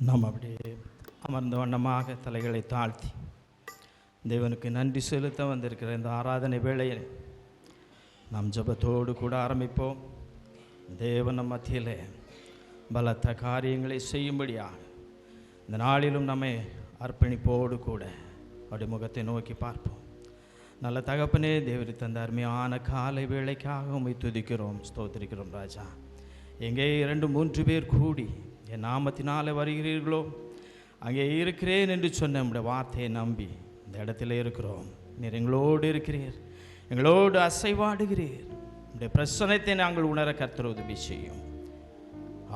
நாம் அப்படியே அமர்ந்த வண்ணமாக தலைகளை தாழ்த்தி தேவனுக்கு நன்றி செலுத்த வந்திருக்கிற இந்த ஆராதனை வேளையில் நாம் ஜெபத்தோடு கூட ஆரம்பிப்போம். தேவன் மத்தியிலே பலத்த காரியங்களை செய்யும்படியாக இந்த நாளிலும் நம்மை அர்ப்பணிப்போடு கூட அவருடைய முகத்தை நோக்கி பார்ப்போம். நல்ல தகப்பனே, தேவரி தந்த அருமையான காலை வேளைக்காக உம்மை துதிக்கிறோம், ஸ்தோத்திரிக்கிறோம். ராஜா, எங்கே 2-3 பேர் கூடி என் நாமத்தினாலே வருகிறீர்களோ அங்கே இருக்கிறேன் என்று சொன்ன நம்முடைய வார்த்தையை நம்பி இந்த இடத்துல இருக்கிறோம். நீர் எங்களோடு இருக்கிறீர், எங்களோடு அசைவாடுகிறீர். உடைய பிரசன்னத்தை நாங்கள் உணர கர்த்தர் உதவி செய்யும்.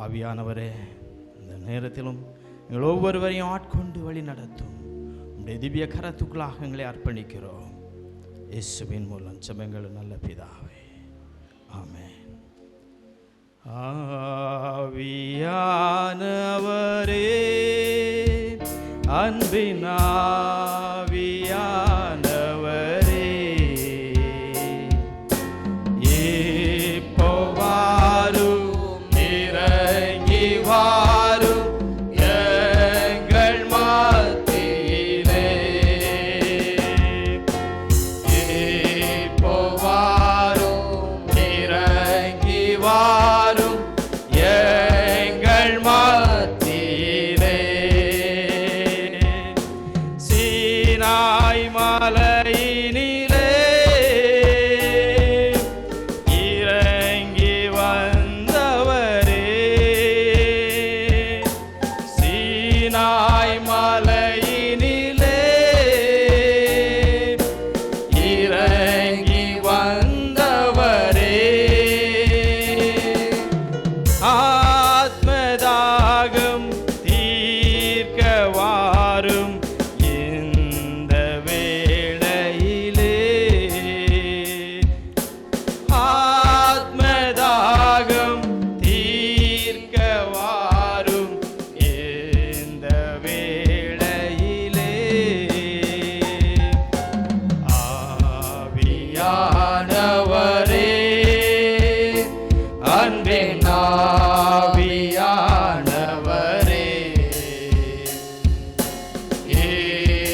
ஆவியானவரே, இந்த நேரத்திலும் எங்கள் ஒவ்வொருவரையும் ஆட்கொண்டு வழி நடத்தும். உடைய திவ்ய கரத்துக்குள்ளாக எங்களை அர்ப்பணிக்கிறோம். இயேசுவின் மூலம் ஜெபங்கள் நல்ல பிதாவே, ஆமென். ஆவியானவரே, அன்பின் ஆவியானவரே, இப்போ வாரும், இறங்கி வாரும் எங்கள் மத்தியிலே. இப்போ வாரும், இறங்கி வாரும் எங்கள் மத்தியிலே. சீனாய் மலையினிலே இறங்கி வந்தவரே, சீனாய் மலையினிலே இறங்கி வந்தவரே, ஆத்மதாகம் தீர்க்க வாரும் இந்த வேளையிலே. ஆத்மதாகம் தீர்க்க வாரும் இந்த வேளையிலே. ஆவியானவரே, அன்பின் ஆவியானவரே,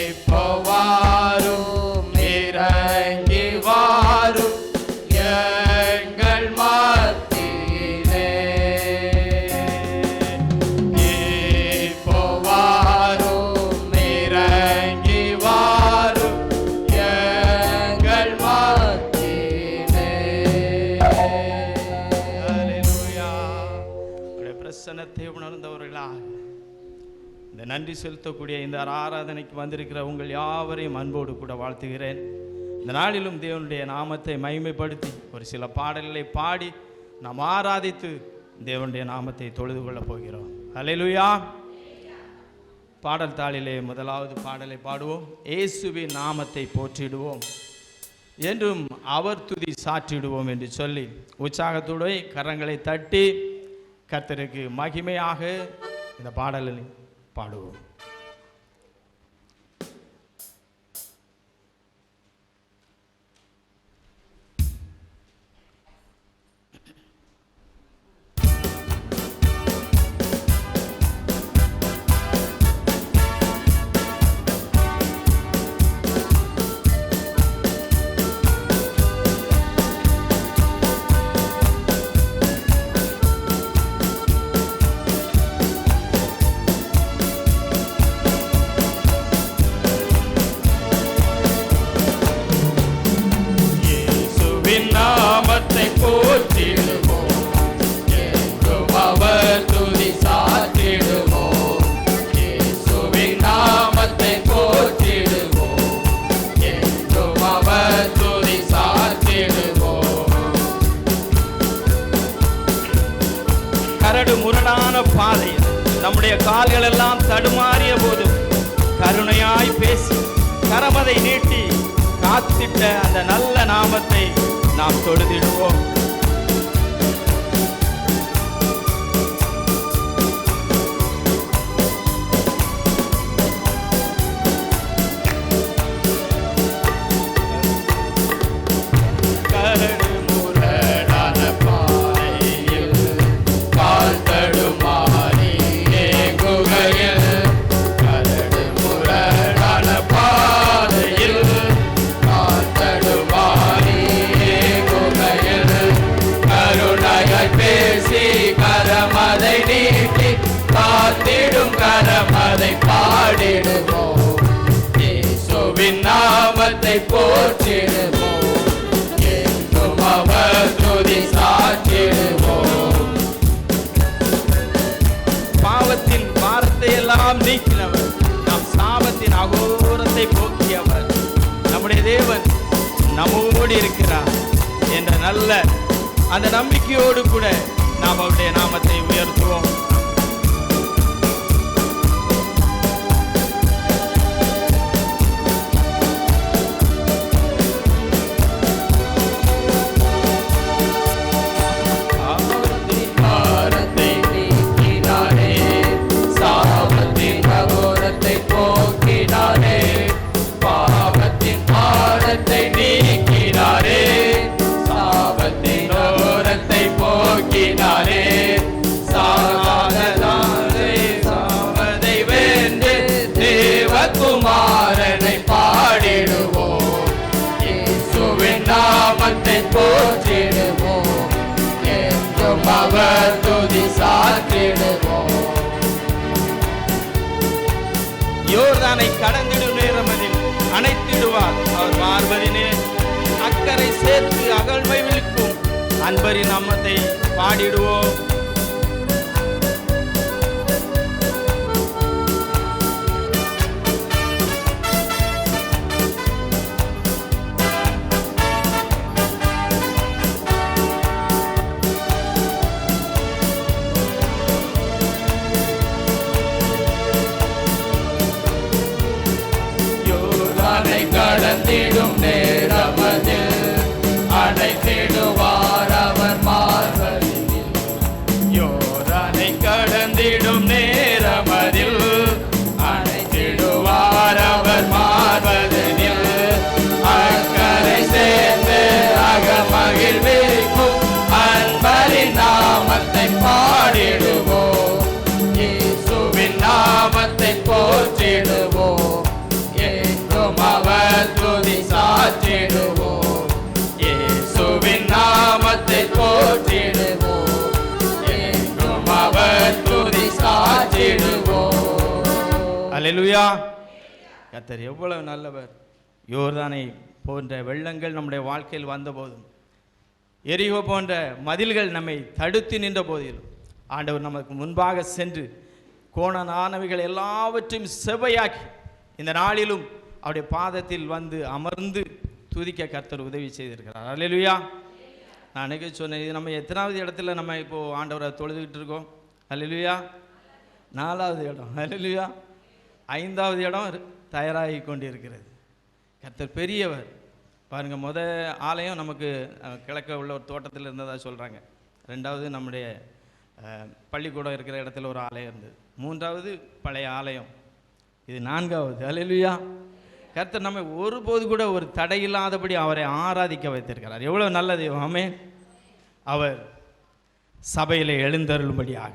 இப்போ வாரும், இறங்கி வாரும் எங்கள் மத்தியிலே. இப்போ வாரும், இறங்கி வாரும் எங்கள் மத்தியிலே. ஹல்லேலூயா. உம்முடைய பிரசன்னத்தை உணர்ந்தவர்களாக இந்த நன்றி செலுத்தக்கூடிய இந்த ஆராதனைக்கு வந்திருக்கிற உங்கள் யாவரையும் அன்போடு கூட வாழ்த்துகிறேன். இந்த நாளிலும் தேவனுடைய நாமத்தை மகிமைப்படுத்தி ஒரு சில பாடல்களை பாடி நாம் ஆராதித்து தேவனுடைய நாமத்தை தொழுது கொள்ளப் போகிறோம். ஹல்லேலூயா. பாடல் தாளிலே முதலாவது பாடலை பாடுவோம். இயேசுவின் நாமத்தை போற்றிடுவோம், என்றும் அவர் துதி சாற்றிடுவோம் என்று சொல்லி உற்சாகத்தோடு கரங்களை தட்டி கர்த்தருக்கு மகிமையாக இந்த பாடலை பாடுவோம். நாமத்தை போற்றிடுவோம், என்றும் அவர் துதி சாற்றிடுவோம். இயேசுவின் நாமத்தை போற்றிடுவோம், என்றும் அவர் துதி சாற்றிடுவோம். கரடு முரடான பாதையில் நம்முடைய கால்கள் எல்லாம் தடுமாறிய போதும் கருணையாய் பேசி கரமதை நீட்டி காத்திட்ட அந்த நல்ல நாமத்தை நாம் தொழுதிடுவோம். கரடு முரடான பாதையில் கால் தடுமாறி ஏங்குகையில் அதை பாடிடுவோம். இயேசுவின் நாமத்தை போற்றிடுவோம். என்றும் அவர் துதி சாற்றிடுவோம். பாவத்தின் வார்த்தை எல்லாம் நீக்கினவர், நம் சாபத்தின் அகோரத்தை போக்கியவர், நம்முடைய தேவன் நம்மோடு இருக்கிறார் என்ற நல்ல அந்த நம்பிக்கையோடு கூட நாம் அவருடைய நாமத்தை உயர்த்துவோம். குமாரனை பாடிடுவோம். இயேசுவின் நாமத்தை போற்றிடுவோம். என்றும் அவர் துதி சாற்றிடுவோம். யோர்தானை கடந்திடும் நேரமதில் அணைத்திடுவார் அவர் மார்பதினே. அக்கறை சேர்த்து அகழ்மை விழுக்கும் அன்பரின் நாமத்தை பாடிடுவோம். கடந்திடும் நேரமதில் அடைத்திடுவார் அவர் மார்பதில். யோர்தானை கடந்திடும் நேரமதில் அடைத்திடுவார் அவர் மார்பதில். அக்கறை சேர்ந்து அகமகிழ்விக்கும் அன்பரின் நாமத்தை பாடிடுவோம். இயேசுவின் நாமத்தை போற்றிடுவோம். அவர் துதி சாற்றிடுவோம். இயேசுவின் நாமத்தை போற்றிடுவோம். என்றும் அவர் துதி சாற்றிடுவோம். அல்லேலூயா. கர்த்தர் எவ்வளவு நல்லவர். யோர்தானை போன்ற வெள்ளங்கள் நம்முடைய வாழ்க்கையில் வந்தபோதும், எரிகோ போன்ற மதில்கள் நம்மை தடுத்து நின்ற போதிலும் ஆண்டவர் நமக்கு முன்பாக சென்று கோணனானவைகள் எல்லாவற்றையும் செவ்வையாக்கி இந்த நாளிலும் அவருடைய பாதத்தில் வந்து அமர்ந்து துதிக்க கர்த்தர் உதவி செய்திருக்கிறார். அல்லேலூயா. நான் அன்றைக்கி சொன்னேன், இது நம்ம எத்தனாவது இடத்துல நம்ம இப்போது ஆண்டவரை தொழுதுகிட்டு இருக்கோம்? அல்லேலூயா. 4வது இடம். அல்லேலூயா. 5வது இடம் தயாராகி கொண்டு இருக்கிறது. கர்த்தர் பெரியவர். பாருங்கள், ஆலயம் நமக்கு கிழக்க உள்ள ஒரு தோட்டத்தில் இருந்ததாக சொல்கிறாங்க. 2வது நம்முடைய பள்ளிக்கூடம் இருக்கிற இடத்துல ஒரு ஆலயம் இருந்தது. 3வது பழைய ஆலயம். இது 4வது. அல்லேலூயா. கர்த்தர் நம்மை ஒருபோது கூட ஒரு தடையில்லாதபடி அவரை ஆராதிக்க வைத்திருக்கிறார். எவ்வளோ நல்ல தெய்வம். ஆமென். அவர் சபையில் எழுந்தருளும்படியாக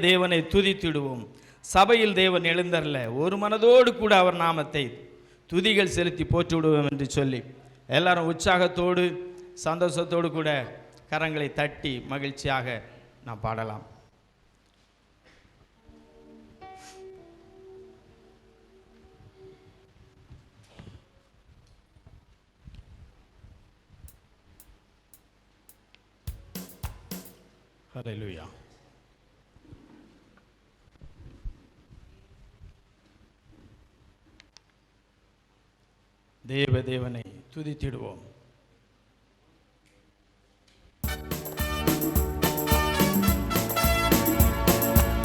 தேவனை துதித்திடுவோம். சபையில் தேவன் எழுந்தருள ஒரு மனதோடு கூட அவர் நாமத்தை துதிகள் செலுத்தி போற்றி விடுவோம் என்று சொல்லி எல்லாரும் உற்சாகத்தோடு சந்தோஷத்தோடு கூட கரங்களை தட்டி மகிழ்ச்சியாக நாம் பாடலாம். ஹல்லேலூயா. தேவனை துதித்திடுவோம்.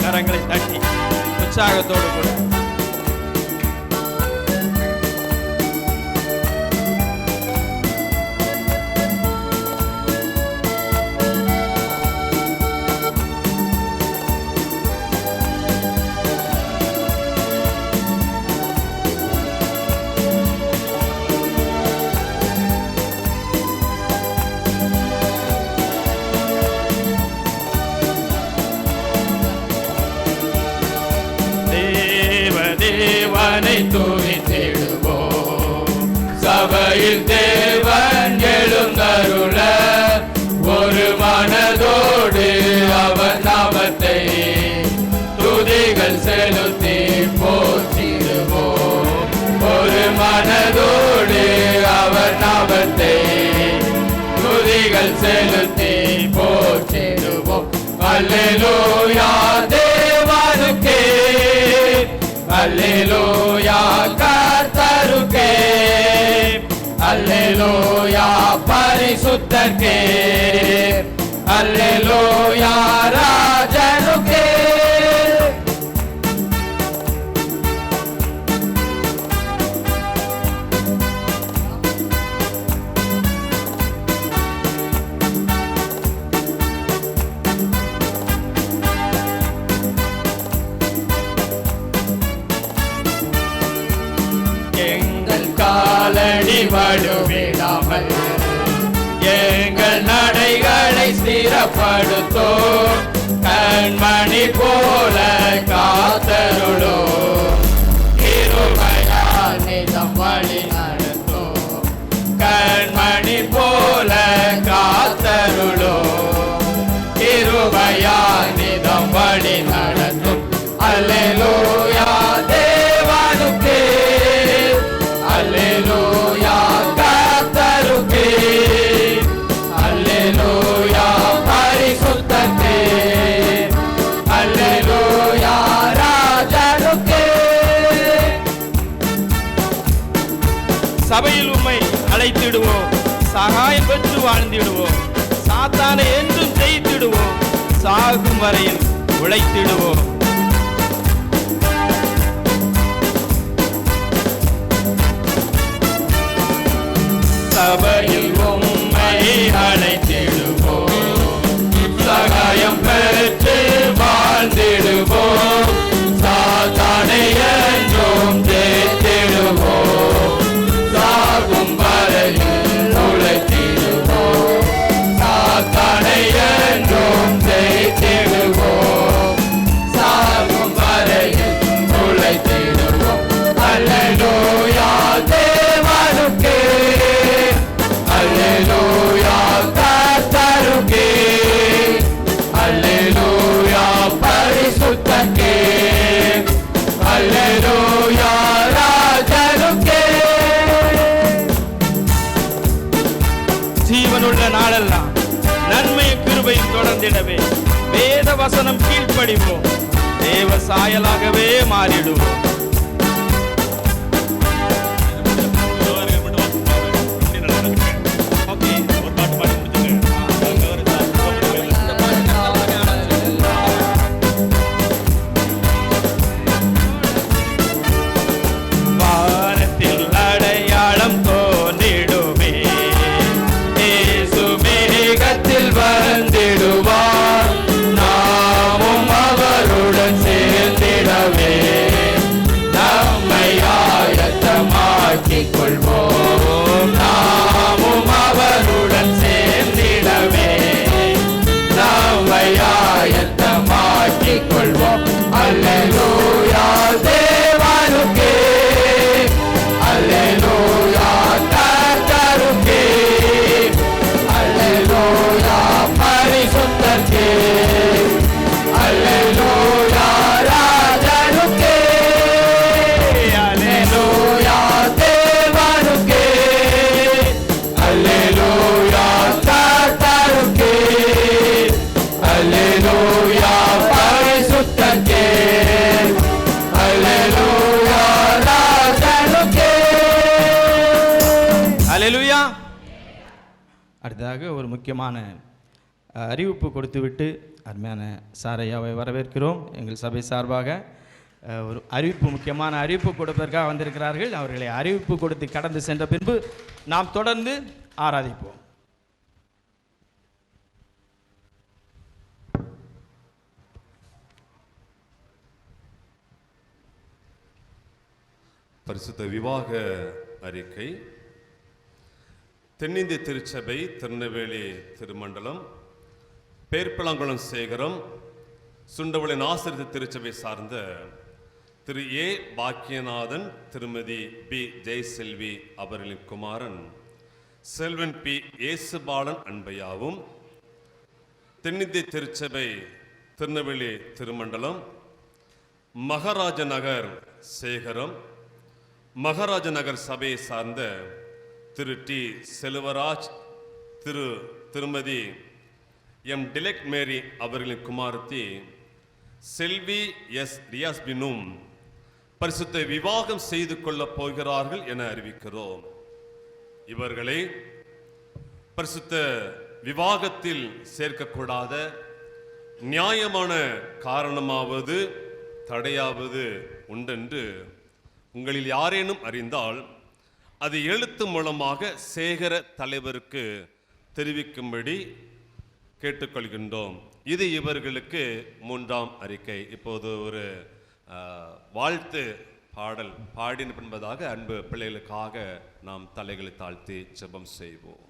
கரங்களை தட்டி உற்சாகத்தோடு கூட தேவனை துதித்திடுவோம். சபையில் தேவன் எழுந்தருள ஒரு மனதோடு அவர் நாமத்தை துதிக துதிகள் செலுத்தி போற்றிடுவோம். ஒரு மனதோடு அவர் நாமத்தை துதிகள் செலுத்தி போற்றிடுவோம். அல்லேலூயா தேவனுக்கே, அல்லேலூயா கர்த்தருக்கே, அல்லேலூயா பரிசுத்தர்க்கே, அல்லேலூயா ராஜனுக்கே. காலடி வடுவிடாமல் எங்கள் நடைகளை ஸ்திரப்படுத்தோ, கண்மணி போல காத்தருளோ, கிருபையால் நிதம் வழி நடத்தோ, கண்மணி போல காத்தருளோ, கிருபையால் நிதம் வழி நடத்தும். அல்லேலூயா தேவனுக்கே, அல்லேலூயா கர்த்தருக்கே, அல்லேலூயா பரிசுத்தர்க்கே, அல்லேலூயா ராஜனுக்கே. சபையில் உம்மை அழைத்திடுவோம், சகாயம் பெற்று வாழ்ந்திடுவோம், சாத்தானை என்றும் ஜெயித்திடுவோம், சாகும் வரையில் உழைத்திடுவோம். சபையில் உம்மை அழைத்திடுவோம், சகாயம் பெற்று வாழ்ந்திடுவோம், சாத்தானை என்றும் ஜெயித்திடுவோம், சாகும் வரையில் உழைத்திடுவோம், சாத்தானை என்றும் ஜெயித்திடுவோம், சாகும் வரையில் உழைத்திடுவோம். அல்லேலூயா தேவனுக்கே, அல்லேலூயா கர்த்தருக்கே, அல்லேலூயா பரிசுத்தர்க்கே, அல்லேலூயா ராஜனுக்கே. ஜீவனுள்ள நாளெல்லாம் நன்மையும் கிருபையும் தொடர்ந்திடவே வேத வசனம் கீழ்ப்படிவோம், தேவ சாயலாகவே மாறிடுவோம். வானத்தில் அடையாளம் தோன்றிடுமே, இயேசு மேகத்தில் வந்திடுவார், நாமும் அவருடன் சேர்ந்திடவே நம்மை ஆயத்தமாக்கிக் கொள்வோம், நாமும் அவருடன் சேர்ந்திடவே நம்மை ஆயத்தமாக்கிக் கொள்வோம். அல்லேலூயா தேவனுக்கே, அல்லேலூயா கர்த்தருக்கே, அல்லேலூயா பரிசுத்தர்க்கே, அல்லேலூயா ராஜனுக்கே, அல்லேலூயா தேவனுக்கே, அல்லேலூயா கர்த்தருக்கே, அல்லேலூயா பரிசுத்தர்க்கே, அல்லேலூயா ராஜனுக்கே. அல்லேலூயா. அடுத்ததாக ஒரு முக்கியமான அறிவிப்பு கொடுத்துவிட்டு அருமையான சாரையாவை வரவேற்கிறோம். எங்கள் சபை சார்பாக ஒரு அறிவிப்பு, முக்கியமான அறிவிப்பு கொடுப்பதற்காக வந்திருக்கிறார்கள். அவர்களை அறிவிப்பு கொடுத்து கடந்து சென்ற பின்பு நாம் தொடர்ந்து ஆராதிப்போம். பரிசுத்த விவாக அறிக்கை. தென்னிந்திய திருச்சபை திருநெல்வேலி திருமண்டலம் பேர்ப்பலாங்குளம் சேகரம் சுண்டவளின் ஆசிரியர் திருச்சபை சார்ந்த திரு ஏ பாக்கியநாதன், திருமதி பி ஜெயசெல்வி அவர்களின் குமாரன் செல்வன் பி ஏசுபாலன் அன்பையாவும், தென்னிந்திய திருச்சபை திருநெல்வேலி திருமண்டலம் மகாராஜ நகர் சேகரம், மகாராஜ நகர் சபையை சார்ந்த திரு டி செல்வராஜ், திருமதி எம் டிலெக்ட் மேரி அவர்களின் குமாரத்தி செல்வி எஸ் ரியாஸ்பினும் பரிசுத்த விவாகம் செய்து கொள்ளப் போகிறார்கள் என அறிவிக்கிறோம். இவர்களை பரிசுத்த விவாகத்தில் சேர்க்கக்கூடாத நியாயமான காரணமாவது தடையாவது உண்டென்று உங்களில் யாரேனும் அறிந்தால் அது எழுத்து மூலமாக சேகர தலைவருக்கு தெரிவிக்கும்படி கேட்டுக்கொள்கின்றோம். இது இவர்களுக்கு 3ஆம் அறிக்கை. இப்போது ஒரு வாழ்த்து பாடல் பாடின என்பதாக அன்பு பிள்ளைகளுக்காக நாம் தலைகளை தாழ்த்தி ஜெபம் செய்வோம்.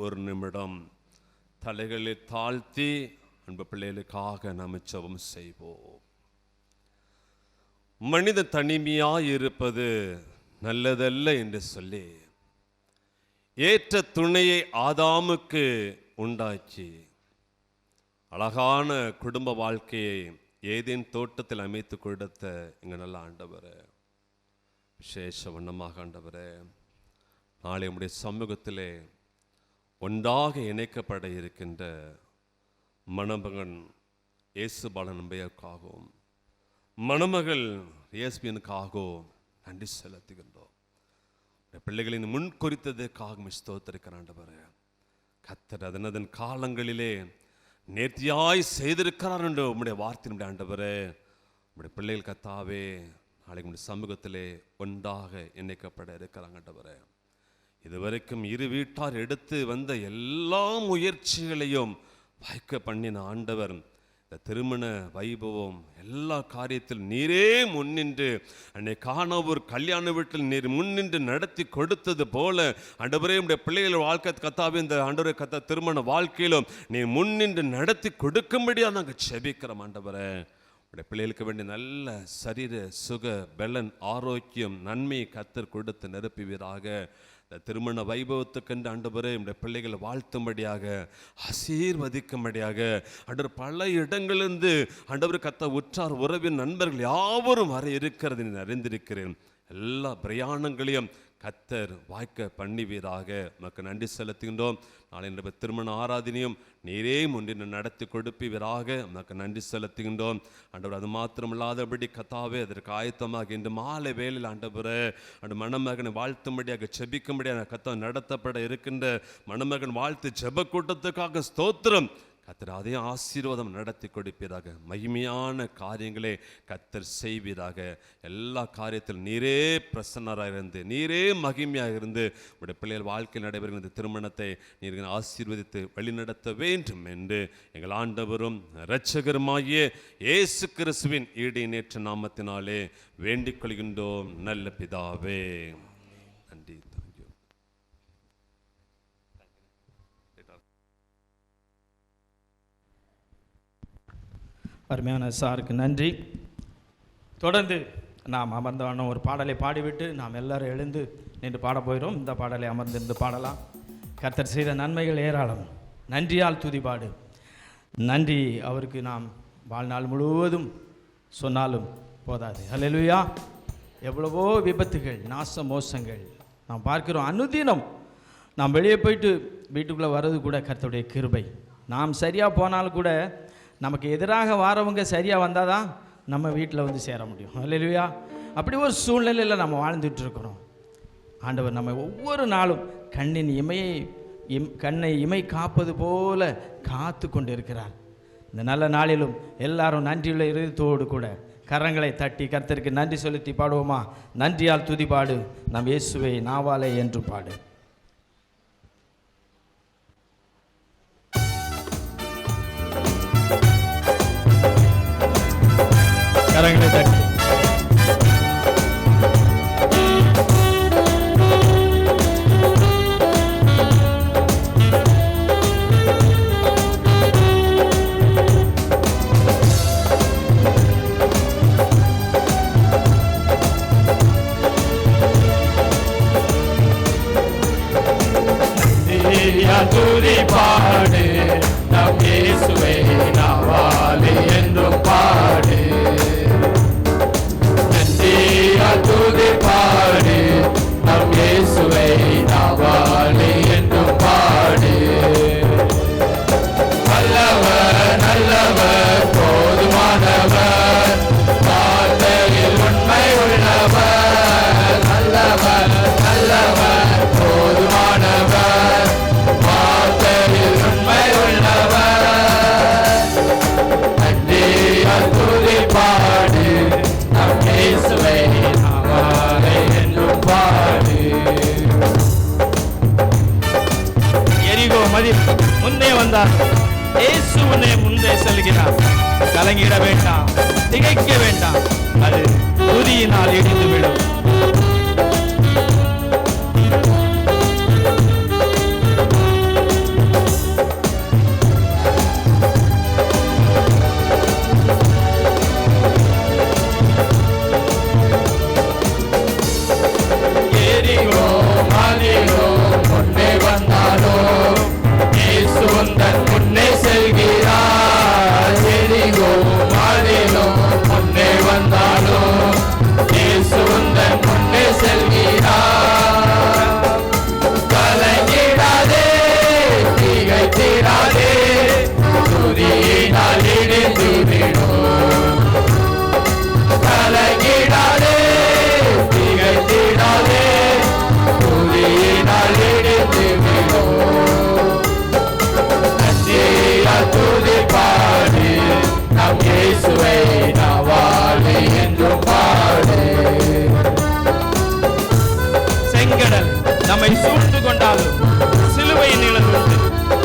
ஒரு நிமிடம் தலைகளை தாழ்த்தி அன்பு பிள்ளைகளுக்காக நாம் ஜெபம் செய்வோம். மனித தனிமையாய் இருப்பது நல்லதல்ல என்று சொல்லி ஏற்ற துணையை ஆதாமுக்கு உண்டாக்கி அழகான குடும்ப வாழ்க்கையை ஏதேன் தோட்டத்தில் அமைத்து கொடுத்த எங்க நல்ல ஆண்டவரே, விசேஷ வண்ணமாக ஆண்டவரே, நாளை உம்முடைய சமூகத்திலே ஒன்றாக இணைக்கப்பட இருக்கின்ற மணமகன் இயேசு பாலன் நம்பியாக்காகவும் மணமகள் இயேசுவினுக்காகவும் நன்றி செலுத்துகின்றோம். பிள்ளைகளின் முன் குறித்ததுக்காக ஸ்தோத்திரிக்கிற ஆண்டவரே, கர்த்தர் அதன் காலங்களிலே நேர்த்தியாய் செய்திருக்கிறார் என்று உம்முடைய வார்த்தையினுடைய ஆண்டவரே, உம்முடைய பிள்ளைகள் கர்த்தாவே நாளைக்கு உம்முடைய சமூகத்திலே ஒன்றாக இணைக்கப்பட இருக்கிறாங்க ஆண்டவரே. இதுவரைக்கும் இரு வீட்டார் எடுத்து வந்த எல்லா முயற்சிகளையும் வாய்க்க பண்ணின ஆண்டவர், இந்த திருமண வைபவம் எல்லா காரியத்தில் நீரே முன்னின்று அன்னை காணவர் கல்யாண வீட்டில் நீர் முன்னின்று நடத்தி கொடுத்தது போல ஆண்டவரே உடைய பிள்ளைகள் வாழ்க்கை கத்தாவே இந்த ஆண்டவரை கத்தா திருமண வாழ்க்கையிலும் நீர் முன்னின்று நடத்தி கொடுக்கும்படியாக நாங்கள் செபிக்கிறோம் ஆண்டவரே. உடைய பிள்ளைகளுக்கு வேண்டிய நல்ல சரீர சுக பலன் ஆரோக்கியம் நன்மையை கத்தர் கொடுத்து நிரப்புவீராக. இந்த திருமண வைபவத்துக்கென்று ஆண்டவரே நம்முடைய பிள்ளைகளை வாழ்த்தும்படியாக ஆசீர்வதிக்கும்படியாக ஆண்டவர் பல இடங்களிலிருந்து ஆண்டவர் கத்த உற்றார் உறவின் நண்பர்கள் யாவரும் வர இருக்கிறது அறிந்திருக்கிறேன். எல்லா பிரயாணங்களையும் கத்தர் வாய்க்க பண்ணுவீராக. நமக்கு நன்றி செலுத்துகின்றோம். நாளை திருமண ஆராதனையும் நீரே முன்னின்று நடத்தி கொடுப்பீராக. நமக்கு நன்றி செலுத்துகின்றோம் ஆண்டவர். அது மாத்திரமில்லாதபடி கத்தாவே அதற்கு ஆயத்தமாக இன்று மாலை வேளையில் ஆண்டவரே அந்த மணமகனை வாழ்த்தும்படியாக செபிக்கும்படியாக கத்த நடத்தப்பட இருக்கின்ற மணமகன் வாழ்த்து ஜெப கூட்டத்துக்காக ஸ்தோத்திரம். கத்தர் அதே ஆசீர்வாதம் நடத்தி கொடுப்பீராக. மகிமையான காரியங்களே கத்தர் செய்வீராக. எல்லா காரியத்தில் நீரே பிரசன்னராக இருந்து நீரே மகிமையாக இருந்து உடைய பிள்ளைகள் வாழ்க்கையில் நடைபெறுகிற இந்த திருமணத்தை நீர் ஆசீர்வதித்து வழிநடத்த வேண்டும் என்று எங்கள் ஆண்டவரும் இரட்சகருமாகிய இயேசு கிறிஸ்துவின் ஈடிணையற்ற நாமத்தினாலே வேண்டிக் கொள்கின்றோம் நல்ல பிதாவே. நன்றி. அருமையான சாருக்கு நன்றி. தொடர்ந்து நாம் அமர்ந்தவண்ணம் ஒரு பாடலை பாடிவிட்டு நாம் எல்லாரும் எழுந்து நின்று பாட போகிறோம். இந்த பாடலை அமர்ந்திருந்து பாடலாம். கர்த்தர் செய்த நன்மைகள் ஏராளம், நன்றியால் துதிபாடு. நன்றி அவருக்கு நாம் வாழ்நாள் முழுவதும் சொன்னாலும் போதாது. அல்லேலூயா. எவ்வளவோ விபத்துகள், நாச மோசங்கள் நாம் பார்க்கிறோம். அனுதினம் நாம் வெளியே போயிட்டு வீட்டுக்குள்ளே வர்றது கூட கர்த்தருடைய கிருபை. நாம் சரியாக போனாலும் கூட நமக்கு எதிராக வாரவங்க சரியாக வந்தால் தான் நம்ம வீட்டில் வந்து சேர முடியும். அல்லேலூயா. அப்படி ஒரு சூழ்நிலையில் நம்ம வாழ்ந்துட்டுருக்கிறோம். ஆண்டவர் நம்ம ஒவ்வொரு நாளும் கண்ணை இமை காப்பது போல காத்து கொண்டு இருக்கிறார். இந்த நல்ல நாளிலும் எல்லாரும் நன்றியுள்ள இருதயத்தோடு கூட கரங்களை தட்டி கர்த்தருக்கு நன்றி செலுத்தி பாடுவோமா? நன்றியால் துதிபாடு, நம் இயேசுவை நாவாலே என்று பாடு. கரங்களை தட்டி துதிபாடு, நம் இயேசுவை நாவாலே என்றும் பாடு. நன்றியால் துதிபாடு, நம் இயேசுவை நாவாலே என்றும் பாடு. நல்லவர் நல்லவர் போதுமானவர், வார்த்தையில் உண்மை உள்ளவர். நல்லவர் நல்லவர் போதுமானவர், வார்த்தையில் உண்மை உள்ளவர். நன்றியால் துதிபாடு, நம் இயேசுவை நாவாலே என்றும் பாடு. எரிகோ மதில் முன்னே வந்தார், இயேசு முன்னே செல்கிறார். கலங்கிட வேண்டாம், திகைக்க வேண்டாம், அது துதியினால் இடிந்துவிடும். எரிகோ மதிலோ முன்னே வந்தாலோ, இயேசு உந்தன் முன்னே செல்கிறார். எரிகோ மதிலோ முன்னே வந்தாலோ, இயேசு உந்தன் முன்னே செல்கிறார். கலங்கிடாதே, திகைத்திடாதே, துதியினால் இடிந்து விடும். கலங்கிடாதே, திகைத்திடாதே, துதியினால் இடிந்து விடும். நன்றியால் துதிபாடு, நம் இயேசுவை நாவாலே என்றும் பாடு. செங்கடல் நம்மை சூழ்ந்து கொண்டாலும் சிலுவை நிழலுண்டு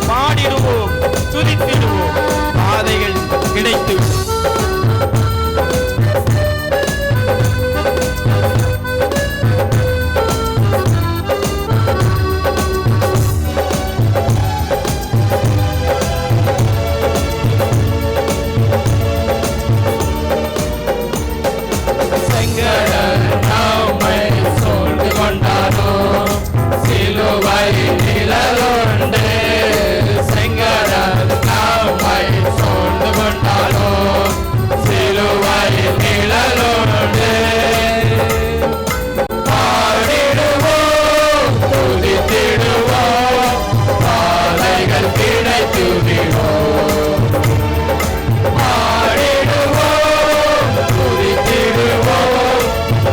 பாடிடுவோம், துதித்திடுவோம், பாதைகள் கிடைத்துவிடும். செங்கடல் நம்மை சூழ்ந்து கொண்டாலோ, சிலுவை நிழலுண்டு. செங்கடல் நம்மை சூழ்ந்து கொண்டாலோ, சிலுவை நிழலுண்டு. பாடிடுவோம், துதித்திடுவோம், பாதைகள் கிடைத்துவிடும். பாடிடுவோம், துதித்திடுவோம்,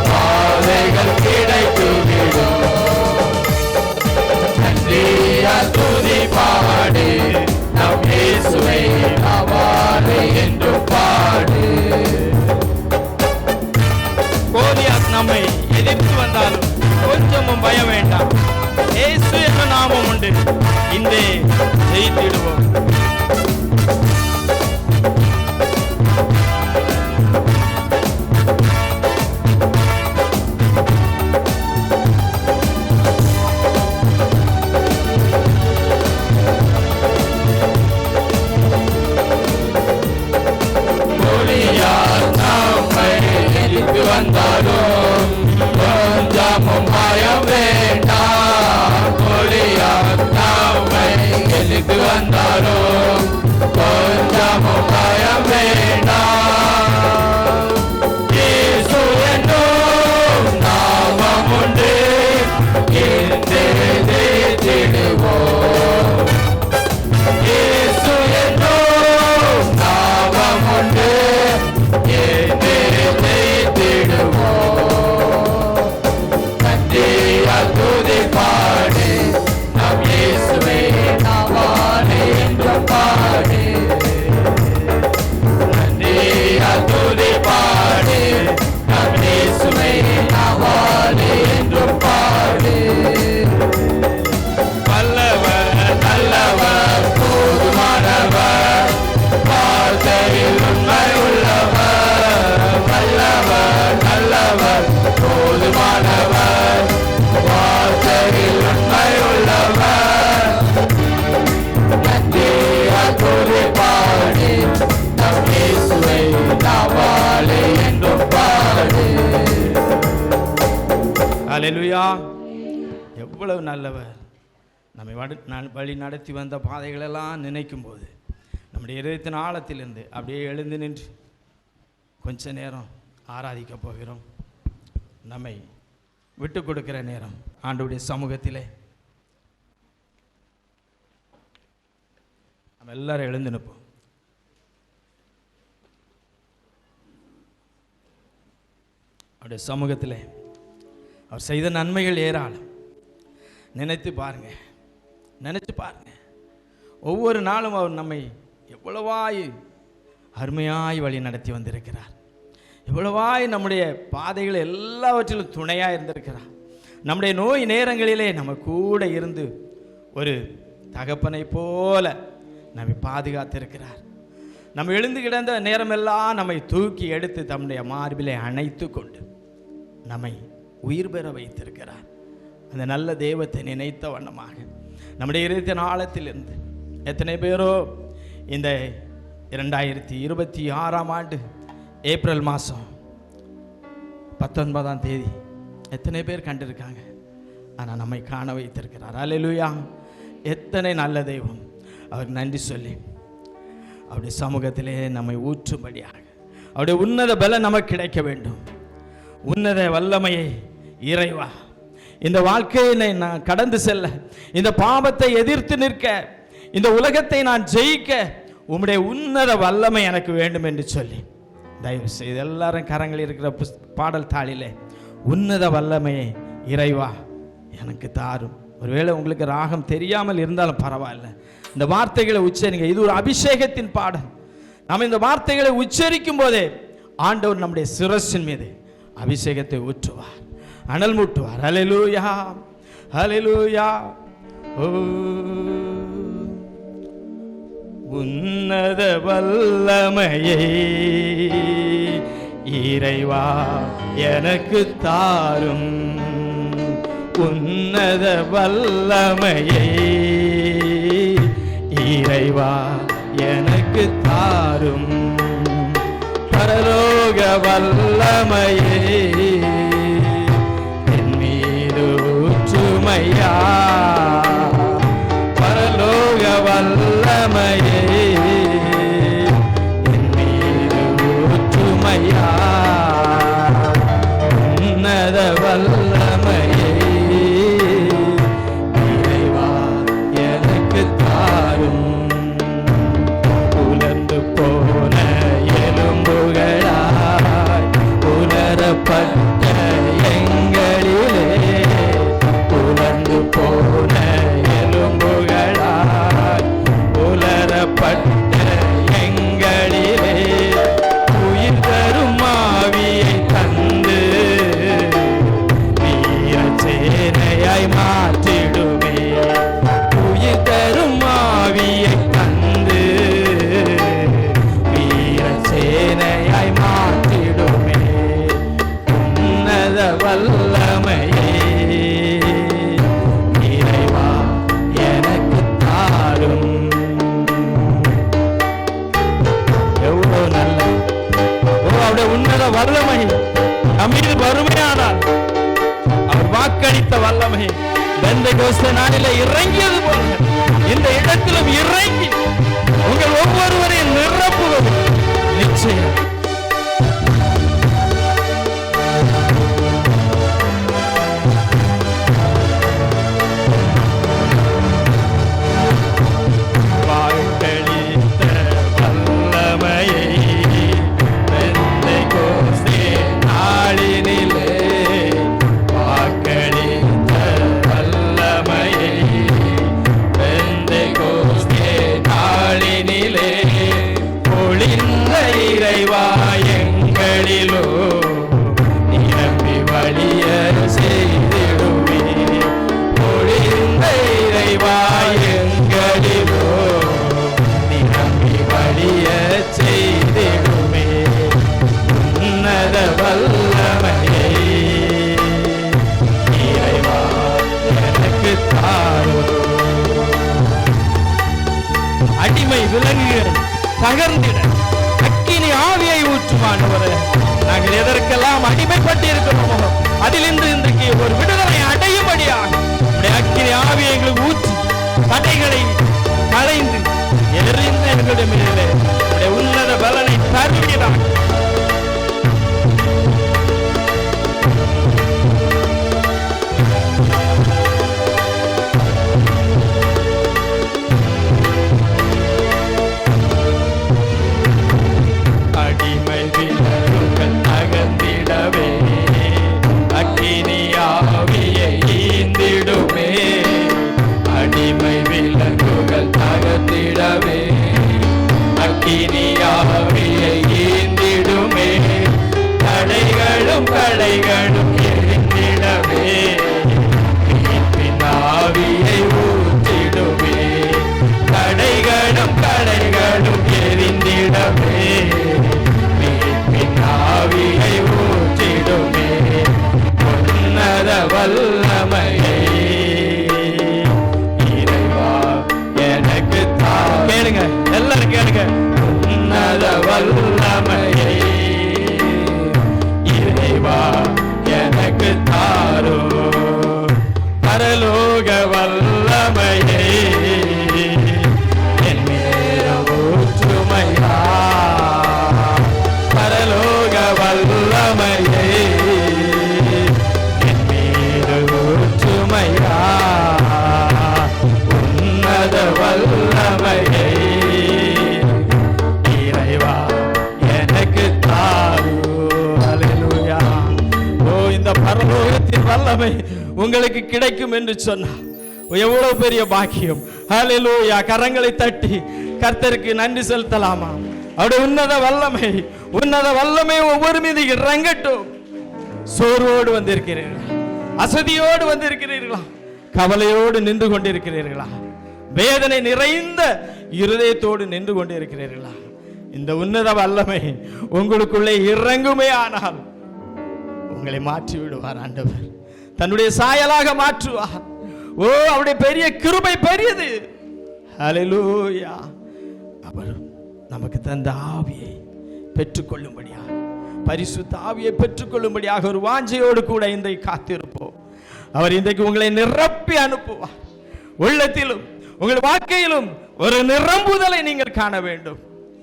பாதைகள் கிடைத்துவிடும். நன்றியால் துதிபாடு, நம் இயேசுவை நாவாலே என்றும் பாடு. கோலியாத் நம்மை எதிர்த்து வந்தாலும் கொஞ்சமும் பயம் வேண்டாம். இயேசு என்ற நாமம் உண்டு, இன்றே ஜெயித்திடுவோம். அல்லேலூயா. எவ்வளவு நல்லவர். நம்மை வழி நடத்தி வந்த பாதைகளெல்லாம் நினைக்கும் போது நம்முடைய இதயத்தின் ஆழத்திலிருந்து அப்படியே எழுந்து நின்று கொஞ்ச நேரம் ஆராதிக்க போகிறோம். நம்மை விட்டு கொடுக்கிற நேரம் ஆண்டவருடைய சமூகத்திலே நம்ம எல்லாரும் எழுந்து நிற்போம். அவருடைய சமூகத்திலே அவர் செய்த நன்மைகள் ஏராளம். நினைத்து பாருங்க, நினைச்சு பாருங்க. ஒவ்வொரு நாளும் அவர் நம்மை எவ்வளவாய் அருமையாய் வழி நடத்தி வந்திருக்கிறார். எவ்வளவாய் நம்முடைய பாதைகள் எல்லாவற்றிலும் துணையாக இருந்திருக்கிறார். நம்முடைய நோய் நேரங்களிலே நம்ம கூட இருந்து ஒரு தகப்பனை போல நம்மை பாதுகாத்திருக்கிறார். நம்ம எழுந்து கிடந்த நேரமெல்லாம் நம்மை தூக்கி எடுத்து தம்முடைய மார்பிலே அணைத்து கொண்டு நம்மை உயிர் பெற வைத்திருக்கிறார். அந்த நல்ல தெய்வத்தை நினைத்த வண்ணமாக நம்முடைய இதயத்தின் ஆழத்திலிருந்து எத்தனை பேரோ இந்த 2026ஆம் ஆண்டு ஏப்ரல் மாதம் 19ஆம் தேதி எத்தனை பேர் கண்டிருக்காங்க. ஆனால் நம்மை காண வைத்திருக்கிறார். அல்லேலூயா. எத்தனை நல்ல தெய்வம். அவர் நன்றி சொல்லி அவருடைய சமூகத்திலே நம்மை ஊற்றும்படியாக அவருடைய உன்னத பலம் நமக்கு கிடைக்க வேண்டும். உன்னத வல்லமையை இறைவா, இந்த வாழ்க்கையை நான் கடந்து செல்ல, இந்த பாவத்தை எதிர்த்து நிற்க, இந்த உலகத்தை நான் ஜெயிக்க உம்முடைய உன்னத வல்லமை எனக்கு வேண்டும் என்று சொல்லி தயவு செய்து எல்லாரும் கரங்கள் இருக்கிற பாடல் தாளிலே உன்னத வல்லமையை இறைவா எனக்கு தாரும். ஒருவேளை உங்களுக்கு ராகம் தெரியாமல் இருந்தாலும் பரவாயில்ல, இந்த வார்த்தைகளை உச்சரிங்க. இது ஒரு அபிஷேகத்தின் பாடல். நாம் இந்த வார்த்தைகளை உச்சரிக்கும் போதே ஆண்டவர் நம்முடைய சிரசின் மீது அபிஷேகத்தை ஊற்றுவார், அனல் மூட்டுவார். அல்லேலூயா, அல்லேலூயா. ஓ உன்னத வல்லமையை இறைவா எனக்கு தாரும். உன்னத வல்லமையை இறைவா எனக்கு தாரும். பரலோக வல்லமையை என் மீது ஊற்றுமையா. பரலோக வல்லமையை என் மீது ஊற்றுமையா. உன்னத வல்லமையை இறைவா எனக்கு தாரும். உலர்ந்து போன எலும்புகளாய் உலரப்பட்ட எங்களிலே, உலர்ந்து போன எலும்புகளாய் உலரப்பட்ட எங்களிலே உயிர் தரும் ஆவியை தந்து வீரச்சேனையாய் மாற்றிடுமே. உயிர் தரும் ஆவியை தந்து வீரச்சேனையாய் மாற்றிடுமே. உன்னத வல்லமையே இறைவா எனக்கு தாரும். எவ்வளவு நல்ல அவருடைய உன்னத வல்லமை நம்மீது வறுமையானால் அவர் வாக்களித்த வல்லமை பெந்தெகோஸ்தே நாளிலே இறங்கியது போல இந்த இடத்திலும் இறங்கி உங்கள் ஒவ்வொருவரையும் நிரப்புவது நிச்சயம். வாக்களித்த வல்லமையை பெந்தெகோஸ்தே நாளினிலே, வாக்களித்த வல்லமையை பெந்தெகோஸ்தே நாளினிலே பொழிந்த இறைவா எங்களிலோ நிரம்பி வழிய செய்திடுவே. பொழிந்த இறைவா எங்களிலோ நிரம்பி வழிய செய்திடுமே. உன்னத வல்லமையை இறைவா எனக்கு தாரும். அடிமை விலங்குகள் தகர்ந்திட அக்கினி ஆவியை ஊற்றுமானவரே, நாங்கள் எதற்கெல்லாம் அடிமைப்பட்டு இருக்கிறோமோ அதிலிருந்து இன்றைக்கு ஒரு விடுதலை அடையும்படியாக அக்கினி ஆவியை எங்களுக்கு ஊற்றி தடைகளை களைந்து எரிந்த எங்களுடைய மேலே உன்னத பலனை தருகிறார். அடிமை விலங்குகள் நகர்ந்திடவே அக்கினி ஆவியை ஈந்திடுமே. அடிமை விலங்குகள் நகர்ந்திடவே அக்கினி ஆவியை ஈந்திடுமே. தடைகளும் களைகளும் எரிந்திடவே மீட்பின் ஆவியை ஊற்றிடுமே. தடைகளும் களைகளும் எரிந்திடவே மீட்பின் ஆவியை ஊற்றிடுமே. உன்னத வல்லமையை இறைவா எனக்கு தா. கேளுங்க, எல்லாரும் கேளுங்க. உன்னத வல்லமையை இறைவா எனக்கு தாரோ. பரலோக வல்லமையை என் மேல் ஊற்றுமையா. பரலோக வல்லமையை என் மேல் ஊற்றுமையா. உன்னத வல்லமையை இறைவா எனக்கு தாரு. அல்லேலூயா. ஓ, இந்த பரலோகத்தின் வல்லமை உங்களுக்கு கிடைக்கும் என்று சொன்னார். எவ்வளவு பெரிய பாக்கியம். அல்லேலூயா. கரங்களை தட்டி கர்த்தருக்கு நன்றி செலுத்தலாமா? அவருடைய உன்னத வல்லமை ஒவ்வொரு மீது இறங்கட்டும். சோர்வோடு வந்திருக்கிறீர்களா? அசதியோடு வந்திருக்கிறீர்களா? கவலையோடு நின்று கொண்டிருக்கிறீர்களா? வேதனை நிறைந்த இருதயத்தோடு நின்று கொண்டிருக்கிறீர்களா? இந்த உன்னத வல்லமை உங்களுக்குள்ளே இறங்குமே ஆனால் உங்களை மாற்றி விடுவார் ஆண்டவர். தன்னுடைய சாயலாக மாற்றுவார். ஓ, அவருடைய பெரிய கிருபை பெரியது. ஹல்லேலூயா. அவர் நமக்கு தந்த ஆவியை பெற்றுக்கொள்ளும்படியாக, பரிசுத்த ஆவியை பெற்றுக்கொள்ளும்படியாக ஒரு வாஞ்சையோடு கூட இன்றைக்கு காத்திருப்போம். அவர் இன்றைக்கு உங்களை நிரப்பி அனுப்புவார். உள்ளத்திலும் உங்கள் வாழ்க்கையிலும் ஒரு நிரம்புதலை நீங்கள் காண வேண்டும்.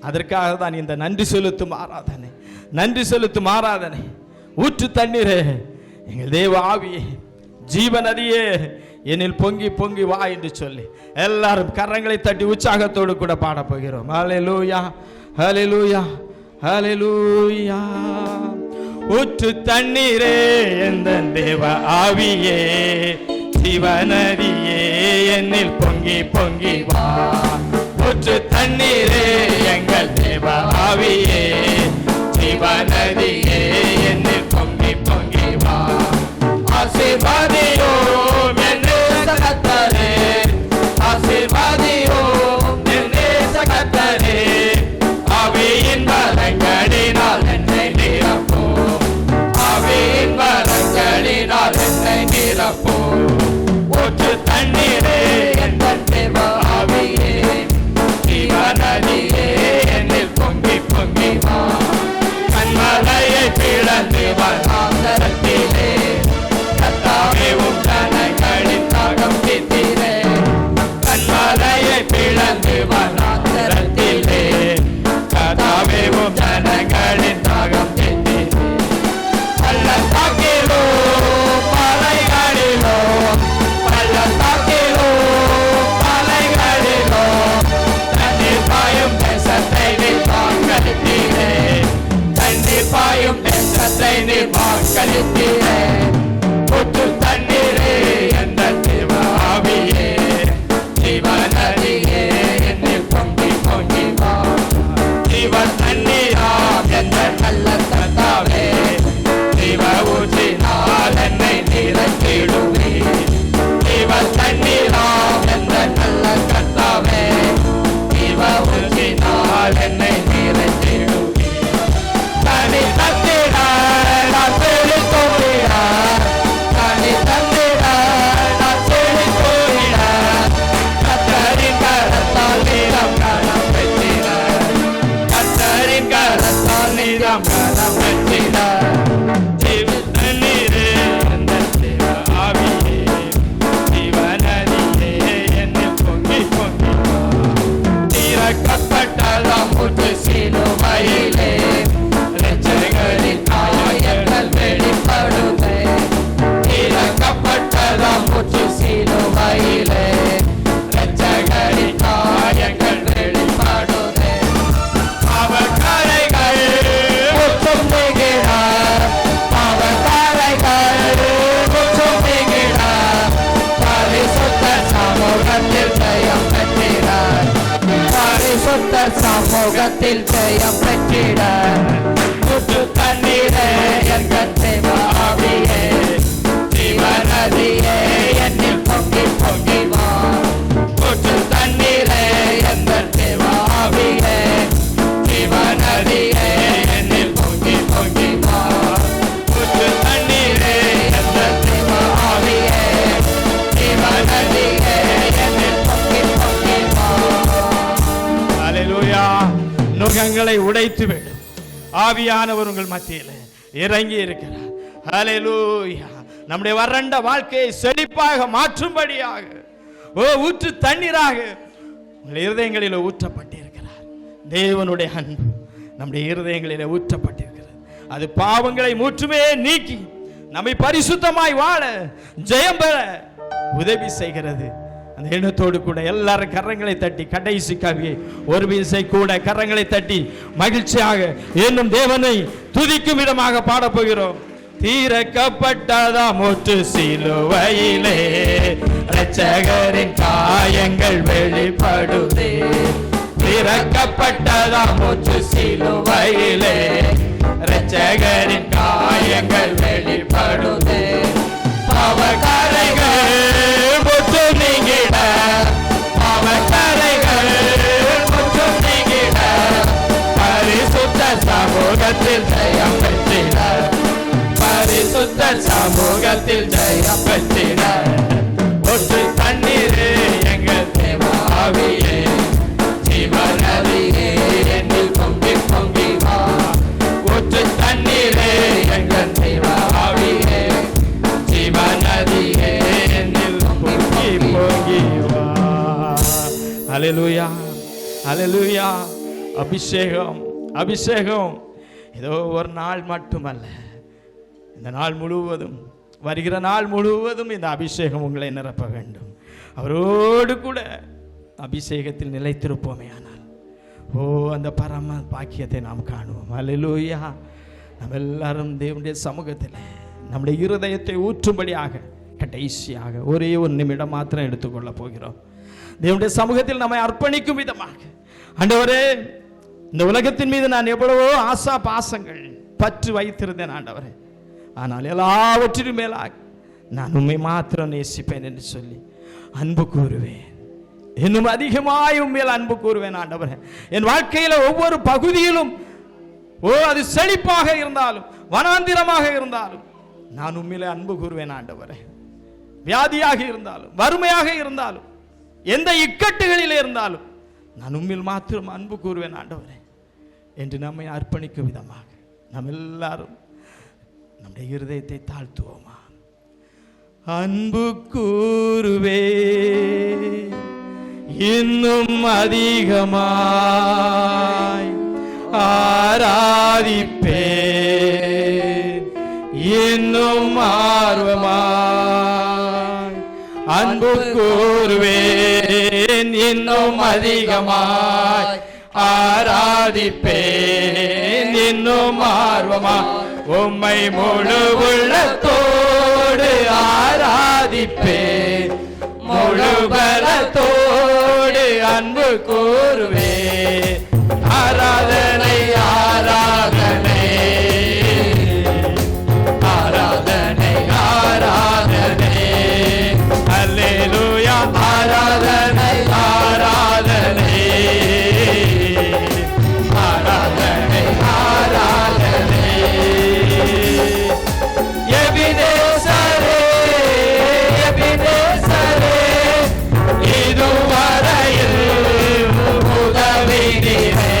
அதற்காக தான் இந்த நன்றி செலுத்தும் ஆராதனை. ஊற்று தண்ணீரே, எங்கள் தேவ ஆவியே, ஜீவ நதியே, என்னில் பொங்கி பொங்கி வா என்று சொல்லி எல்லாரும் கரங்களை தட்டி உற்சாகத்தோடு கூட பாடப் போகிறோம். ஹல்லேலூயா, ஹல்லேலூயா, ஹல்லேலூயா. ஊற்று தண்ணீரே, எந்த தேவ ஆவியே, ஜீவநதியே, என்னில் பொங்கி பொங்கி வா. ஊற்று தண்ணீரே, எங்கள் தேவ ஆவியே, ஜீவநதியே, என்னில் பொங்கி பொங்கி வா. ஆசீர்வாதியோம் என்று கர்த்தரே, ஆசீர்வாதியோம் என்று கர்த்தரே. ஆவியின் வரங்களினால் என்னை நிரப்பும், ஆவியின் வரங்களினால் என்னை நிரப்பும். ஊற்று தண்ணீரே, என் தேவ ஆவியே, ஜீவநதியே, என்னில் பொங்கி பொங்கி வா. கண்மலையை பிளந்து வனாந்தரத்திலே கர்த்தாவே உம் ஜனங்கள் சமூகத்தில் ஜெயம் பெற்றிட ஊற்று தண்ணீரே எங்கள் தேவ ஆவியே ஜீவநதியே என்னில் பொங்கி பொங்கி வா ஊற்று தண்ணீரே எங்கள் தேவ ஆவியே ஜீவநதியே என்னில் பொங்கி பொங்கி வா ஊற்று தண்ணீரே எங்கள் தேவ ஆவியே ஜீவநதியே என்னில் பொங்கி பொங்கி வா. அல்லேலூயா. நுகங்களை உடைத்து விடும் ஆவியானவர் உங்கள் மத்தியில் இறங்கி இருக்கிறார். அல்லேலூயா. நம்முடைய வறண்ட வாழ்க்கையை செழிப்பாக மாற்றும்படியாக ஊற்று தண்ணீராக உங்கள் இருதயங்களில் ஊற்றப்பட்டிருக்கிறார். தேவனுடைய அன்பு நம்முடைய இருதயங்களில் ஊற்றப்பட்டிருக்கிறது. அது பாவங்களை முற்றுமே நீக்கி நம்மை பரிசுத்தமாய் வாழ ஜெயம் பெற உதவி செய்கிறது. அந்த எண்ணத்தோடு கூட எல்லாரும் கரங்களை தட்டி கடைசி கவியை ஒரு வீசை கூட கரங்களை தட்டி மகிழ்ச்சியாக இன்னும் தேவனை துதிக்கும் விதமாக பாடப்போகிறோம். தீரக்கப்பட்டதா முற்று சிலுவையிலே இரட்சகரின் காயங்கள் வெளிப்படுதே. திறக்கப்பட்டதா முற்று சிலுவையிலே இரட்சகரின் காயங்கள் வெளிப்படுதே. பாவக்கரைகள் முற்று நீங்கிட பாவக்கரைகள் முற்று நீங்கிட பரிசுத்த சமூகத்தில் ஜெயம் பெற்றிட பரிசுத்த சமூகத்தில் ஜெயம் பெற்றிட ஒற்று தண்ணீரே எங்கள் தேவ ஆவியே ஜீவநதியே என்னில் பொங்கி பொங்கி வா ஒற்று தண்ணீரே எங்கள் தேவ ஆவியே ஜீவநதியே என்னில் பொங்கி பொங்கி வா. அல்லேலூயா அல்லேலூயா. அபிஷேகம் அபிஷேகம் ஏதோ ஒரு நாள் மட்டுமல்ல, இந்த நாள் முழுவதும் வருகிற நாள் முழுவதும் இந்த அபிஷேகம் உங்களை நிரப்ப வேண்டும். அவரோடு கூட அபிஷேகத்தில் நிலைத்திருப்போமே ஆனால் அந்த பரம பாக்கியத்தை நாம் காணுவோம். அல்லேலூயா. நம்ம எல்லாரும் தேவனுடைய சமூகத்தில் நம்முடைய இருதயத்தை ஊற்றும்படியாக கடைசியாக ஒரே ஒரு நிமிடம் மாத்திரம் எடுத்துக்கொள்ள போகிறோம். தேவனுடைய சமூகத்தில் நம்மை அர்ப்பணிக்கும் விதமாக, ஆண்டவரே இந்த உலகத்தின் மீது நான் எவ்வளவோ ஆசா பாசங்கள் பற்று வைத்திருந்தேன் ஆண்டவரே, ஆனால் எல்லாவற்றிலும் மேலாக நான் உண்மை மாத்திரம் நேசிப்பேன் என்று சொல்லி அன்பு கூறுவேன். இன்னும் அதிகமாய் உண்மையில் அன்பு கூறுவேன் ஆண்டவரே. என் வாழ்க்கையில் ஒவ்வொரு பகுதியிலும் அது செழிப்பாக இருந்தாலும் வனாந்திரமாக இருந்தாலும் நான் உண்மையிலே அன்பு கூறுவேன் ஆண்டவரே. வியாதியாக இருந்தாலும் வறுமையாக இருந்தாலும் எந்த இக்கட்டுகளில் இருந்தாலும் நான் உண்மையில் மாத்திரம் அன்பு கூறுவேன் ஆண்டவரே என்று நம்மை அர்ப்பணிக்கும் விதமாக நாம் எல்லாரும் நம்முடைய இருதயத்தை தாழ்த்துவோமா. அன்பு கூறுவே இன்னும் அதிகமாய் ஆராதிப்பேன் இன்னும் ஆர்வமாய் அன்பு கூறுவேன் இன்னும் அதிகமாய் ஆராதிப்பேன் இன்னும் ஆர்வமாய் உம்மை முழு உள்ளத்தோடு ஆராதிப்பேன் முழு பலத்தோடு அன்பு கூறுவேன். ஆராதனை ஆராதனை ஆராதனை ஆராதனை அல்லேலூயா ஆராதனை ஆராதனை ஆராதனை ஆராதனை எபினேசரே எபினேசரே இதுவரையில் உதவி நீரே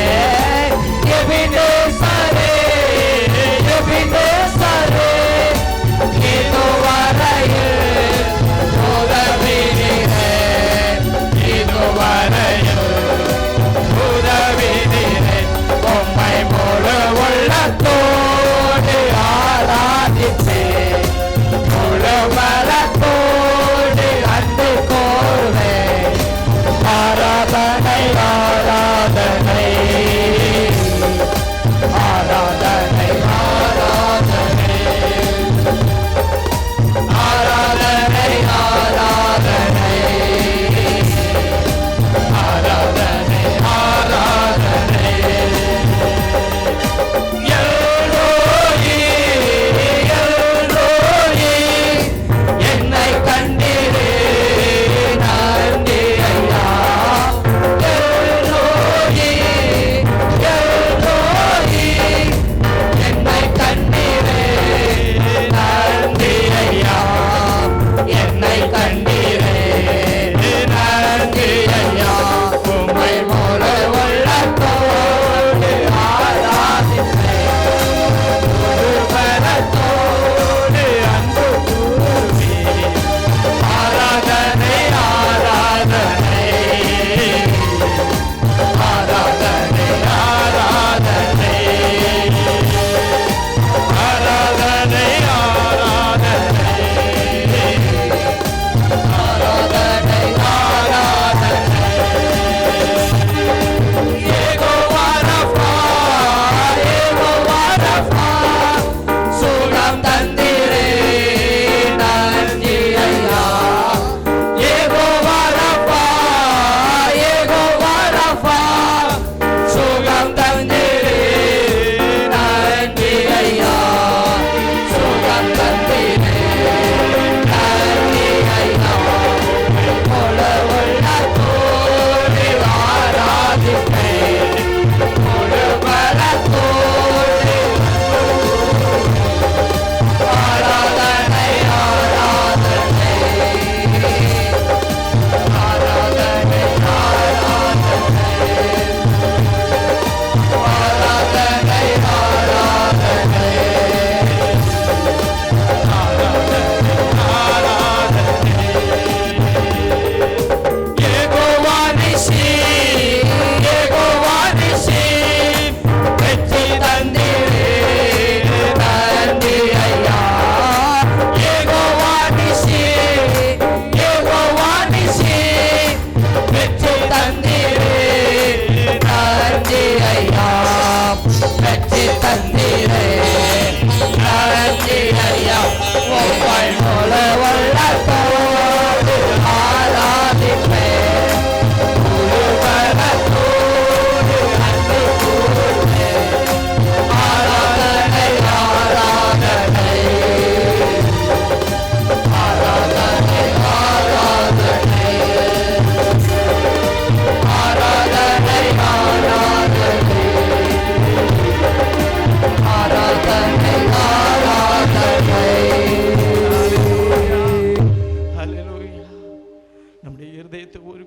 இருதயத்தை ஒரு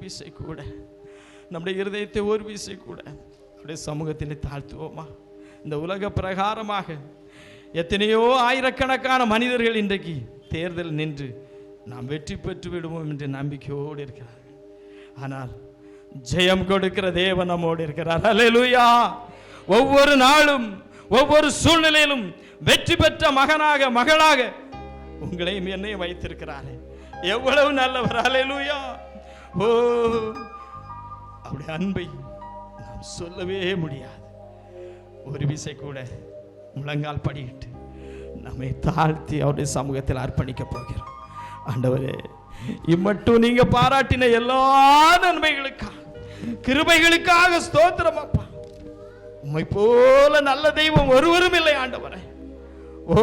விசை கூட அப்படியே சமூகத்தில் தாழ்த்துவோமா? இந்த உலக பிரகாரமாக எத்தனையோ ஆயிரக்கணக்கான மனிதர்கள் இன்றைக்கு தேர்தல் நின்று நாம் வெற்றி பெற்று விடுவோம் என்று நம்பிக்கையோடு இருக்கிறார்கள். ஆனால் ஜெயம் கொடுக்கிற தேவன் நம்மோடு இருக்கிறார். அல்லேலூயா! ஒவ்வொரு நாளும் ஒவ்வொரு சூழ்நிலையிலும் வெற்றி பெற்ற மகனாக மகளாக உங்களையும் என்னையும் வைத்திருக்கிறார். எவ்வளவு நல்லவர்! அல்லேலூயா! ஓ, அவருடைய அன்பை நாம் சொல்லவே முடியாது. ஒரு விசை கூட முழங்கால் படியிட்டு நம்மை தாழ்த்தி அவருடைய சமூகத்தில் அர்ப்பணிக்க போகிறோம். ஆண்டவரே, இம்மட்டும் நீங்க பாராட்டின எல்லா நன்மைகளுக்காக கிருபைகளுக்காக ஸ்தோத்திரம் அப்பா. உம்மை போல நல்ல தெய்வம் ஒருவரும் இல்லை ஆண்டவரே. ஓ,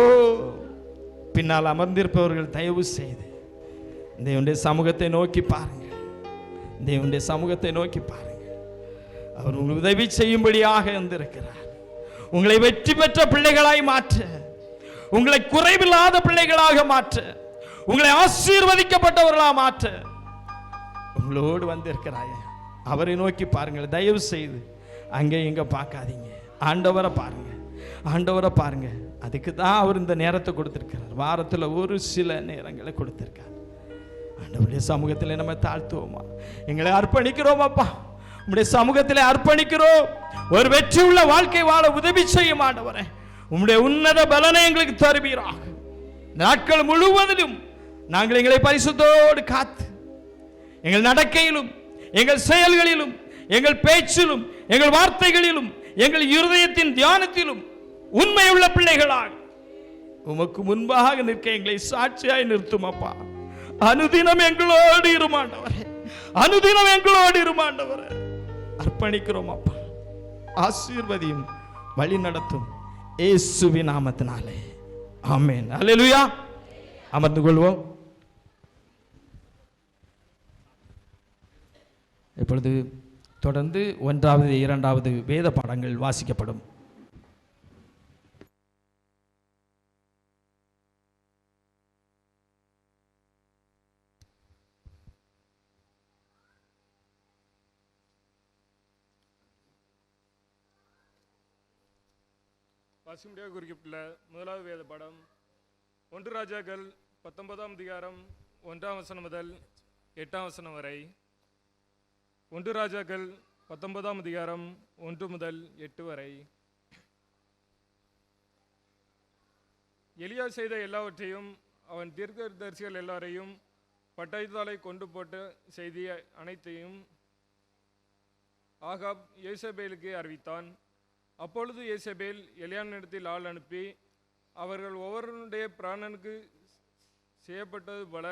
பின்னால் அமர்ந்திருப்பவர்கள் தயவு செய்து தேவனுடைய சமூகத்தை நோக்கி பாருங்கள். தேவனுடைய சமூகத்தை நோக்கி பாருங்கள். அவர் உங்களுக்கு உதவி செய்யும்படியாக வந்திருக்கிறார். உங்களை வெற்றி பெற்ற பிள்ளைகளாய் மாற்ற, உங்களை குறைவில்லாத பிள்ளைகளாக மாற்ற, உங்களை ஆசீர்வதிக்கப்பட்டவர்களாக மாற்ற உங்களோடு வந்திருக்கிறாய். அவரை நோக்கி பாருங்கள். தயவு செய்து அங்கே இங்க பார்க்காதீங்க. ஆண்டவரை பாருங்க, ஆண்டவரை பாருங்க. அதுக்கு தான் அவர் இந்த நேரத்தை கொடுத்திருக்கிறார். வாரத்தில் ஒரு சில நேரங்களை கொடுத்திருக்கார். ஆண்டவருடைய சமூகத்தில் நம்ம தாழ்த்துவோமா? எங்களை அர்ப்பணிக்கிறோம் அப்பா, உம்முடைய சமூகத்தில் அர்ப்பணிக்கிறோம். ஒரு வெற்றி உள்ள வாழ்க்கை வாழ உதவி செய்யும் ஆண்டவரே. உம்முடைய உன்னத பலனை எங்களுக்கு தருவீராக. நாட்கள் முழுவதிலும் நாங்கள் எங்களை பரிசுத்தோடு காத்து எங்கள் நடக்கையிலும் எங்கள் செயல்களிலும் எங்கள் பேச்சிலும் எங்கள் வார்த்தைகளிலும் எங்கள் இருதயத்தின் தியானத்திலும் உண்மையுள்ள பிள்ளைகளாக உமக்கு முன்பாக நிற்க எங்களை சாட்சியாய் நிறுத்தும் அப்பா. அனுதினம் எங்களோடு இருமாண்டவரே, அனுதினம் எங்களோடு இருமாண்டவரே. அர்ப்பணிக்கிறோம் அப்பா. ஆசீர்வதியும், வழி நடத்தும் இயேசுவின் நாமத்தினாலே ஆமென். அல்லேலூயா. அமர்ந்து கொள்வோம். இப்பொழுது தொடர்ந்து 1வது 2வது வேத பாடங்கள் வாசிக்கப்படும். வாசிமுடியாக குறிக்கப்பட்டுள்ள 1வது வேத பாடம் 1 ராஜாக்கள் 19ஆம் அதிகாரம் 1ஆம் வசனம் முதல் 8ஆம் வசனம் வரை. 1 ராஜாக்கள் 19ஆம் அதிகாரம் 1 முதல் 8 வரை. எலியா செய்த எல்லாவற்றையும் அவன் தீர்க்கதரிசிகள் எல்லாரையும் பட்டயத்தாலை கொண்டு போட்ட செய்தி அனைத்தையும் ஆகாப் யேசபேலுக்கு அறிவித்தான். அப்பொழுது யேசபேல் எலியானிடத்தில் ஆள் அனுப்பி, அவர்கள் ஒவ்வொருவருடைய பிராணனுக்கு செய்யப்பட்டது போல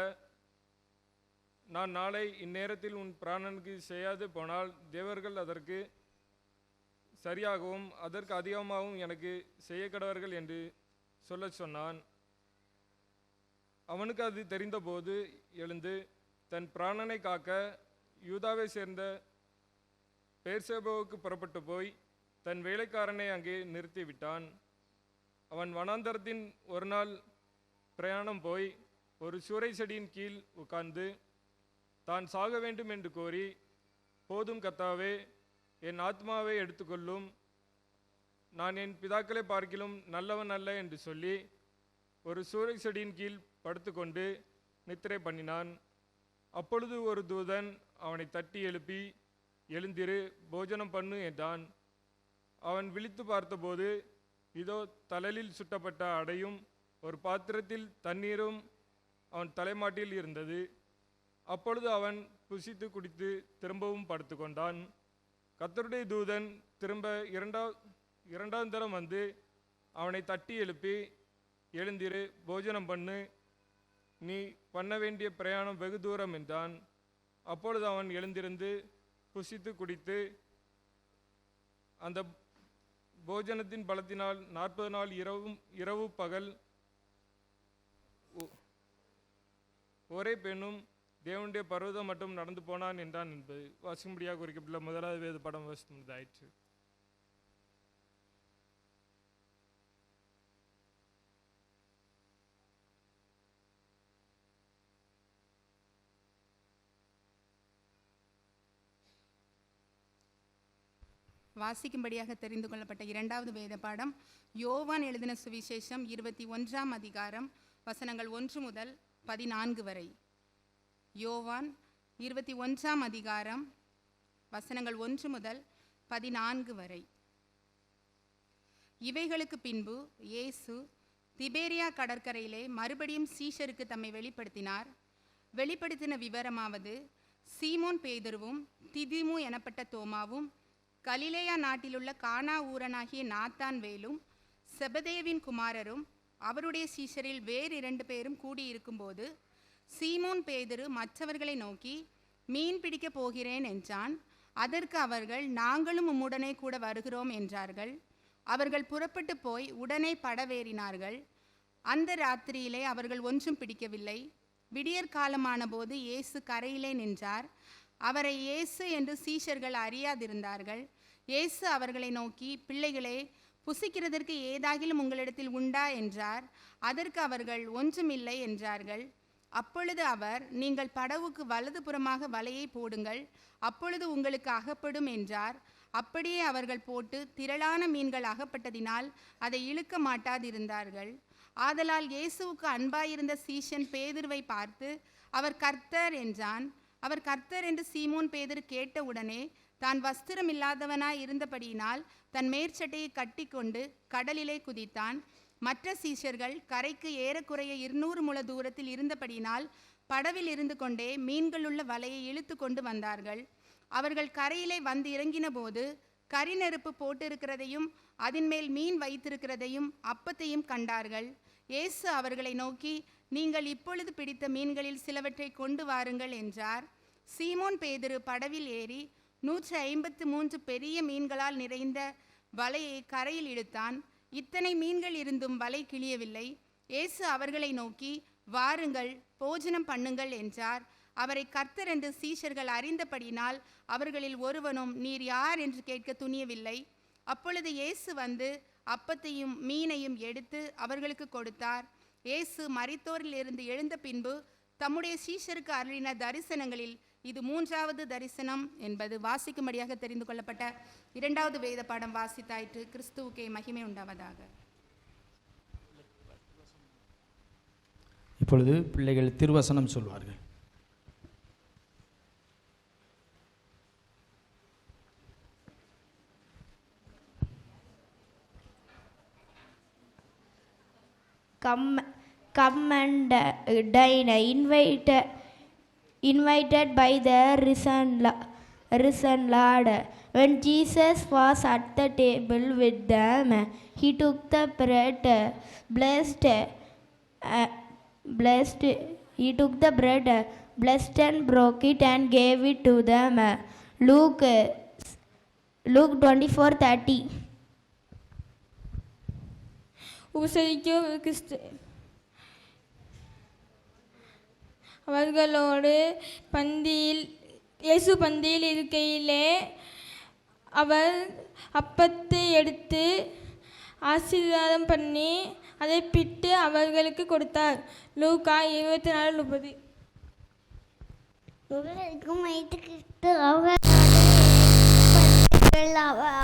நான் நாளை இந்நேரத்தில் உன் பிராணனுக்கு செய்யாது போனால் தேவர்கள் அதற்கு சரியாகவும் அதற்கு அதிகமாகவும் எனக்கு செய்ய கடவர்கள் என்று சொல்ல சொன்னான். அவனுக்கு அது தெரிந்தபோது எழுந்து தன் பிராணனை காக்க யூதாவை சேர்ந்த பெர்சேபாவுக்கு புறப்பட்டு போய் தன் வேலைக்காரனை அங்கே நிறுத்திவிட்டான். அவன் வனாந்தரத்தின் ஒரு நாள் பிரயாணம் போய் ஒரு சூறை செடியின் கீழ் உட்கார்ந்து தான் சாக வேண்டும் என்று கோரி, போதும் கர்த்தாவே, என் ஆத்மாவை எடுத்துக்கொள்ளும், நான் என் பிதாக்களை பார்க்கிலும் நல்லவன் அல்ல என்று சொல்லி ஒரு சூறை செடியின் கீழ் படுத்துக்கொண்டு நித்திரை பண்ணினான். அப்பொழுது ஒரு தூதன் அவனை தட்டி எழுப்பி, எழுந்திரு, போஜனம் பண்ணு என்றான். அவன் விழித்து பார்த்தபோது இதோ தழலில் சுட்டப்பட்ட அடையும் ஒரு பாத்திரத்தில் தண்ணீரும் அவன் தலைமாட்டில் இருந்தது. அப்பொழுது அவன் புசித்து குடித்து திரும்பவும் படுத்து கொண்டான். கர்த்தருடைய தூதன் திரும்ப இரண்டாம் தரம் வந்து அவனை தட்டி எழுப்பி, எழுந்திரு, போஜனம் பண்ணு, நீ பண்ண வேண்டிய பிரயாணம் வெகு தூரம் என்றான். அப்பொழுது அவன் எழுந்திருந்து புசித்து குடித்து அந்த போஜனத்தின் பலத்தினால் 40 நாள் இரவு பகல் ஒரே பெண்ணும் தேவனுடைய பர்வதம் மட்டும் நடந்து போனான் என்றான் என்பது வாசிக்கும்படியாக குறிக்கப்பட்டுள்ள 1வது வேத படம் வாசித்தாயிற்று. வாசிக்கும்படியாக தெரிந்து கொள்ளப்பட்ட இரண்டாவது வேத பாடம் யோவான் எழுதின சுவிசேஷம் 21ஆம் அதிகாரம் வசனங்கள் 1 முதல் 14 வரை. யோவான் 21ஆம் அதிகாரம் வசனங்கள் 1 முதல் 14 வரை. இவைகளுக்கு பின்பு இயேசு திபேரியா கடற்கரையிலே மறுபடியும் சீஷருக்கு தம்மை வெளிப்படுத்தினார். வெளிப்படுத்தின விவரமாவது, சீமோன் பேதுருவும் திதிமு எனப்பட்ட தோமாவும் கலிலேயா நாட்டிலுள்ள கானா ஊரனாகிய நாத்தான் வேலும் செபதேவின் குமாரரும் அவருடைய சீஷரில் வேறு 2 பேரும் கூடியிருக்கும்போது சீமோன் பேதுரு மற்றவர்களை நோக்கி, மீன் பிடிக்கப் போகிறேன் என்றான். அதற்கு அவர்கள், நாங்களும் உம்முடனே கூட வருகிறோம் என்றார்கள். அவர்கள் புறப்பட்டு போய் உடனே படவேறினார்கள். அந்த ராத்திரியிலே அவர்கள் ஒன்றும் பிடிக்கவில்லை. விடியற்காலமான போது இயேசு கரையிலே நின்றார். அவரை இயேசு என்று சீஷர்கள் அறியாதிருந்தார்கள். இயேசு அவர்களை நோக்கி, பிள்ளைகளே, புசிக்கிறதற்கு ஏதாகிலும் உங்களிடத்தில் உண்டா என்றார். அதற்கு அவர்கள், ஒன்றுமில்லை என்றார்கள். அப்பொழுது அவர், நீங்கள் படவுக்கு வலதுபுறமாக வலையை போடுங்கள், அப்பொழுது உங்களுக்கு அகப்படும் என்றார். அப்படியே அவர்கள் போட்டு திரளான மீன்கள் அகப்பட்டதினால் அதை இழுக்க மாட்டாதிருந்தார்கள். ஆதலால் இயேசுவுக்கு அன்பாயிருந்த சீஷன் பேதுருவை பார்த்து, அவர் கர்த்தர் என்றான். அவர் கர்த்தர் என்று சீமோன் பேதுரு கேட்டவுடனே தான் வஸ்திரம் இல்லாதவனாய் இருந்தபடியினால் தன் மேற்சட்டையை கட்டி கொண்டு கடலிலே குதித்தான். மற்ற சீஷர்கள் கரைக்கு ஏறக்குறைய 200 முழ தூரத்தில் இருந்தபடியினால் படவில் இருந்து கொண்டே மீன்களுள்ள வலையை இழுத்து கொண்டு வந்தார்கள். அவர்கள் கரையிலே வந்து இறங்கின போது கரிநெருப்பு போட்டிருக்கிறதையும் அதன் மேல் மீன் வைத்திருக்கிறதையும் அப்பத்தையும் கண்டார்கள். இயேசு அவர்களை நோக்கி, நீங்கள் இப்பொழுது பிடித்த மீன்களில் சிலவற்றை கொண்டு வாருங்கள் என்றார். சீமோன் பேதுரு படவில் ஏறி 153 பெரிய மீன்களால் நிறைந்த வலையை கரையில் இழுத்தான். இத்தனை மீன்கள் இருந்தும் வலை கிழியவில்லை. இயேசு அவர்களை நோக்கி, வாருங்கள், போஜனம் பண்ணுங்கள் என்றார். அவரை கர்த்தர் என்று சீஷர்கள் அறிந்தபடியினால் அவர்களில் ஒருவனும் நீர் யார் என்று கேட்க துணியவில்லை. அப்பொழுது இயேசு வந்து அப்பத்தையும் மீனையும் எடுத்து அவர்களுக்கு கொடுத்தார். இயேசு மரித்தோரில் இருந்து எழுந்த பின்பு தம்முடைய சீஷருக்கு அருளின தரிசனங்களில் இது 3வது தரிசனம் என்பது வாசிக்கும்படியாக தெரிந்து கொள்ளப்பட்ட இரண்டாவது வேத பாடம் வாசித்தாயிற்று. கிறிஸ்துவுக்கே மகிமை உண்டாவதாக. இப்பொழுது பிள்ளைகள் திருவசனம் சொல்வார்கள். Come and dine, invited by the risen Lord. When Jesus was at the table with them, he took the bread, blessed and broke it and gave it to them. Luke 24:30. உபசரிக்கும் கிறிஸ்து அவர்களோடு இயேசு பந்தியில் இருக்கையிலே அவர் அப்பத்தை எடுத்து ஆசீர்வாதம் பண்ணி அதை பிட்டு அவர்களுக்கு கொடுத்தார். லூக்கா 24:30.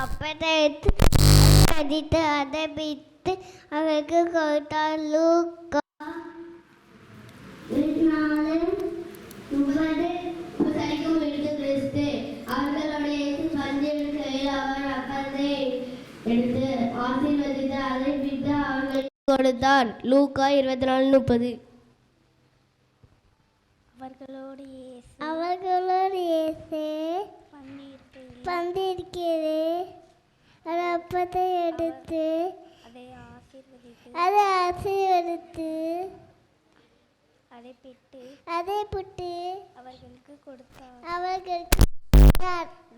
அப்பத்தை எடுத்து அடித்து அதை பிட்டு அவருக்கு கொடுத்தார். லூக்கா 24:30. அவர்களுடைய பந்தியில் கையில் அவர் அப்பத்தை எடுத்து ஆசீர்வதித்து அதை பிட்டு அவர்களுக்கு கொடுத்தார். லூக்கா 24:30. அவர்களோடு இயேசு பந்திருக்கிறே அப்பத்தை எடுத்து அதை ஆசீர்வதித்து அதை பிட்டு அவர்களுக்கு கொடுத்தார்.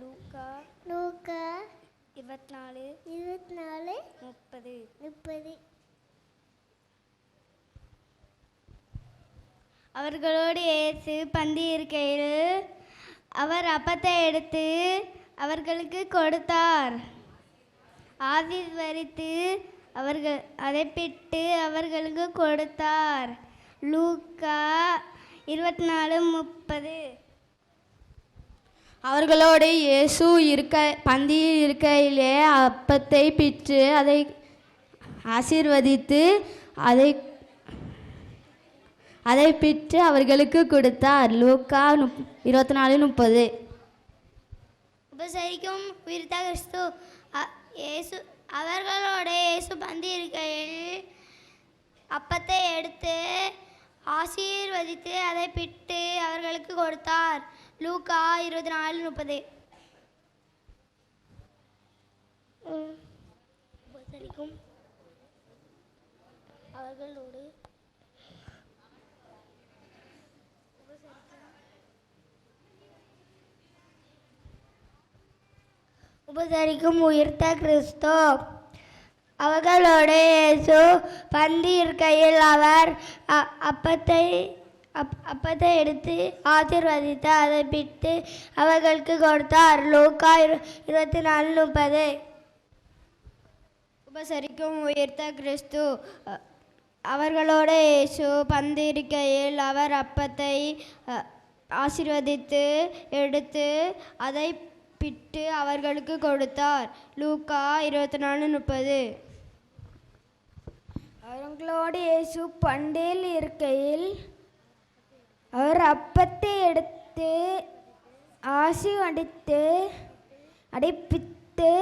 லூக்கா 24:30. அவர்களோடு இயேசு பந்தி இருக்கையில் அவர் அப்பத்தை எடுத்து அவர்களுக்கு கொடுத்தார். ஆசீர்வதித்து அவர்கள் அதை பிட்டு அவர்களுக்கு கொடுத்தார். லூக்கா 24:30. அவர்களோடு இயேசு பந்தியில் இருக்கையிலே அப்பத்தை பிற்று அதை ஆசீர்வதித்து அதை பிற்று அவர்களுக்கு கொடுத்தார். லூக்கா 24:30. உபசரிக்கும் உயிர்த்த கிறிஸ்து இயேசு அவர்களோட இயேசு பந்தி இருக்கையில் அப்பத்தை எடுத்து ஆசீர்வதித்து அதை பிட்டு அவர்களுக்கு கொடுத்தார். லூக்கா 24:30. உபசரிக்கும் அவர்களோடு உபசரிக்கும் உயிர்த்த கிறிஸ்து அவர்களோடு இயேசு பந்தி இருக்கையில் அவர் அப்பத்தை எடுத்து ஆசீர்வதித்து அதை பிட்டு அவர்களுக்கு கொடுத்தார். லூக்கா 24:30. உபசரிக்கும் உயிர்த்த கிறிஸ்து அவர்களோடு இயேசு பந்தி இருக்கையில் அவர் அப்பத்தை ஆசீர்வதித்து எடுத்து அதை பிட்டு அவர்களுக்கு கொடுத்தார். லூக்கா 24:30. அவர்களோடு இயேசு பந்தியில் இருக்கையில் அவர் அப்பத்தை எடுத்து ஆசீர்வதித்து அதை பிட்டு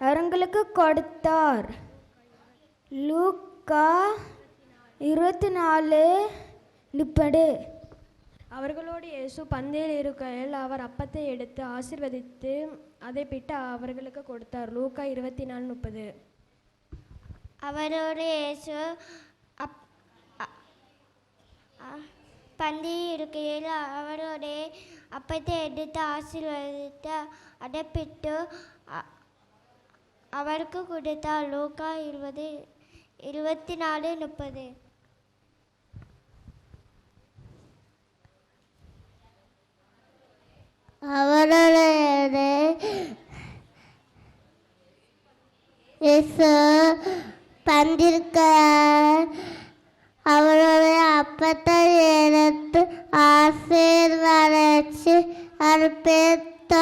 அவர்களுக்கு கொடுத்தார். லூக்கா 24:30. அவர்களோடு இயேசு பந்தியில் இருக்கையில் அவர் அப்பத்தை எடுத்து ஆசீர்வதித்து அதை பிட்டு அவர்களுக்கு கொடுத்தார். லூக்கா 24:30. அவரோடு இயேசு பந்தியில் இருக்கையில் அவரோட அப்பத்தை எடுத்து ஆசீர்வதித்து அதை பிட்டு அவருக்கு கொடுத்தார். லூக்கா 24:30. அவரோடு இயேசு பந்திருக்க அவருடைய அப்பத்தை எடுத்து ஆசீர்வதித்து அர்ப்பித்து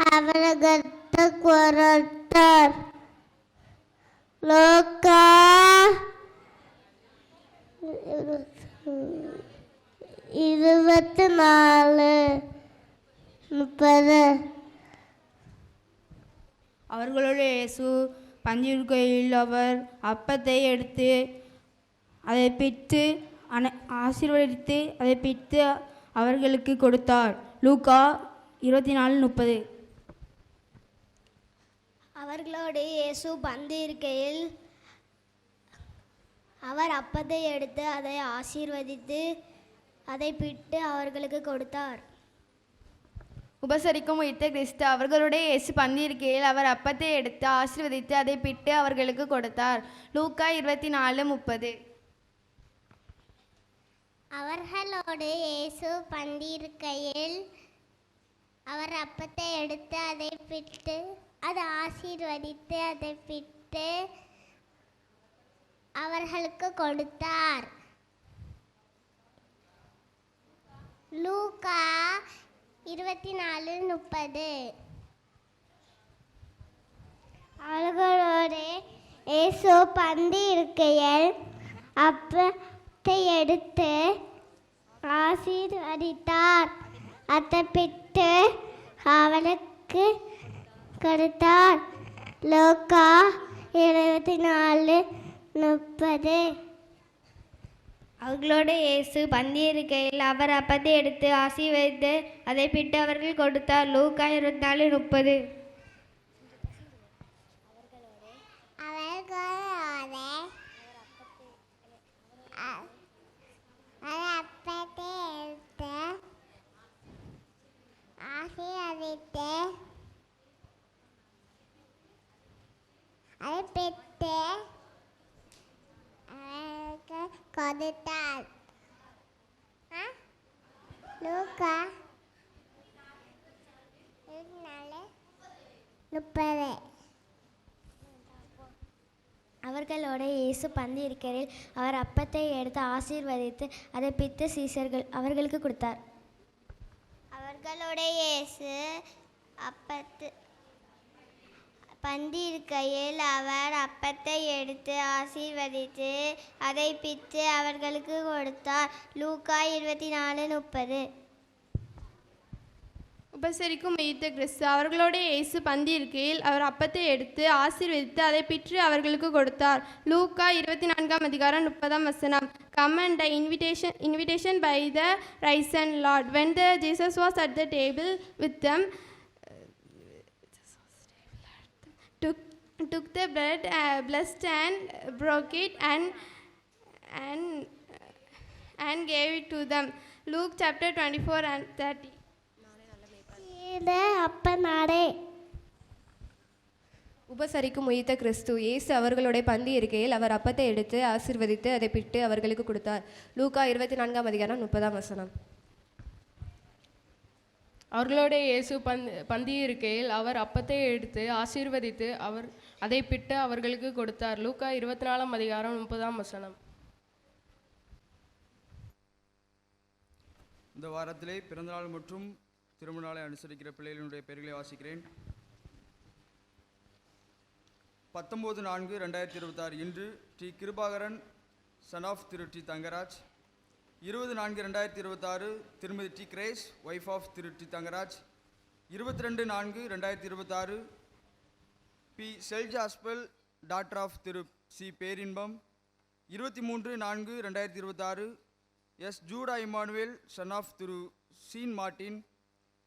அவர்களுக்கு கொடுத்தார். லூக்கா 24:30. அவர்களோடு இயேசு பந்தியிருக்கையில் அவர் அப்பத்தை எடுத்து அதை பிட்டு ஆசீர்வதித்து அதை பிட்டு அவர்களுக்கு கொடுத்தார். லூக்கா 24:30. அவர்களோடு இயேசு பந்தி இருக்கையில் அவர் அப்பத்தை எடுத்து அதை ஆசீர்வதித்து அதை பிட்டு அவர்களுக்கு கொடுத்தார். உபசரிக்கும் உயிர்த்த கிறிஸ்து அவர்களுடைய இயேசு பந்தி இருக்கையில் அவர் அப்பத்தை எடுத்து ஆசீர்வதித்து அதை பிட்டு அவர்களுக்கு கொடுத்தார். லூக்கா 24:30. அவர்களோடு இயேசு பந்தி இருக்கையில் அவர் அப்பத்தை எடுத்து அதை பிட்டு அதை ஆசீர்வதித்து அதை பிட்டு அவர்களுக்கு கொடுத்தார். லூக்கா 24:30. அவர்களோடு இயேசு பந்தி இருக்கையில் அப்பத்தை எடுத்து ஆசீர்வதித்தார் அதை பிட்டு அவளுக்கு கொடுத்தார். லூக்கா 24:30. அவர்களோடு இயேசு பந்தி இருக்கையில் அவர் அப்பத்தை எடுத்து ஆசீர்வதித்து அதை பிட்டு அவர்கள் கொடுத்தார். லூக்கா 24:30. கொடுத்தார். லூக்கா 24:30. அவர்களோட இயேசு பந்தி இருக்கையில் அவர் அப்பத்தை எடுத்து ஆசீர்வதித்து அதை பித்து சீசர்கள் அவர்களுக்கு கொடுத்தார். அவர்கள் அவர்களுடைய இயேசு பந்தி இருக்கையில் அவர் அப்பத்தை எடுத்து ஆசீர்வதித்து அதை பிட்டு அவர்களுக்கு கொடுத்தார். லூக்கா 24:30. உபசரிக்கும் உயிர்த்த கிறிஸ்து அவர்களுடைய இயேசு பந்தி இருக்கையில் அவர் அப்பத்தை எடுத்து ஆசீர்வதித்து அதை பிற்று அவர்களுக்கு கொடுத்தார். லூக்கா 24:30. Come and the invitation by the risen Lord. When Jesus was at the table with them, took the bread, blessed and broke it and gave it to them. Luke chapter 24:30. உபசரிக்கும் உயிர்த்த கிறிஸ்து இயேசு அவர்களுடைய பந்தி இருக்கையில் அவர் அப்பத்தை எடுத்து ஆசீர்வதித்து அதை பிட்டு அவர்களுக்கு கொடுத்தார். லூக்கா 24:30. அவர்களுடைய இயேசு பந்தி இருக்கையில் அவர் அப்பத்தை எடுத்து ஆசீர்வதித்து அதை பிட்டு அவர்களுக்கு கொடுத்தார். லூக்கா 24:30. இந்த வாரத்திலே பிறந்தநாள் மற்றும் திருமண நாளை அனுசரிக்கிற பிள்ளைகளுடைய பெயர்களை வாசிக்கிறேன். 19/4/2026 இன்று T Kirubakaran son of Thiru T Thangaraj. 20/4/2026 Thirumathi T Grace wife of Thiru T Thangaraj. 22/4/2026 P Seljaspal daughter of Thiru C Perinbam. 23/4/2026 S Juda Immanuel son of Thiru Sean Martin.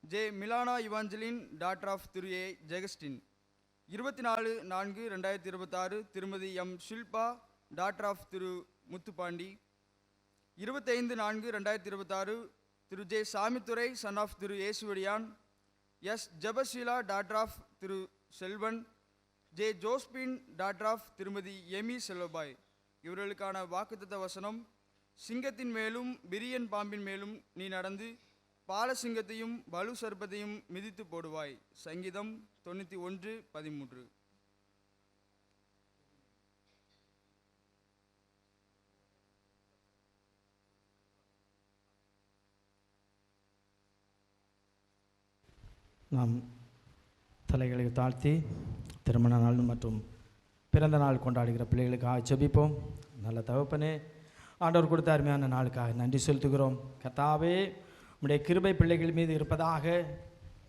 J Milana Evangeline daughter of Thiru A Jegastin. 24/4/2026 Thirumathi M Shilpa daughter of Thiru Muthupandi. 25/4/2026 Thiru J Samidurai son of Thiru Yesuvadiyan. S Jabasheela daughter of Thiru Selvan. J Josephine doctor of திருமதி Amy செல்வபாய். இவர்களுக்கான வாக்குத்தத்த வசனம்: சிங்கத்தின் மேலும் பிரியன் பாம்பின் மேலும் நீ நடந்து பாலசிங்கத்தையும் பலு சர்ப்பத்தையும் மிதித்து போடுவாய். சங்கீதம் 91:13. நாம் தலைகளை தாழ்த்தி திருமண நாள் மற்றும் பிறந்த நாள் கொண்டாடுகிற பிள்ளைகளுக்காக ஜெபிப்போம். நல்ல தகப்பனே, ஆண்டவர் கொடுத்த அருமையான நாளுக்காக நன்றி செலுத்துகிறோம். கர்த்தாவே, உம்முடைய கிருபை பிள்ளைகள் மீது இருப்பதாக.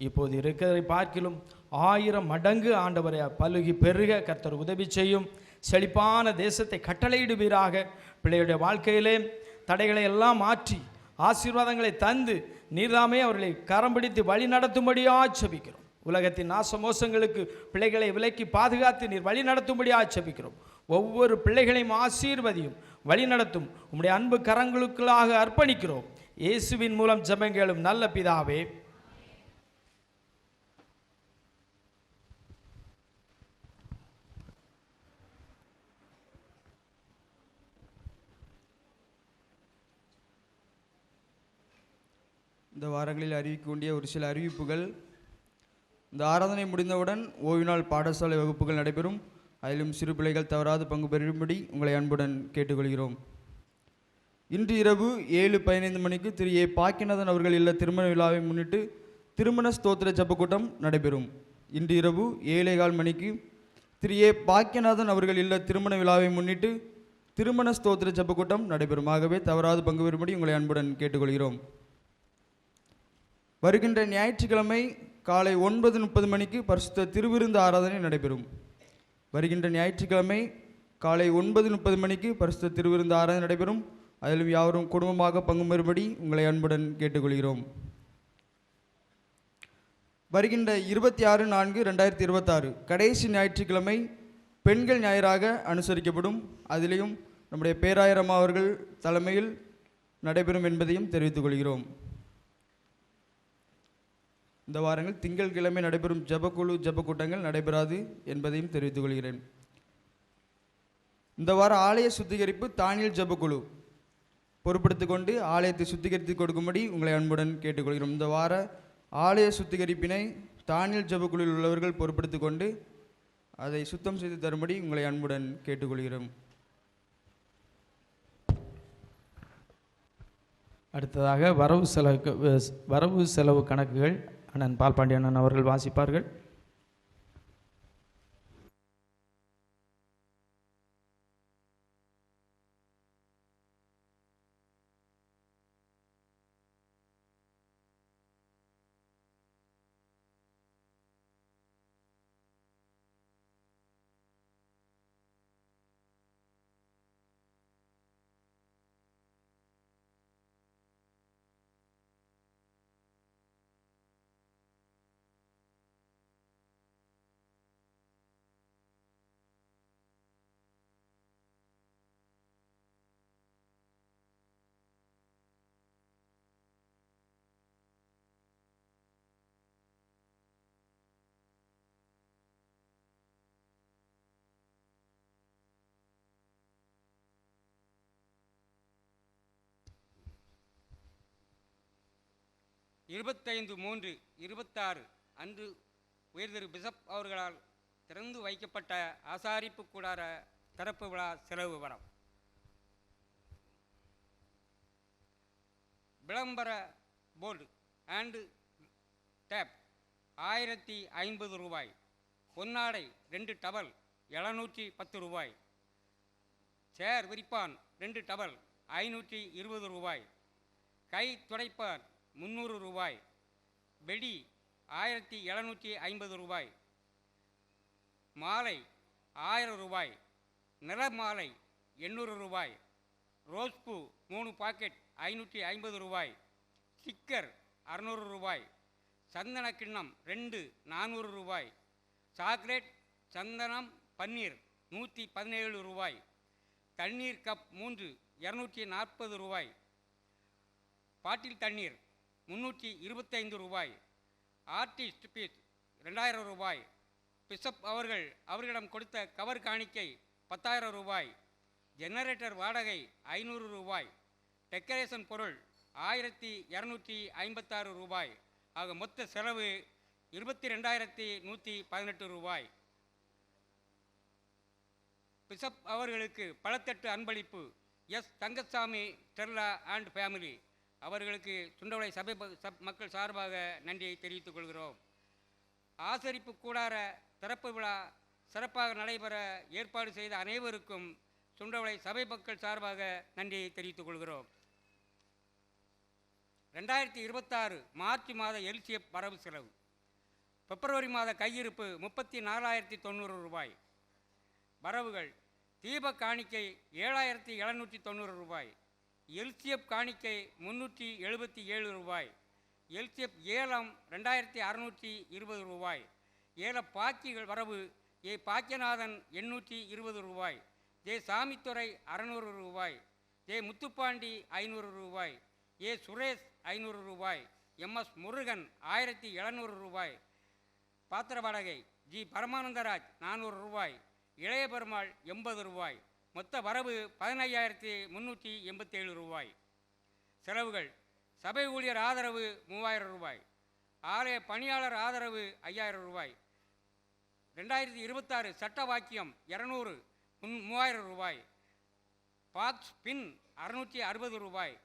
இப்போது இருக்கிறதை பார்க்கிலும் 1000 மடங்கு ஆண்டவரை பலுகி பெருக கர்த்தர் உதவி செய்யும். செழிப்பான தேசத்தை கட்டளையிடுவீராக. பிள்ளையுடைய வாழ்க்கையிலே தடைகளை எல்லாம் மாற்றி ஆசீர்வாதங்களை தந்து நீர்தாமே அவர்களை கரம் பிடித்து வழி நடத்தும்படியாக ஜெபிக்கிறோம். உலகத்தின் நாச மோசங்களுக்கு பிள்ளைகளை விலக்கி பாதுகாத்து நீர் வழி நடத்தும்படியாக ஜெபிக்கிறோம். ஒவ்வொரு பிள்ளைகளையும் ஆசீர்வதியும் வழி நடத்தும் உம்முடைய அன்பு கரங்களுக்குள்ளாக அர்ப்பணிக்கிறோம். இயேசுவின் மூலம் ஜெபங்களும் நல்ல பிதாவே. இந்த வாரங்களில் அறிவிக்க வேண்டிய ஒரு சில அறிவிப்புகள். இந்த ஆராதனை முடிந்தவுடன் ஓய்வு நாள் பாடசாலை வகுப்புகள் நடைபெறும். அதிலும் சிறு பிள்ளைகள் தவறாது பங்கு பெறும்படி உங்களை அன்புடன் கேட்டுக்கொள்கிறோம். இன்று இரவு 7:15 மணிக்கு திரு ஏ பாக்கியநாதன் அவர்கள் இல்ல திருமண விழாவை முன்னிட்டு திருமண ஸ்தோத்திர ஜெபக்கூட்டம் நடைபெறும். இன்று இரவு 7:15 மணிக்கு திரு ஏ பாக்கியநாதன் அவர்கள் இல்ல திருமண விழாவை முன்னிட்டு திருமண ஸ்தோத்திர ஜெபக்கூட்டம் நடைபெறும். ஆகவே தவறாது பங்கு பெறும்படி உங்களை அன்புடன் கேட்டுக்கொள்கிறோம். வருகின்ற ஞாயிற்றுக்கிழமை காலை 9:30 மணிக்கு பரிசுத்த திருவிருந்து ஆராதனை நடைபெறும். வருகின்ற ஞாயிற்றுக்கிழமை காலை 9:30 மணிக்கு பரிசுத்த திருவிருந்து ஆராதனை நடைபெறும். அதிலும் யாவரும் குடும்பமாக பங்கு பெறும்படி உங்களை அன்புடன் கேட்டுக்கொள்கிறோம். வருகின்ற 26/4/2026 கடைசி ஞாயிற்றுக்கிழமை பெண்கள் ஞாயிறாக அனுசரிக்கப்படும். அதிலேயும் நம்முடைய பேராயரம்மா அவர்கள் தலைமையில் நடைபெறும் என்பதையும் தெரிவித்துக் கொள்கிறோம். இந்த வாரங்கள் திங்கட்கிழமை நடைபெறும் ஜெபக்குழு ஜெபக்கூட்டங்கள் நடைபெறாது என்பதையும் தெரிவித்துக் கொள்கிறேன். இந்த வார ஆலய சுத்திகரிப்பு தானியல் ஜெபக்குழு பொறுப்படுத்திக் கொண்டு ஆலயத்தை சுத்திகரித்து கொடுக்கும்படி உங்களை அன்புடன் கேட்டுக்கொள்கிறோம். இந்த வார ஆலய சுத்திகரிப்பினை தானியல் ஜெபக்குழுவில் உள்ளவர்கள் பொறுப்படுத்திக் கொண்டு அதை சுத்தம் செய்து தரும்படி உங்களை அன்புடன் கேட்டுக்கொள்கிறோம். அடுத்ததாக வரவு செலவு கணக்குகள் அண்ணன் பால்பாண்டி அண்ணன் அவர்கள் வாசிப்பார்கள். இருபத்தைந்து 3/26 அன்று உயர்திரு பிஷப் அவர்களால் திறந்து வைக்கப்பட்ட ஆசாரிப்பு கூடார திறப்பு விழா செலவு விவரம். விளம்பர போர்டு அண்டு டேப் 1050 ரூபாய். பொன்னாடை 2 டவல் 710 ரூபாய். சேர் விரிப்பான் 2 டவல் 520 ரூபாய். கை துடைப்பான் 300 ரூபாய். வெடி 1750 ரூபாய். மாலை 1000 ரூபாய். நிறமாலை 800 ரூபாய். ரோஸ்பூ 3 பாக்கெட் 550 ரூபாய். ஸ்டிக்கர் 600 ரூபாய். சந்தன கிண்ணம் 2 400 ரூபாய். சாக்லேட் சந்தனம் பன்னீர் 117 ரூபாய். தண்ணீர் கப் 3 240 ரூபாய். பாட்டில் தண்ணீர் 325 ரூபாய். ஆர்டிஸ்ட் பீஸ் 2000 ரூபாய். பிஷப் அவர்களிடம் கொடுத்த கவர் காணிக்கை 10,000 ரூபாய். ஜெனரேட்டர் வாடகை 500 ரூபாய். டெக்கரேஷன் பொருள் 1256 ரூபாய். ஆக மொத்த செலவு 22,118 ரூபாய். பிஷப் அவர்களுக்கு பழத்தட்டு அன்பளிப்பு எஸ் தங்கசாமி ஸ்டெர்லா அண்ட் ஃபேமிலி அவர்களுக்கு சுண்டவளை சபை மக்கள் சார்பாக நன்றியை தெரிவித்துக் கொள்கிறோம். ஆசரிப்பு கூடார திறப்பு விழா சிறப்பாக நடைபெற ஏற்பாடு செய்த அனைவருக்கும் சுண்டவளை சபை மக்கள் சார்பாக நன்றியை தெரிவித்துக் கொள்கிறோம். 2026 மார்ச் மாத எல்சிஎஃப் வரவு செலவு. பிப்ரவரி மாத கையிருப்பு 34,090 ரூபாய். வரவுகள் தீப காணிக்கை 7,790 ரூபாய். எல்சிஎஃப் காணிக்கை 377 ரூபாய். எல்சிஎஃப் ஏலம் 2,620 ரூபாய். ஏல பாக்கிகள் வரவு ஏ பாக்கியநாதன் 820 ரூபாய். ஜே சாமித்துறை 600 ரூபாய். ஜே முத்துப்பாண்டி 500 ரூபாய். ஏ சுரேஷ் 500 ரூபாய். எம்எஸ் முருகன் 1,700 ரூபாய். பாத்திர வாடகை ஜி பரமானந்தராஜ் 400 ரூபாய். இளைய பெருமாள் 80 ரூபாய். மொத்த வரவு 15,387 ரூபாய். செலவுகள் சபை ஊழியர் ஆதரவு 3000 ரூபாய். ஆலய பணியாளர் ஆதரவு 5000 ரூபாய். 2026 சட்ட வாக்கியம் 200 3000 ரூபாய். பாக்ஸ் பின் 660 ரூபாய்.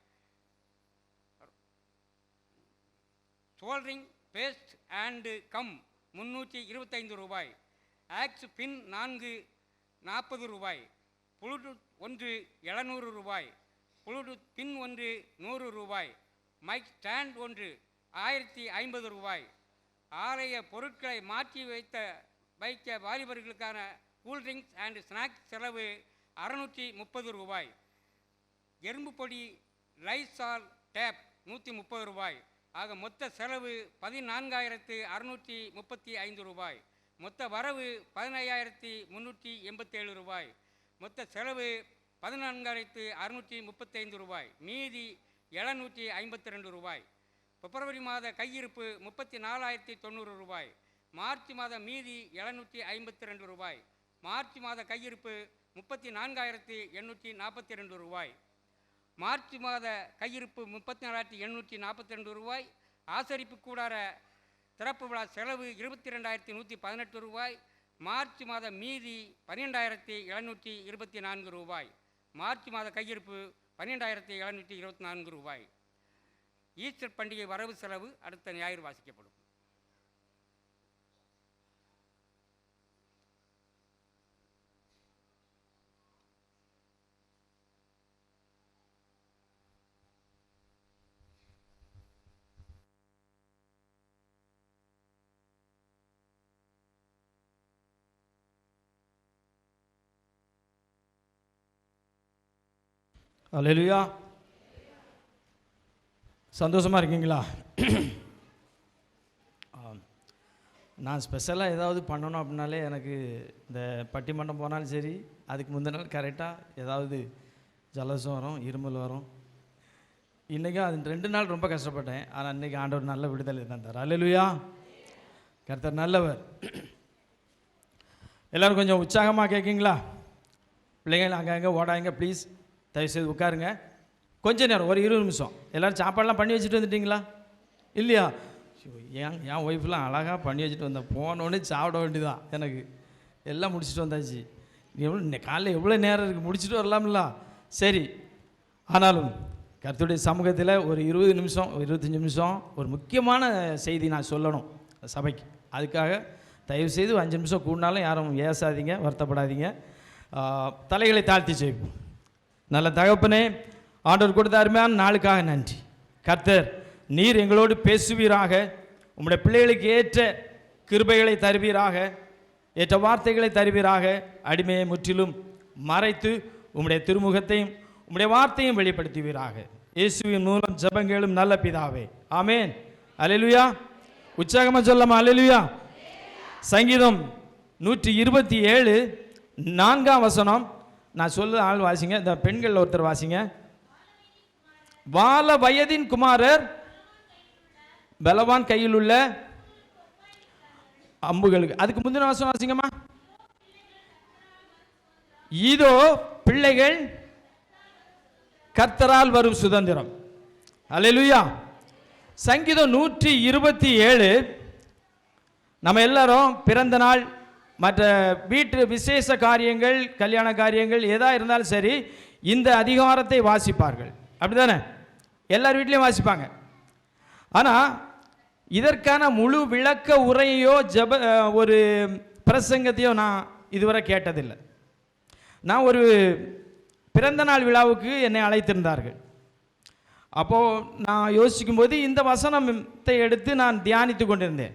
சோல்டரிங் பேஸ்ட் அண்டு கம் 325 ரூபாய். ஆக்ஸ் பின் 4 40 ரூபாய். ப்ளூடூத் 1 700 ரூபாய். ப்ளூடூத் பின் 1 100 ரூபாய். மைக் ஸ்டாண்ட் 1 1050 ரூபாய். ஆலய பொருட்களை மாற்றி வைக்க வாலிபர்களுக்கான கூல்ட்ரிங்க்ஸ் அண்ட் ஸ்நாக்ஸ் செலவு 630 ரூபாய். எறும்பு பொடி லைசால் டேப் 130 ரூபாய். ஆக மொத்த செலவு 14,635 ரூபாய். மொத்த வரவு 15,387 ரூபாய். மொத்த செலவு 14,635 ரூபாய். மீதி 752 ரூபாய். பிப்ரவரி மாத கையிருப்பு 34,090 ரூபாய். மார்ச் மாத மீதி 752 ரூபாய். மார்ச் மாத கையிருப்பு 34,842 ரூபாய். மார்ச் மாத கையிருப்பு 34,842 ரூபாய். ஆசரிப்பு கூடார திறப்பு விழா செலவு 22,118 ரூபாய். மார்ச் மாத மீதி 12,724 ரூபாய். மார்ச் மாத கையிருப்பு 12,724 ரூபாய். ஈஸ்டர் பண்டிகை வரவு செலவு அடுத்த ஞாயிறு வாசிக்கப்படும். அல்லேலூயா. சந்தோஷமாக இருக்கீங்களா? நான் ஸ்பெஷலாக ஏதாவது பண்ணணும் அப்படின்னாலே எனக்கு இந்த பட்டிமன்றம் போனாலும் சரி, அதுக்கு முந்தின நாள் கரெக்டாக ஏதாவது ஜலதோஷம் வரும், இருமல் வரும். இன்றைக்கும் அது 2 நாள் ரொம்ப கஷ்டப்பட்டேன். ஆனால் இன்றைக்கி ஆண்டவர் நல்ல விடுதலை தந்தார். அல்லேலூயா. கர்த்தர் நல்லவர். எல்லோரும் கொஞ்சம் உற்சாகமாக கேட்குங்களா? பிள்ளைங்க அங்கங்கே ஓடாங்க. ப்ளீஸ் தயவுசெய்து உட்காருங்க. கொஞ்ச நேரம், ஒரு 20 நிமிஷம். எல்லோரும் சாப்பாடெலாம் பண்ணி வச்சுட்டு வந்துட்டிங்களா? இல்லையா? என் ஒய்ஃப்லாம் அழகாக பண்ணி வச்சுட்டு வந்தேன். போனோடனே சாப்பிட வேண்டியதான். எனக்கு எல்லாம் முடிச்சுட்டு வந்தாச்சு. காலையில் எவ்வளோ நேரம் இருக்குது, முடிச்சுட்டு வரலாம்ல. சரி, ஆனாலும் கர்த்தருடைய சமூகத்தில் ஒரு 20 நிமிஷம் 25 நிமிஷம் ஒரு முக்கியமான செய்தி நான் சொல்லணும் சபைக்கு. அதுக்காக தயவுசெய்து 5 நிமிஷம் கூடினாலும் யாரும் ஏசாதீங்க, வருத்தப்படாதீங்க. தலைகளை தாழ்த்தி செய்வோம். நல்ல தகப்பனே, ஆண்டவர் கொடுத்த அருமையான நாளுக்காக நன்றி. கர்த்தர் நீர் எங்களோடு பேசுவீராக. உம்முடைய பிள்ளைகளுக்கு ஏற்ற கிருபைகளை தருவீராக, ஏற்ற வார்த்தைகளை தருவீராக. அடிமையை முற்றிலும் மறைத்து உம்முடைய திருமுகத்தையும் உம்முடைய வார்த்தையும் வெளிப்படுத்துவீராக. இயேசுவின் மூலம் ஜெபங்களும் நல்ல பிதாவே, ஆமேன். அல்லேலூயா. உற்சாகமாக சொல்லமா அல்லேலூயா. சங்கீதம் 127 4ஆம் வசனம். நான் சொல்ல ஆள் வாசிங்க. இந்த பெண்கள் ஒருத்தர் வாசிங்க. வால வயதின் குமாரர் பலவான் கையில் உள்ள அம்புகளுக்கு. அதுக்கு முந்தின வசனம் வாசிங்கம்மா. இதோ பிள்ளைகள் கர்த்தரால் வரும் சுதந்திரம். அல்லேலூயா. சங்கீதம் 127 நம்ம எல்லாரும் பிறந்த நாள், மற்ற வீட்டு விசேஷ காரியங்கள், கல்யாண காரியங்கள் எதா இருந்தாலும் சரி இந்த அதிகாரத்தை வாசிப்பார்கள். அப்படிதானே? எல்லார் வீட்லேயும் வாசிப்பாங்க. ஆனால் இதற்கான முழு விளக்க உரையோ ஒரு பிரசங்கத்தையோ நான் இதுவரை கேட்டதில்லை. நான் ஒரு பிறந்த நாள் விழாவுக்கு என்னை அழைத்திருந்தார்கள். அப்போது நான் யோசிக்கும்போது இந்த வசனத்தை எடுத்து நான் தியானித்து கொண்டிருந்தேன்.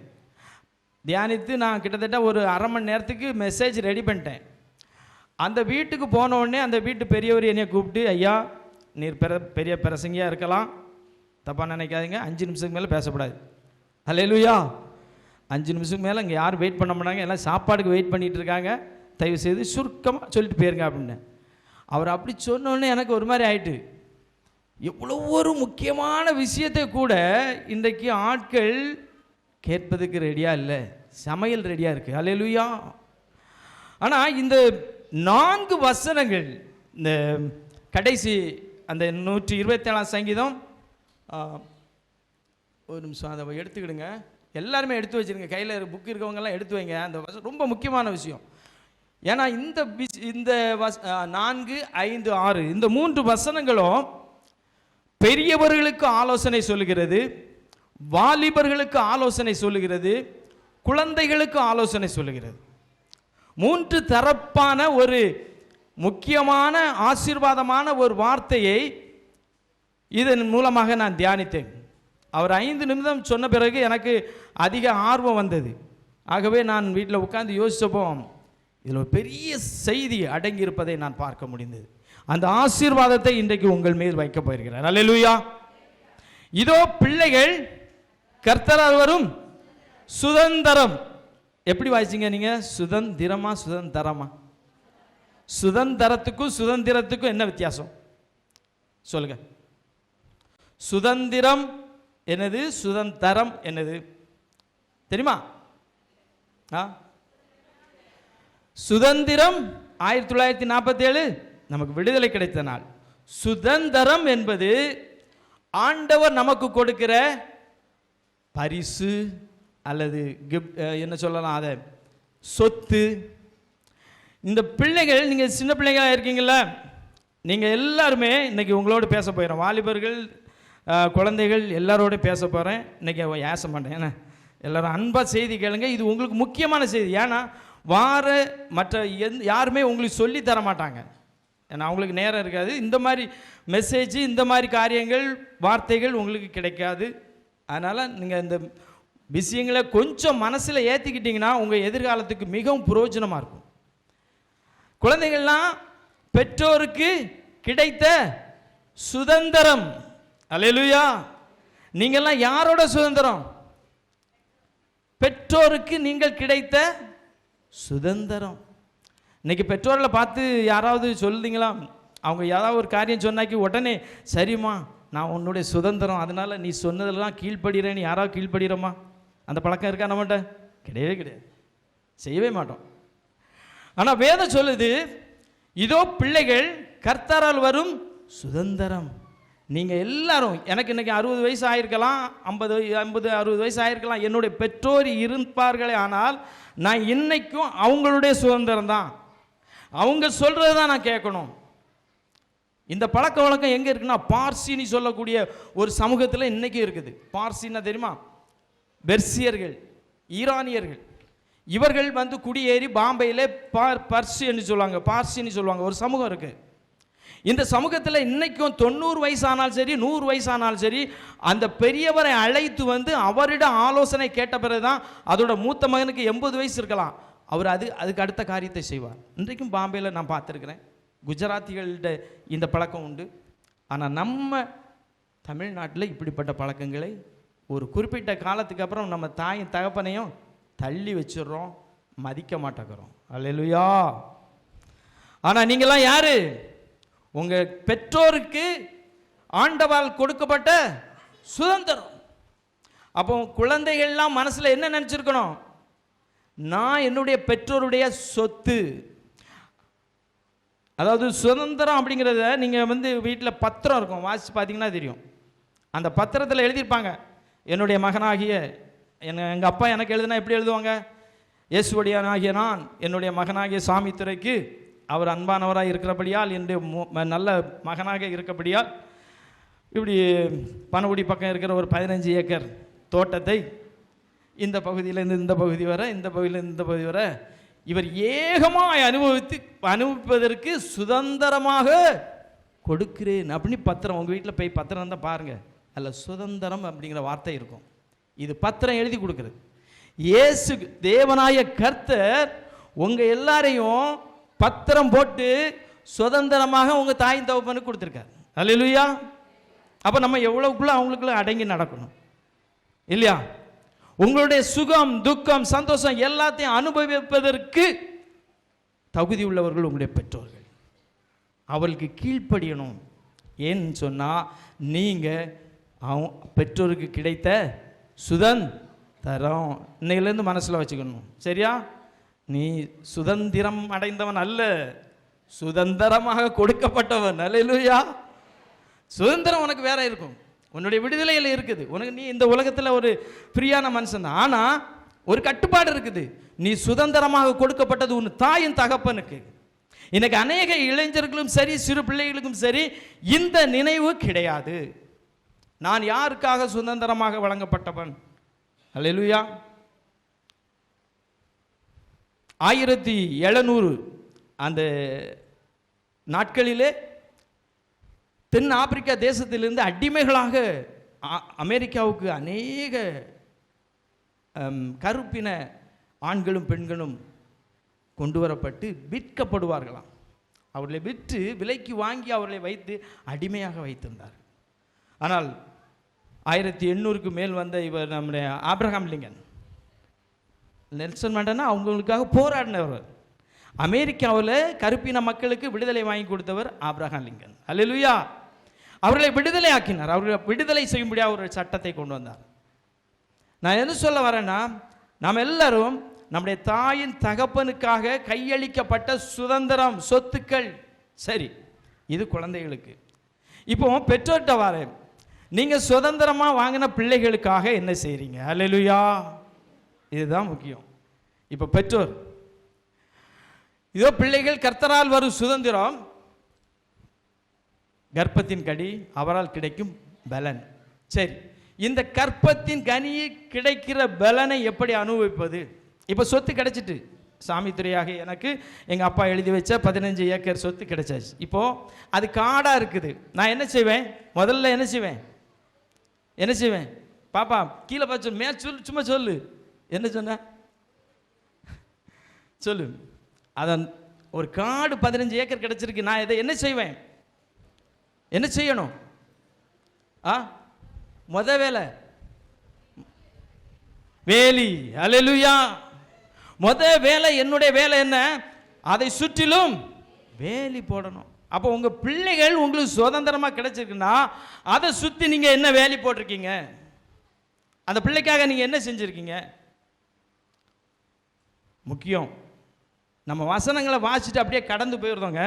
தியானித்து நான் கிட்டத்தட்ட ஒரு அரை மணி நேரத்துக்கு மெசேஜ் ரெடி பண்ணிட்டேன். அந்த வீட்டுக்கு போன உடனே அந்த வீட்டு பெரியவர் என்னை கூப்பிட்டு, ஐயா நீர் பெரிய பிரசங்கியாக இருக்கலாம், தப்பாக நினைக்காதீங்க, 5 நிமிஷத்துக்கு மேலே பேசக்கூடாது. அல்லேலூயா. 5 நிமிஷத்துக்கு மேலே இங்கே யாரும் வெயிட் பண்ண மாட்டாங்க, எல்லாம் சாப்பாடுக்கு வெயிட் பண்ணிகிட்டு இருக்காங்க, தயவுசெய்து சுருக்கமாக சொல்லிட்டு போயிருங்க அப்படின்னு. அவர் அப்படி சொன்னோடனே எனக்கு ஒரு மாதிரி ஆயிட்டு. எவ்வளோ ஒரு முக்கியமான விஷயத்தை கூட இன்றைக்கு ஆட்கள் கேட்பதுக்கு ரெடியாக இல்லை, சமையல் ரெடியாக இருக்குது. அல்லேலூயா. ஆனால் இந்த 4 வசனங்கள், இந்த கடைசி அந்த 127ஆம் சங்கீதம், ஒரு நிமிஷம் அதை எடுத்துக்கிடுங்க, எல்லாருமே எடுத்து வச்சுருங்க, கையில் புக் இருக்கவங்கெல்லாம் எடுத்து வைங்க. அந்த ரொம்ப முக்கியமான விஷயம். ஏன்னா இந்த 4, 5, 6 இந்த 3 வசனங்களும் பெரியவர்களுக்கு ஆலோசனை சொல்லுகிறது, வாலிபர்களுக்கு ஆலோசனை சொல்லுகிறது, குழந்தைகளுக்கு ஆலோசனை சொல்லுகிறது. 3 தரப்பான ஒரு முக்கியமான ஆசீர்வாதமான ஒரு வார்த்தையை இதன் மூலமாக நான் தியானித்தேன். அவர் 5 நிமிடம் சொன்ன பிறகு எனக்கு அதிக ஆர்வம் வந்தது. ஆகவே நான் வீட்டில் உட்கார்ந்து யோசிச்சப்போ இதில் ஒரு பெரிய செய்தி அடங்கியிருப்பதை நான் பார்க்க முடிந்தது. அந்த ஆசீர்வாதத்தை இன்றைக்கு உங்கள் மீது வைக்க போயிருக்கிறார். அல்லேலூயா. இதோ பிள்ளைகள் கர்த்தரால் வரும் சுதந்திரம். எப்படி வாசிங்க நீங்க? சுதந்திரமா சுதந்திரமா? சுதந்திரத்துக்கும் சுதந்திரத்துக்கும் என்ன வித்தியாசம் சொல்லுங்க. சுதந்திரம் என்னது, சுதந்திரம் என்னது தெரியுமா? சுதந்திரம் 1947 நமக்கு விடுதலை கிடைத்த நாள். சுதந்திரம் என்பது ஆண்டவர் நமக்கு கொடுக்கிற பரிசு அல்லது என்ன சொல்லலாம், அதை சொத்து. இந்த பிள்ளைகள், நீங்கள் சின்ன பிள்ளைங்களாக இருக்கீங்களா, நீங்கள் எல்லாருமே இன்னைக்கு உங்களோடு பேச போயிடும். வாலிபர்கள் குழந்தைகள் எல்லாரோட பேச போகிறேன். இன்றைக்கி ஏச மாட்டேன், ஏன்னா எல்லோரும் அன்பாக செய்தி கேளுங்க. இது உங்களுக்கு முக்கியமான செய்தி. ஏன்னா மற்ற யாருமே உங்களுக்கு சொல்லி தர மாட்டாங்க, ஏன்னா அவங்களுக்கு நேரம் இருக்காது. இந்த மாதிரி மெசேஜ், இந்த மாதிரி காரியங்கள், வார்த்தைகள் உங்களுக்கு கிடைக்காது. அதனால் நீங்கள் இந்த விஷயங்களை கொஞ்சம் மனசில் ஏற்றிக்கிட்டிங்கன்னா உங்கள் எதிர்காலத்துக்கு மிகவும் பிரயோஜனமாக இருக்கும். குழந்தைகள்லாம் பெற்றோருக்கு கிடைத்த சுதந்திரம். அல்லேலூயா. நீங்கள்லாம் யாரோட சுதந்திரம்? பெற்றோருக்கு நீங்கள் கிடைத்த சுதந்திரம். இன்னைக்கு பெற்றோர்களை பார்த்து யாராவது சொல்லுதீங்களா? அவங்க யாராவது ஒரு காரியம் சொன்னாக்கி உடனே சரிம்மா நான் உன்னுடைய சுதந்திரம், அதனால நீ சொன்னதெல்லாம் கீழ்ப்படுகிறேன்னு யாராவது கீழ்ப்படுகிறோமா? அந்த பழக்கம் இருக்கா நம்மகிட்ட? கிடையவே கிடையாது, செய்யவே மாட்டோம். ஆனால் வேதம் சொல்லுது, இதோ பிள்ளைகள் கர்த்தரால் வரும் சுதந்திரம். நீங்கள் எல்லாரும், எனக்கு இன்றைக்கி 60 வயசு ஆகிருக்கலாம், 50 60 வயசு ஆகிருக்கலாம், என்னுடைய பெற்றோர் இருப்பார்களே, ஆனால் நான் இன்னைக்கும் அவங்களுடைய சுதந்திரம் தான். அவங்க சொல்கிறது தான் நான் கேட்கணும். இந்த பழக்க வழக்கம் எங்கே இருக்குன்னா, பார்சின்னு சொல்லக்கூடிய ஒரு சமூகத்தில் இன்றைக்கி இருக்குது. பார்சின்னா தெரியுமா? பெர்சியர்கள், ஈரானியர்கள். இவர்கள் வந்து குடியேறி பாம்பேயில் பார்சின்னு சொல்லுவாங்க ஒரு சமூகம் இருக்குது. இந்த சமூகத்தில் இன்றைக்கும் 90 வயசானாலும் சரி, 100 வயசானாலும் சரி, அந்த பெரியவரை அழைத்து வந்து அவரிடம் ஆலோசனை கேட்ட பிறகு தான், அதோட மூத்த மகனுக்கு 80 வயசு இருக்கலாம், அவர் அதுக்கு அடுத்த காரியத்தை செய்வார். இன்றைக்கும் பாம்பேயில் நான் பார்த்துருக்கிறேன். குஜராத்திகள்கிட்ட இந்த பழக்கம் உண்டு. ஆனால் நம்ம தமிழ்நாட்டில் இப்படிப்பட்ட பழக்கங்களை ஒரு குறிப்பிட்ட காலத்துக்கு அப்புறம் நம்ம தாயின் தகப்பனையும் தள்ளி வச்சிடுறோம், மதிக்க மாட்டேங்கிறோம். அல்லேலூயா. ஆனால் நீங்களாம் யாரு? உங்கள் பெற்றோருக்கு ஆண்டவால் கொடுக்கப்பட்ட சுதந்திரம். அப்போ குழந்தைகள்லாம் மனசில் என்ன நினச்சிருக்கணும்? நான் என்னுடைய பெற்றோருடைய சொத்து. அதாவது சுதந்திரம் அப்படிங்கிறத நீங்கள் வந்து வீட்டில் பத்திரம் இருக்கும், வாசித்து பார்த்தீங்கன்னா தெரியும். அந்த பத்திரத்தில் எழுதியிருப்பாங்க, என்னுடைய மகனாகிய எங்கள் அப்பா எனக்கு எழுதுனா எப்படி எழுதுவாங்க? இயேசுவடியானாகிய நான் என்னுடைய மகனாகிய சாமித்துறைக்கு அவர் அன்பானவராக இருக்கிறபடியால், என்னுடைய நல்ல மகனாக இருக்கப்படியால், இப்படி பனகுடி பக்கம் இருக்கிற ஒரு 15 ஏக்கர் தோட்டத்தை இந்த பகுதியிலேருந்து இந்த பகுதி வர, இந்த பகுதியிலேருந்து இந்த பகுதி வர இவர் ஏகமாக அனுபவிப்பதற்கு சுதந்திரமாக கொடுக்கிறேன் அப்படின்னு பத்திரம். உங்கள் வீட்டில் போய் பத்திரம் தான் பாருங்கள், அதில் சுதந்திரம் அப்படிங்கிற வார்த்தை இருக்கும். இது பத்திரம் எழுதி கொடுக்குறது. இயேசு தேவனாய கர்த்தர் உங்கள் எல்லாரையும் பத்திரம் போட்டு சுதந்திரமாக உங்கள் தாயின் தகப்பனுக்கு கொடுத்துருக்காரு. அல்லேலூயா. அப்போ நம்ம எவ்வளவுக்குள்ள அவங்களுக்குள்ள அடங்கி நடக்கணும் இல்லையா? உங்களுடைய சுகம், துக்கம், சந்தோஷம் எல்லாத்தையும் அனுபவிப்பதற்கு தகுதி உள்ளவர்கள் உங்களுடைய பெற்றோர்கள். அவளுக்கு கீழ்ப்படியணும். ஏன்னு சொன்னால் நீங்கள் பெற்றோருக்கு கிடைத்த சுதந்திரம் இன்னையிலேருந்து மனசில் வச்சுக்கணும். சரியா? நீ சுதந்திரம் அடைந்தவன் அல்ல, சுதந்திரமாக கொடுக்கப்பட்டவன். அல்லேலூயா. சுதந்திரம் உனக்கு வேற இருக்கும், உன்னுடைய விடுதலையில் இருக்குது. உனக்கு நீ இந்த உலகத்தில் ஒரு ஃப்ரீயான மனுஷன் தான். ஆனால் ஒரு கட்டுப்பாடு இருக்குது. நீ சுதந்திரமாக கொடுக்கப்பட்டது உன் தாயின் தகப்பனுக்கு. இன்னைக்கு அநேக இளைஞர்களும் சரி, சிறு பிள்ளைகளுக்கும் சரி, இந்த நினைவு கிடையாது. நான் யாருக்காக சுதந்திரமாக வழங்கப்பட்டவன்? அல்லேலூயா. 1700 அந்த நாட்களிலே தென் ஆப்பிரிக்கா தேசத்திலிருந்து அடிமைகளாக அமெரிக்காவுக்கு அநேக கருப்பின ஆண்களும் பெண்களும் கொண்டு வரப்பட்டு விற்கப்படுவார்களாம். அவர்களை விற்று விலைக்கு வாங்கி அவர்களை வைத்து அடிமையாக வைத்திருந்தார். ஆனால் 1800க்கு மேல் வந்த இவர் நம்முடைய ஆப்ரஹாம் லிங்கன், நெல்சன் மண்டேலா அவங்களுக்காக போராடினவர். அமெரிக்காவில் கருப்பின மக்களுக்கு விடுதலை வாங்கி கொடுத்தவர் ஆப்ரஹாம் லிங்கன். அல்லேலூயா. அவர்களை விடுதலை ஆக்கினார். அவர்களை விடுதலை செய்யும்படியாக ஒரு சட்டத்தை கொண்டு வந்தார். நான் என்ன சொல்ல வரேன்னா, நாம் எல்லாரும் நம்முடைய தாயின் தகப்பனுக்காக கையளிக்கப்பட்ட சுதந்திரம், சொத்துக்கள். சரி, இது குழந்தைகளுக்கு. இப்போ பெற்றோர்கிட்ட வரேன், நீங்கள் சுதந்திரமாக வாங்கின பிள்ளைகளுக்காக என்ன செய்கிறீங்க? அல்லேலூயா. இதுதான் முக்கியம். இப்போ பெற்றோர், இதோ பிள்ளைகள் கர்த்தரால் வரும் சுதந்திரம், கர்ப்பத்தின் கடி, அவரால் கிடைக்கும் பலன். சரி, இந்த கற்பத்தின் கனியை கிடைக்கிற பலனை எப்படி அனுபவிப்பது? இப்போ சொத்து கிடைச்சிட்டு, சாமி துறையாக எனக்கு எங்கள் அப்பா எழுதி வச்ச 15 ஏக்கர் சொத்து கிடைச்சாச்சு. இப்போது அது காடாக இருக்குது. நான் என்ன செய்வேன்? முதல்ல என்ன செய்வேன்? பாப்பா கீழே பார்த்து சொல்லு, சும்மா சொல்லு. என்ன சொன்ன? சொல்லு. அதான் ஒரு காடு 15 ஏக்கர் கிடைச்சிருக்கு. நான் இதை என்ன செய்வேன்? என்ன செய்யணும்? முத வேலை வேலி. அல்லேலூயா. முத வேலை, என்னுடைய வேலை என்ன? அதை சுற்றிலும் வேலி போடணும். அப்போ உங்கள் பிள்ளைகள் உங்களுக்கு சுதந்திரமாக கிடைச்சிருக்குன்னா அதை சுற்றி நீங்கள் என்ன வேலி போட்டிருக்கீங்க? அந்த பிள்ளைக்காக நீங்கள் என்ன செஞ்சுருக்கீங்க? முக்கியம். நம்ம வசனங்களை வாசிச்சுட்டு அப்படியே கடந்து போயிருந்தோங்க.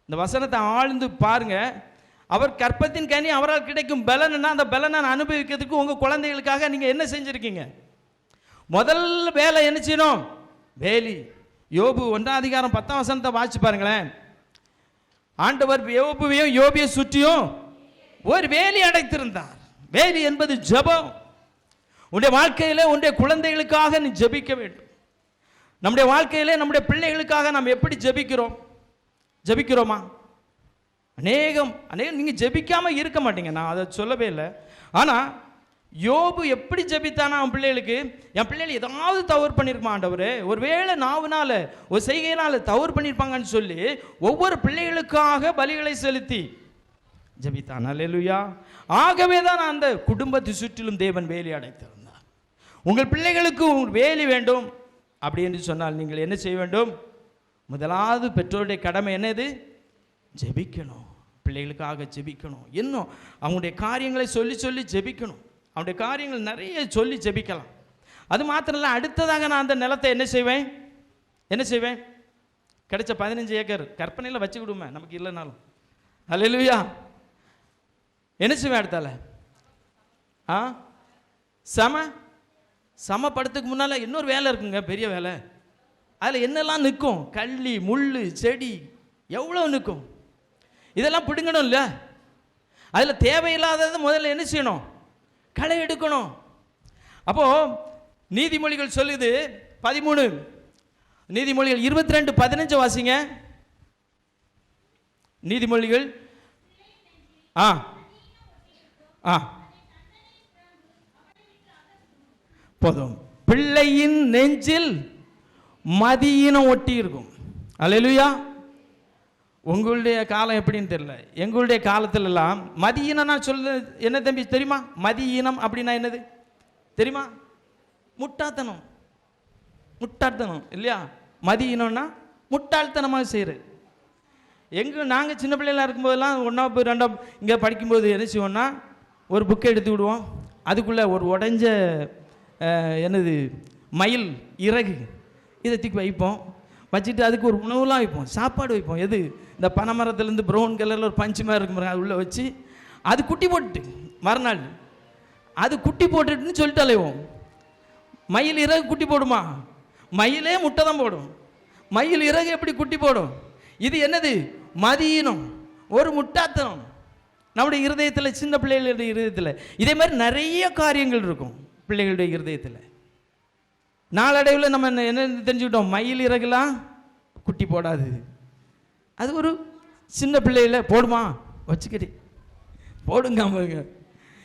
இந்த வசனத்தை ஆழ்ந்து பாருங்க. அவர் கற்பத்தின் கனி அவரால் கிடைக்கும் பலன்னா, அந்த பலனை அனுபவிக்கிறதுக்கு உங்கள் குழந்தைகளுக்காக நீங்கள் என்ன செஞ்சுருக்கீங்க? முதல் வேலை என்ன செய்யணும்? வேலி. யோபு 1ஆம் அதிகாரம் 10ஆம் வசனத்தை வாசிச்சு பாருங்களேன். ஆண்டவர் யோபுவையும் யோபியை சுற்றியும் ஒரு வேலி அடைத்திருந்தார். வேலி என்பது ஜெபம். உன்னுடைய வாழ்க்கையில் உன்னுடைய குழந்தைகளுக்காக நீ ஜெபிக்க வேண்டும். நம்முடைய வாழ்க்கையில் நம்முடைய பிள்ளைகளுக்காக நாம் எப்படி ஜெபிக்கிறோமா? அநேகம் நீங்கள் ஜெபிக்காமல் இருக்க மாட்டீங்க, நான் அதை சொல்லவே இல்லை. ஆனால் யோபு எப்படி ஜெபித்தானா அவன் பிள்ளைகளுக்கு? என் பிள்ளைகள் ஏதாவது தவறு பண்ணியிருக்குமா ஆண்டவரே, ஒருவேளை நாவுனால ஒரு செய்கையினால தவறு பண்ணியிருப்பாங்கன்னு சொல்லி ஒவ்வொரு பிள்ளைகளுக்காக பலிகளை செலுத்தி ஜெபித்தான். அல்லேலூயா. ஆகவே தான் அந்த குடும்பத்தை சுற்றிலும் தேவன் வேலி அடைத்திருந்தார். உங்கள் பிள்ளைகளுக்கு வேலி வேண்டும் அப்படி என்று சொன்னால் நீங்கள் என்ன செய்ய வேண்டும்? முதலாவது பெற்றோருடைய கடமை என்னது? ஜெபிக்கணும். பிள்ளைகளுக்காக ஜெபிக்கணும். இன்னும் அவங்களுடைய காரியங்களை சொல்லி ஜெபிக்கணும். அவனுடைய காரியங்கள் நிறைய சொல்லி ஜெபிக்கலாம். அது மாத்திரம் இல்லை, அடுத்ததாக நான் அந்த நிலத்தை என்ன செய்வேன்? கிடைச்ச 15 ஏக்கர் கற்பனையில் வச்சுக்கிடுமே, நமக்கு இல்லைனாலும். அல்லேலூயா. என்ன செய்வேன் அடுத்தால? சமப்படுத்துக்கு முன்னால் இன்னொரு வேலை இருக்குங்க, பெரிய வேலை. அதில் என்னெல்லாம் நிற்கும்? கள்ளி, முள், செடி எவ்வளோ நிற்கும். இதெல்லாம் பிடுங்கணும் இல்லை? அதில் தேவையில்லாததை முதல்ல என்ன செய்யணும்? களை எடுக்கணும். அப்போது நீதிமொழிகள் சொல்லுது 13, நீதிமொழிகள் 22:15 வாசிங்க. நீதிமொழிகள் போதும். பிள்ளையின் நெஞ்சில் மதியினம் ஒட்டி இருக்கும். அல்லேலூயா. உங்களுடைய காலம் எப்படின்னு தெரியல, எங்களுடைய காலத்துல எல்லாம் மதியினம் நான் சொல்ல என்ன தம்பி தெரியுமா? மதியினம் அப்படின்னா என்னது தெரியுமா? முட்டாள்தனம் இல்லையா? மதியினம்னா முட்டாள்தனமாக செய்கிறது. நாங்கள் சின்ன பிள்ளைகளாக இருக்கும்போதெல்லாம் 1ஆம் 2ஆம் இங்கே படிக்கும்போது என்ன செய்வோம்னா, ஒரு புக்கை எடுத்து விடுவோம். அதுக்குள்ளே ஒரு உடைஞ்ச என்னது மயில் இறகு இதை தூக்கி வைப்போம். வச்சுட்டு அதுக்கு ஒரு உணவுலாம் வைப்போம், சாப்பாடு வைப்போம். எது? இந்த பனைமரத்துலேருந்து ப்ரௌன் கலரில் ஒரு பஞ்சு மாதிரி இருக்கும், அது உள்ளே வச்சு அது குட்டி போட்டுட்டு மறுநாள் அது குட்டி போட்டுட்டுன்னு சொல்லிட்டு அலைவோம். மயில் இறகு குட்டி போடுமா? மயிலே முட்டை தான் போடும். மயில் இறகு எப்படி குட்டி போடும்? இது என்னது? மதியினம், ஒரு முட்டாத்தனம் நம்முடைய இருதயத்தில், சின்ன பிள்ளைகளுடைய இருதயத்தில். இதே மாதிரி நிறைய காரியங்கள் இருக்கும் பிள்ளைகளுடைய இருதயத்தில். நாளடைவில் நம்ம என்ன தெரிஞ்சுக்கிட்டோம்? மயில் இறகுலாம் குட்டி போடாது. அது ஒரு சின்ன பிள்ளைகள போடுமா? வச்சுக்கிட்டே போடுங்க.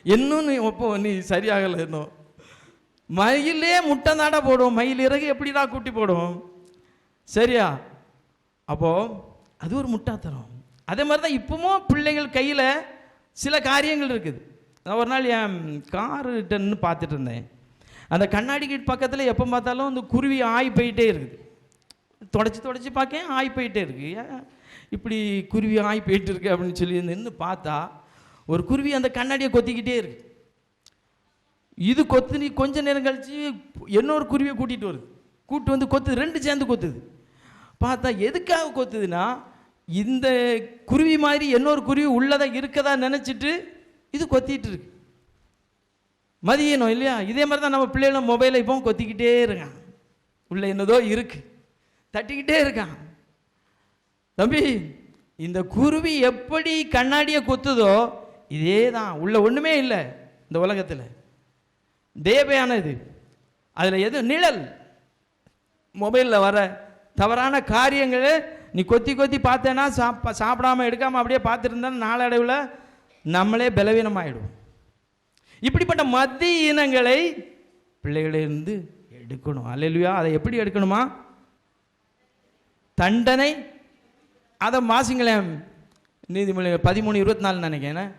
இன்னும் நீ சரியாகலை. இன்னும் மயிலே முட்டை தாடா போடும், மயில் இறகு எப்படிடா குட்டி போடும்? சரியா? அப்போது அது ஒரு முட்டாத்தனம். அதே மாதிரி தான் இப்பவும் பிள்ளைகள் கையில் சில காரியங்கள் இருக்குது. நான் ஒரு நாள் என் காருகிட்டன்னு பார்த்துட்டு இருந்தேன். அந்த கண்ணாடி கிட்ட பக்கத்தில் எப்போ பார்த்தாலும் அந்த குருவி ஆய் போயிட்டே இருக்குது. தொடச்சி பார்க்க ஆய் போயிட்டே இருக்கு. இப்படி குருவி ஆய் போயிட்டு இருக்கு அப்படின்னு சொல்லி நின்று பார்த்தா ஒரு குருவி அந்த கண்ணாடியை கொத்திக்கிட்டே இருக்கு. இது கொத்து கொஞ்ச நேரம் கழிச்சு இன்னொரு குருவியை கூட்டு வந்து கொத்துது. 2 சேர்ந்து கொத்துது. பார்த்தா எதுக்காக கொத்துதுன்னா, இந்த குருவி மாதிரி இன்னொரு குருவி உள்ளதாக இருக்கதா நினச்சிட்டு இது கொத்திட்டு இருக்கு. மதியணும் இல்லையா? இதே மாதிரி தான் நம்ம பிள்ளைகளும் மொபைலை இப்போ கொத்திக்கிட்டே இருக்கான். உள்ள என்னதோ இருக்கு, தட்டிக்கிட்டே இருக்கான். தம்பி, இந்த குருவி எப்படி கண்ணாடியை கொத்துதோ இதே தான், உள்ள ஒன்றுமே இல்லை, இந்த உலகத்தில். தேவையானது அதில் எது நிழல். மொபைலில் வர தவறான காரியங்களை நீ கொத்தி கொத்தி பார்த்தேன்னா சாப்பிடாமல் எடுக்காமல் அப்படியே பார்த்துருந்தா நாளடைவில் நம்மளே பலவீனமாயிடுவோம். இப்படிப்பட்ட மத்திய இனங்களை பிள்ளைகளிலிருந்து எடுக்கணும். அல்லேலூயா. அதை எப்படி எடுக்கணுமா? தண்டனை. அதை வாசிங்களேன், நீதிமொழி 13:24 நினைக்கிறேன்.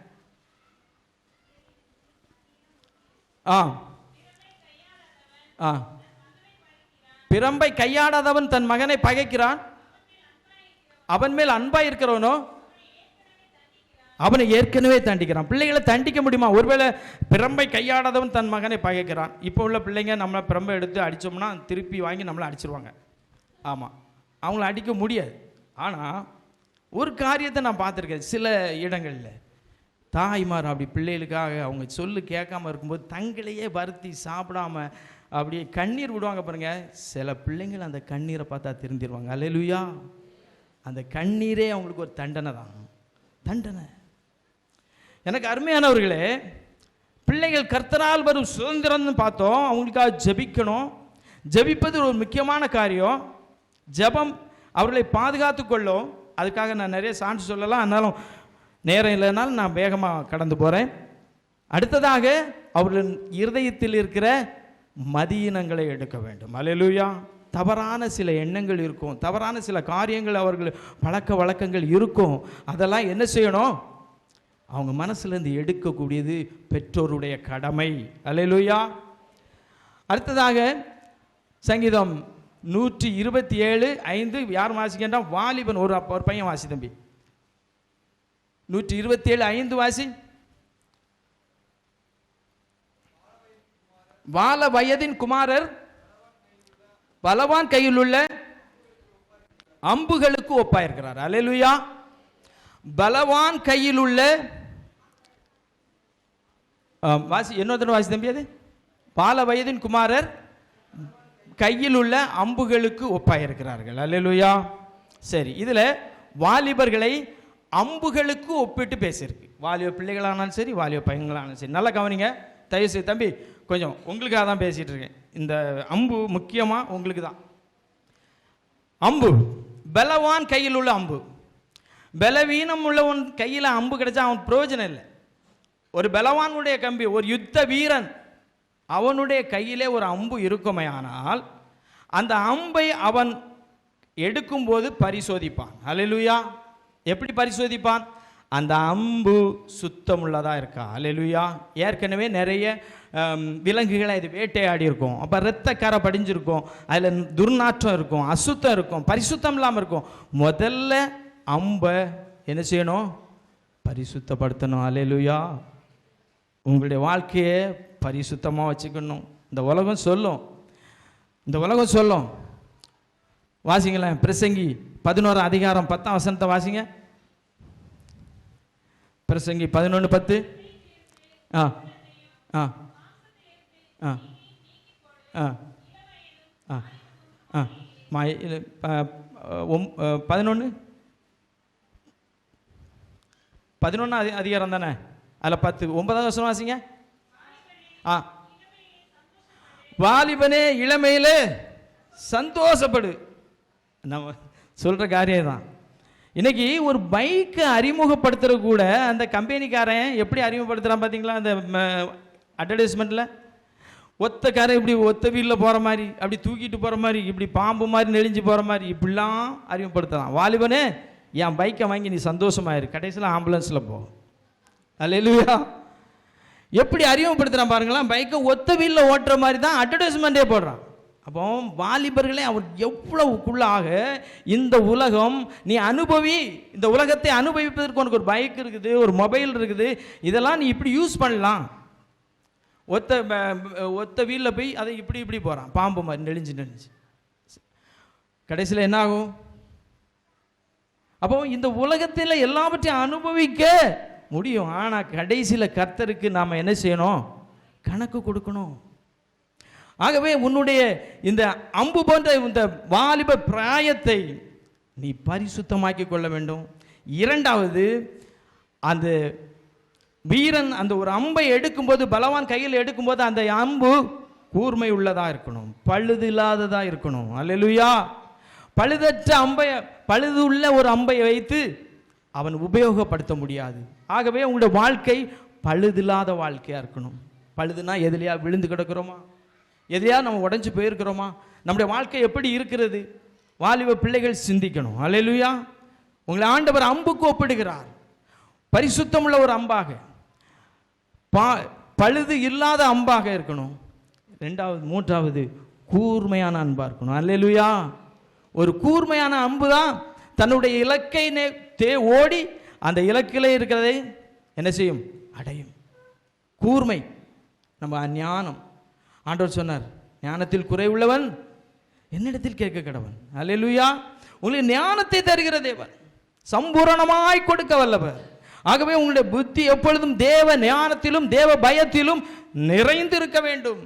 பிரம்பை கையாடாதவன் தன் மகனை பகைக்கிறான், அவன் மேல் அன்பா இருக்கிறவனோ அவனை ஏற்கனவே தண்டிக்கிறான். பிள்ளைகளை தண்டிக்க முடியுமா? ஒருவேளை பிரம்பை கையாடாதவன் தன் மகனை பகைக்கிறான். இப்போ உள்ள பிள்ளைங்க நம்மளை பிரம்பை எடுத்து அடித்தோம்னா திருப்பி வாங்கி நம்மளை அடிச்சிருவாங்க. ஆமாம், அவங்கள அடிக்க முடியாது. ஆனால் ஒரு காரியத்தை நான் பார்த்துருக்கேன், சில இடங்களில் தாய்மார் அப்படி பிள்ளைகளுக்காக அவங்க சொல்லு கேட்காம இருக்கும்போது தங்களையே வருத்தி சாப்பிடாம அப்படியே கண்ணீர் விடுவாங்க பாருங்க. சில பிள்ளைங்கள் அந்த கண்ணீரை பார்த்தா திருந்திடுவாங்க. அல்லேலூயா. அந்த கண்ணீரே அவங்களுக்கு ஒரு தண்டனை தான். தண்டனை. எனக்கு அருமையானவர்களே, பிள்ளைகள் கர்த்தரால் வரும் சுதந்திரம்னு பார்த்தோம். அவங்களுக்காக ஜெபிக்கணும். ஜெபிப்பது ஒரு முக்கியமான காரியம். ஜெபம் அவர்களை பாதுகாத்து கொள்ளும். அதுக்காக நான் நிறைய சான்று சொல்லலாம், அதனாலும் நேரம் இல்லைனாலும் நான் வேகமாக கடந்து போகிறேன். அடுத்ததாக அவர்களின் இருதயத்தில் இருக்கிற மதியினங்களை எடுக்க வேண்டும். அல்லேலூயா. தவறான சில எண்ணங்கள் இருக்கும், தவறான சில காரியங்கள், அவர்கள் பழக்க வழக்கங்கள் இருக்கும். அதெல்லாம் என்ன செய்யணும்? அவங்க மனசுலேருந்து எடுக்கக்கூடியது பெற்றோருடைய கடமை. அல்லேலூயா. அடுத்ததாக சங்கீதம் 127:5 யார் வாசிக்கின்றா? வாலிபன் ஒரு பையன் வாசி தம்பி. 127:5 வாசி. வால வயதின் குமாரர் பலவான் கையில் உள்ள அம்புகளுக்கு ஒப்பாயிருக்கிறார். அல்லேலூயா. பலவான் கையில் உள்ள வாசி, இன்னொரு வாசி தம்பி. அது பால வயதின் குமாரர் கையில் உள்ள அம்புகளுக்கு ஒப்பாயிருக்கிறார்கள். அல்லேலூயா. சரி, இதில் வாலிபர்களை அம்புகளுக்கு ஒப்பிட்டு பேசியிருக்கு. வாலிப பிள்ளைகளானாலும் சரி, வாலிப பையங்களானாலும் சரி. நல்லா கவனிங்க தயவுசெய்து தம்பி, கொஞ்சம் உங்களுக்காக தான் பேசிகிட்டு இருக்கேன். இந்த அம்பு முக்கியமாக உங்களுக்கு தான். அம்பு பலவான் கையில் உள்ள அம்பு. பலவீனம் உள்ளவன் கையில் அம்பு கிடைச்சா அவன் பிரயோஜனம் இல்லை. ஒரு பலவானுடைய கம்பி, ஒரு யுத்த வீரன், அவனுடைய கையிலே ஒரு அம்பு இருக்குமே, ஆனால் அந்த அம்பை அவன் எடுக்கும்போது பரிசோதிப்பான். அல்லேலூயா. எப்படி பரிசோதிப்பான்? அந்த அம்பு சுத்தமுள்ளதாக இருக்கா? அல்லேலூயா. ஏற்கனவே நிறைய விலங்குகளை இது வேட்டையாடி இருக்கும், அப்போ இரத்த கரை படிஞ்சிருக்கும், அதில் துர்நாற்றம் இருக்கும், அசுத்தம் இருக்கும், பரிசுத்தம் இல்லாமல் இருக்கும். முதல்ல அம்பை என்ன செய்யணும்? பரிசுத்தப்படுத்தணும். அல்லேலூயா. உங்களுடைய வாழ்க்கையை பரிசுத்தமாக வச்சுக்கணும். இந்த உலகம் சொல்லும், இந்த உலகம் சொல்லும். வாசிங்களேன், பிரசங்கி 11:10 வாசிங்க. பிரசங்கி 11:10. ஆ ஆ ஆ ஆ ஆ ஆ 11 அதிகாரம் தானே, அதில் 10 9 வாசிங்க. ஆ, வாலிபனே இளமையிலே சந்தோஷப்படு. நம்ம சொல்கிற காரியம் தான். இன்னைக்கு ஒரு பைக்கை அறிமுகப்படுத்துகிற கூட அந்த கம்பெனிக்காரன் எப்படி அறிமுகப்படுத்துகிறான் பார்த்தீங்களா? அந்த அட்வர்டைஸ்மெண்ட்டில் ஒத்த காரை இப்படி ஒத்த வீலில் போகிற மாதிரி, அப்படி தூக்கிட்டு போகிற மாதிரி, இப்படி பாம்பு மாதிரி நெளிஞ்சு போகிற மாதிரி இப்படிலாம் அறிமுகப்படுத்தலாம். வாலிபனே என் பைக்கை வாங்கி நீ சந்தோஷமாயிரு, கடைசியில் ஆம்புலன்ஸில் போ. அல்லேலூயா. எப்படி அறிமுகப்படுத்துகிறான் பாருங்களா? பைக்கை ஒத்த வீலில் ஓட்டுற மாதிரி தான் அட்வர்டைஸ்மெண்ட்டே போடுறான். அப்போ வாலிபர்களே, அவர் எவ்வளவுக்குள்ளாக இந்த உலகம் நீ அனுபவி, இந்த உலகத்தை அனுபவிப்பதற்கு உனக்கு ஒரு பைக் இருக்குது, ஒரு மொபைல் இருக்குது, இதெல்லாம் நீ இப்படி யூஸ் பண்ணலாம். ஒத்த வீலில் போய் அதை இப்படி இப்படி போகிறான், பாம்பு மாதிரி நெளிஞ்சு. கடைசியில் என்ன ஆகும்? அப்போ இந்த உலகத்தில் எல்லாவற்றையும் அனுபவிக்க முடியும், ஆனால் கடைசியில் கர்த்தருக்கு நாம் என்ன செய்யணும்? கணக்கு கொடுக்கணும். ஆகவே உன்னுடைய இந்த அம்பு போன்ற இந்த வாலிப பிராயத்தை நீ பரிசுத்தமாக்கி கொள்ள வேண்டும். இரண்டாவது, அந்த வீரன் அந்த ஒரு அம்பை எடுக்கும்போது, பலவான் கையில் எடுக்கும்போது அந்த அம்பு கூர்மை உள்ளதா இருக்கணும், பழுது இல்லாததா இருக்கணும். அல்லேலூயா. பழுதற்ற அம்பை, பழுது உள்ள ஒரு அம்பை வைத்து அவன் உபயோகப்படுத்த முடியாது. ஆகவே உங்களுடைய வாழ்க்கை பழுதில்லாத வாழ்க்கையா இருக்கணும். பழுதுனா எதுலையா விழுந்து கிடக்கிறோமா, எதையா நம்ம உடைஞ்சு போயிருக்கிறோமா, நம்முடைய வாழ்க்கை எப்படி இருக்கிறது? வாலிப பிள்ளைகள் சிந்திக்கணும். அல்லேலூயா. உங்களை ஆண்டவர் அம்புக்கு ஒப்பிடுகிறார், பரிசுத்தமுள்ள ஒரு அம்பாக, பழுது இல்லாத அம்பாக இருக்கணும். ரெண்டாவது, மூன்றாவது கூர்மையான அன்பா இருக்கணும். அல்லேலூயா. ஒரு கூர்மையான அம்பு தான் தன்னுடைய இலக்கை ஓடி அந்த இலக்கிலே இருக்கிறதை என்ன செய்யும்? அடையும். கூர்மை நம்ம ஞானம். ஆண்டவர் சொன்னார், ஞானத்தில் குறைவுள்ளவன் என்னிடத்தில் கேட்க கடவன். அல்லேலூயா. உங்களுக்கு ஞானத்தை தருகிற தேவன், சம்பூரணமாய் கொடுக்க வல்லவர். ஆகவே உங்களுடைய புத்தி எப்பொழுதும் தேவ ஞானத்திலும் தேவ பயத்திலும் நிறைந்து இருக்க வேண்டும்.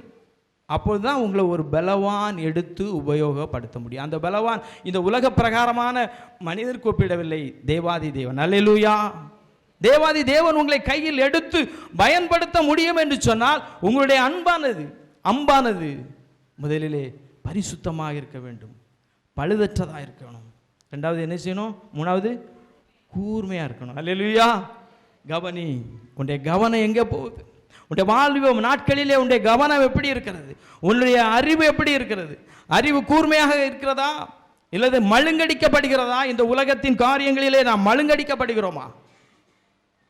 அப்பொழுதுதான் உங்களை ஒரு பலவான் எடுத்து உபயோகப்படுத்த முடியும். அந்த பலவான் இந்த உலக பிரகாரமான மனிதர் கூப்பிடவில்லை, தேவாதி தேவன். அல்லேலூயா. தேவாதி தேவன் உங்களை கையில் எடுத்து பயன்படுத்த முடியும் என்று சொன்னால் உங்களுடைய அம்பானது முதலிலே பரிசுத்தமாக இருக்க வேண்டும், பழுதற்றதாக இருக்கணும். ரெண்டாவது என்ன செய்யணும்? மூணாவது கூர்மையாக இருக்கணும். அல்லேலூயா. கவனி, உன்னுடைய கவனம் எங்கே போகுது? உன்னுடைய வாழ்வு நாட்களிலே உன்னுடைய கவனம் எப்படி இருக்கிறது? உன்னுடைய அறிவு எப்படி இருக்கிறது? அறிவு கூர்மையாக இருக்கிறதா இல்லது மழுங்கடிக்கப்படுகிறதா? இந்த உலகத்தின் காரியங்களிலே நாம் மழுங்கடிக்கப்படுகிறோமா?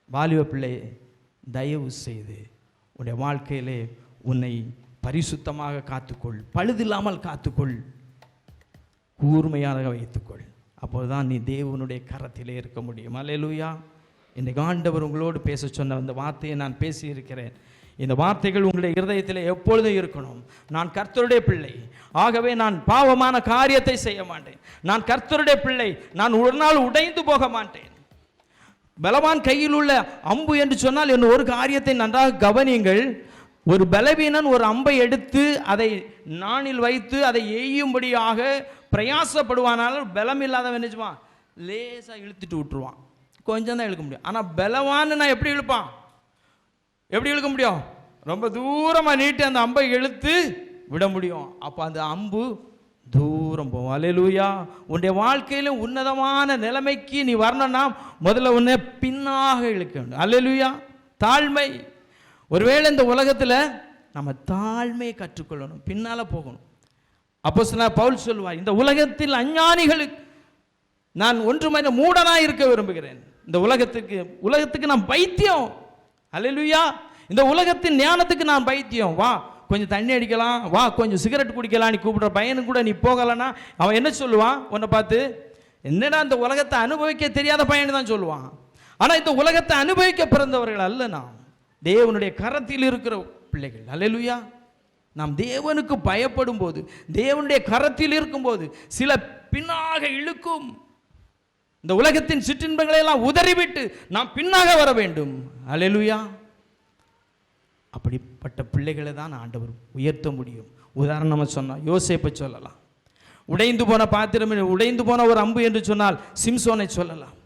வாலிப பிள்ளையே, தயவு செய்து உன்னுடைய வாழ்க்கையிலே உன்னை பரிசுத்தமாக காத்துக்கொள், பழுதில்லாமல் காத்துக்கொள், கூர்மையாக வைத்துக்கொள். அப்போதுதான் நீ தேவனுடைய கரத்திலே இருக்க முடியும். அல்லேலூயா. இன்றைக்கு ஆண்டவர் உங்களோடு பேச சொன்ன அந்த வார்த்தையை நான் பேசியிருக்கிறேன். இந்த வார்த்தைகள் உங்களுடைய இருதயத்தில் எப்பொழுதும் இருக்கணும். நான் கர்த்தருடைய பிள்ளை, ஆகவே நான் பாவமான காரியத்தை செய்ய மாட்டேன். நான் கர்த்தருடைய பிள்ளை, நான் ஒரு நாள் உடைந்து போக மாட்டேன். பலவான் கையில் உள்ள அம்பு என்று சொன்னால் என்ன ஒரு காரியத்தை நன்றாக கவனியுங்கள். ஒரு பலவீனன் ஒரு அம்பை எடுத்து அதை நாணில் வைத்து அதை எய்யும்படியாக பிரயாசப்படுவானால் பலம் இல்லாதவன் நினைச்சுவான், லேசாக இழுத்துட்டு விட்டுருவான், கொஞ்சம் தான் இழுக்க முடியும். ஆனால் பலவான்னு நான் எப்படி இழுப்பான்? எப்படி இழுக்க முடியும்? ரொம்ப தூரமாக நீட்டி அந்த அம்பை இழுத்து விட முடியும். அப்போ அந்த அம்பு தூரம் போகும். அல்லேலூயா. உன்னுடைய வாழ்க்கையில உன்னதமான நிலைமைக்கு நீ வரணும்னா முதல்ல உன்னை பின்னாக இழுக்க வேண்டும். அல்லேலூயா. தாழ்மை. ஒருவேளை இந்த உலகத்தில் நம்ம தாழ்மையை கற்றுக்கொள்ளணும், பின்னால போகணும். அப்போஸ்தலனாகிய பவுல் சொல்வார், இந்த உலகத்தில் அஞ்ஞானிகளுக்கு நான் ஒன்றுமே மூடனாய் இருக்க விரும்புகிறேன். இந்த உலகத்துக்கு நான் பைத்தியம். அல்லேலூயா. இந்த உலகத்தின் ஞானத்துக்கு நான் பைத்தியம். வா கொஞ்சம் தண்ணி அடிக்கலாம், வா கொஞ்சம் சிகரெட் குடிக்கலாம், நீ கூப்பிடுற பையனுக்கு கூட நீ போகலன்னா அவன் என்ன சொல்லுவான்? உன்னை பார்த்து, என்னடா இந்த உலகத்தை அனுபவிக்க தெரியாத பையன் தான் சொல்லுவான். ஆனால் இந்த உலகத்தை அனுபவிக்க பிறந்தவர்கள் அல்ல நாம், தேவனுடைய கரத்தில் இருக்கிற பிள்ளைகள். அல்லேலூயா. நாம் தேவனுக்கு பயப்படும் போது, தேவனுடைய கரத்தில் இருக்கும்போது சில பின்னாக இழுக்கும். இந்த உலகத்தின் சிற்றின்பங்களை எல்லாம் உதறிவிட்டு நாம் பின்னாக வர வேண்டும். அல்லேலூயா. அப்படிப்பட்ட பிள்ளைகளை தான் ஆண்டவர் உயர்த்த முடியும். உதாரணமாக சொன்னால் யோசேப்பை சொல்லலாம். உடைந்து போன பாத்திரம், உடைந்து போன ஒரு அம்பு என்று சொன்னால் சிம்சோனை சொல்லலாம்.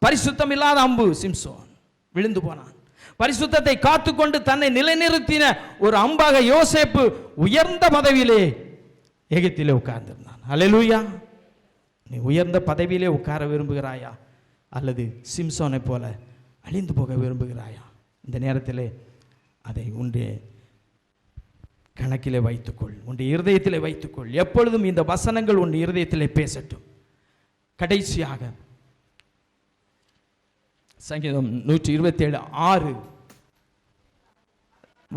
பரிசுத்தம் இல்லாத அம்பு சிம்சோன் விழுந்து போனான். பரிசுத்தத்தை காத்துக்கொண்டு தன்னை நிலைநிறுத்தின ஒரு அம்பாக யோசேப்பு உயர்ந்த பதவியிலே எகிப்திலே உட்கார்ந்திருந்தான். அல்லேலூயா. நீ உயர்ந்த பதவியிலே உட்கார விரும்புகிறாயா அல்லது சிம்சோனை போல அழிந்து போக விரும்புகிறாயா? இந்த நேரத்திலே அதை உன்னுடைய கணக்கிலே வைத்துக்கொள், உன்னுடைய இருதயத்திலே வைத்துக்கொள். எப்பொழுதும் இந்த வசனங்கள் உன் இருதயத்திலே பேசட்டும். கடைசியாக சங்கீதம் 127:6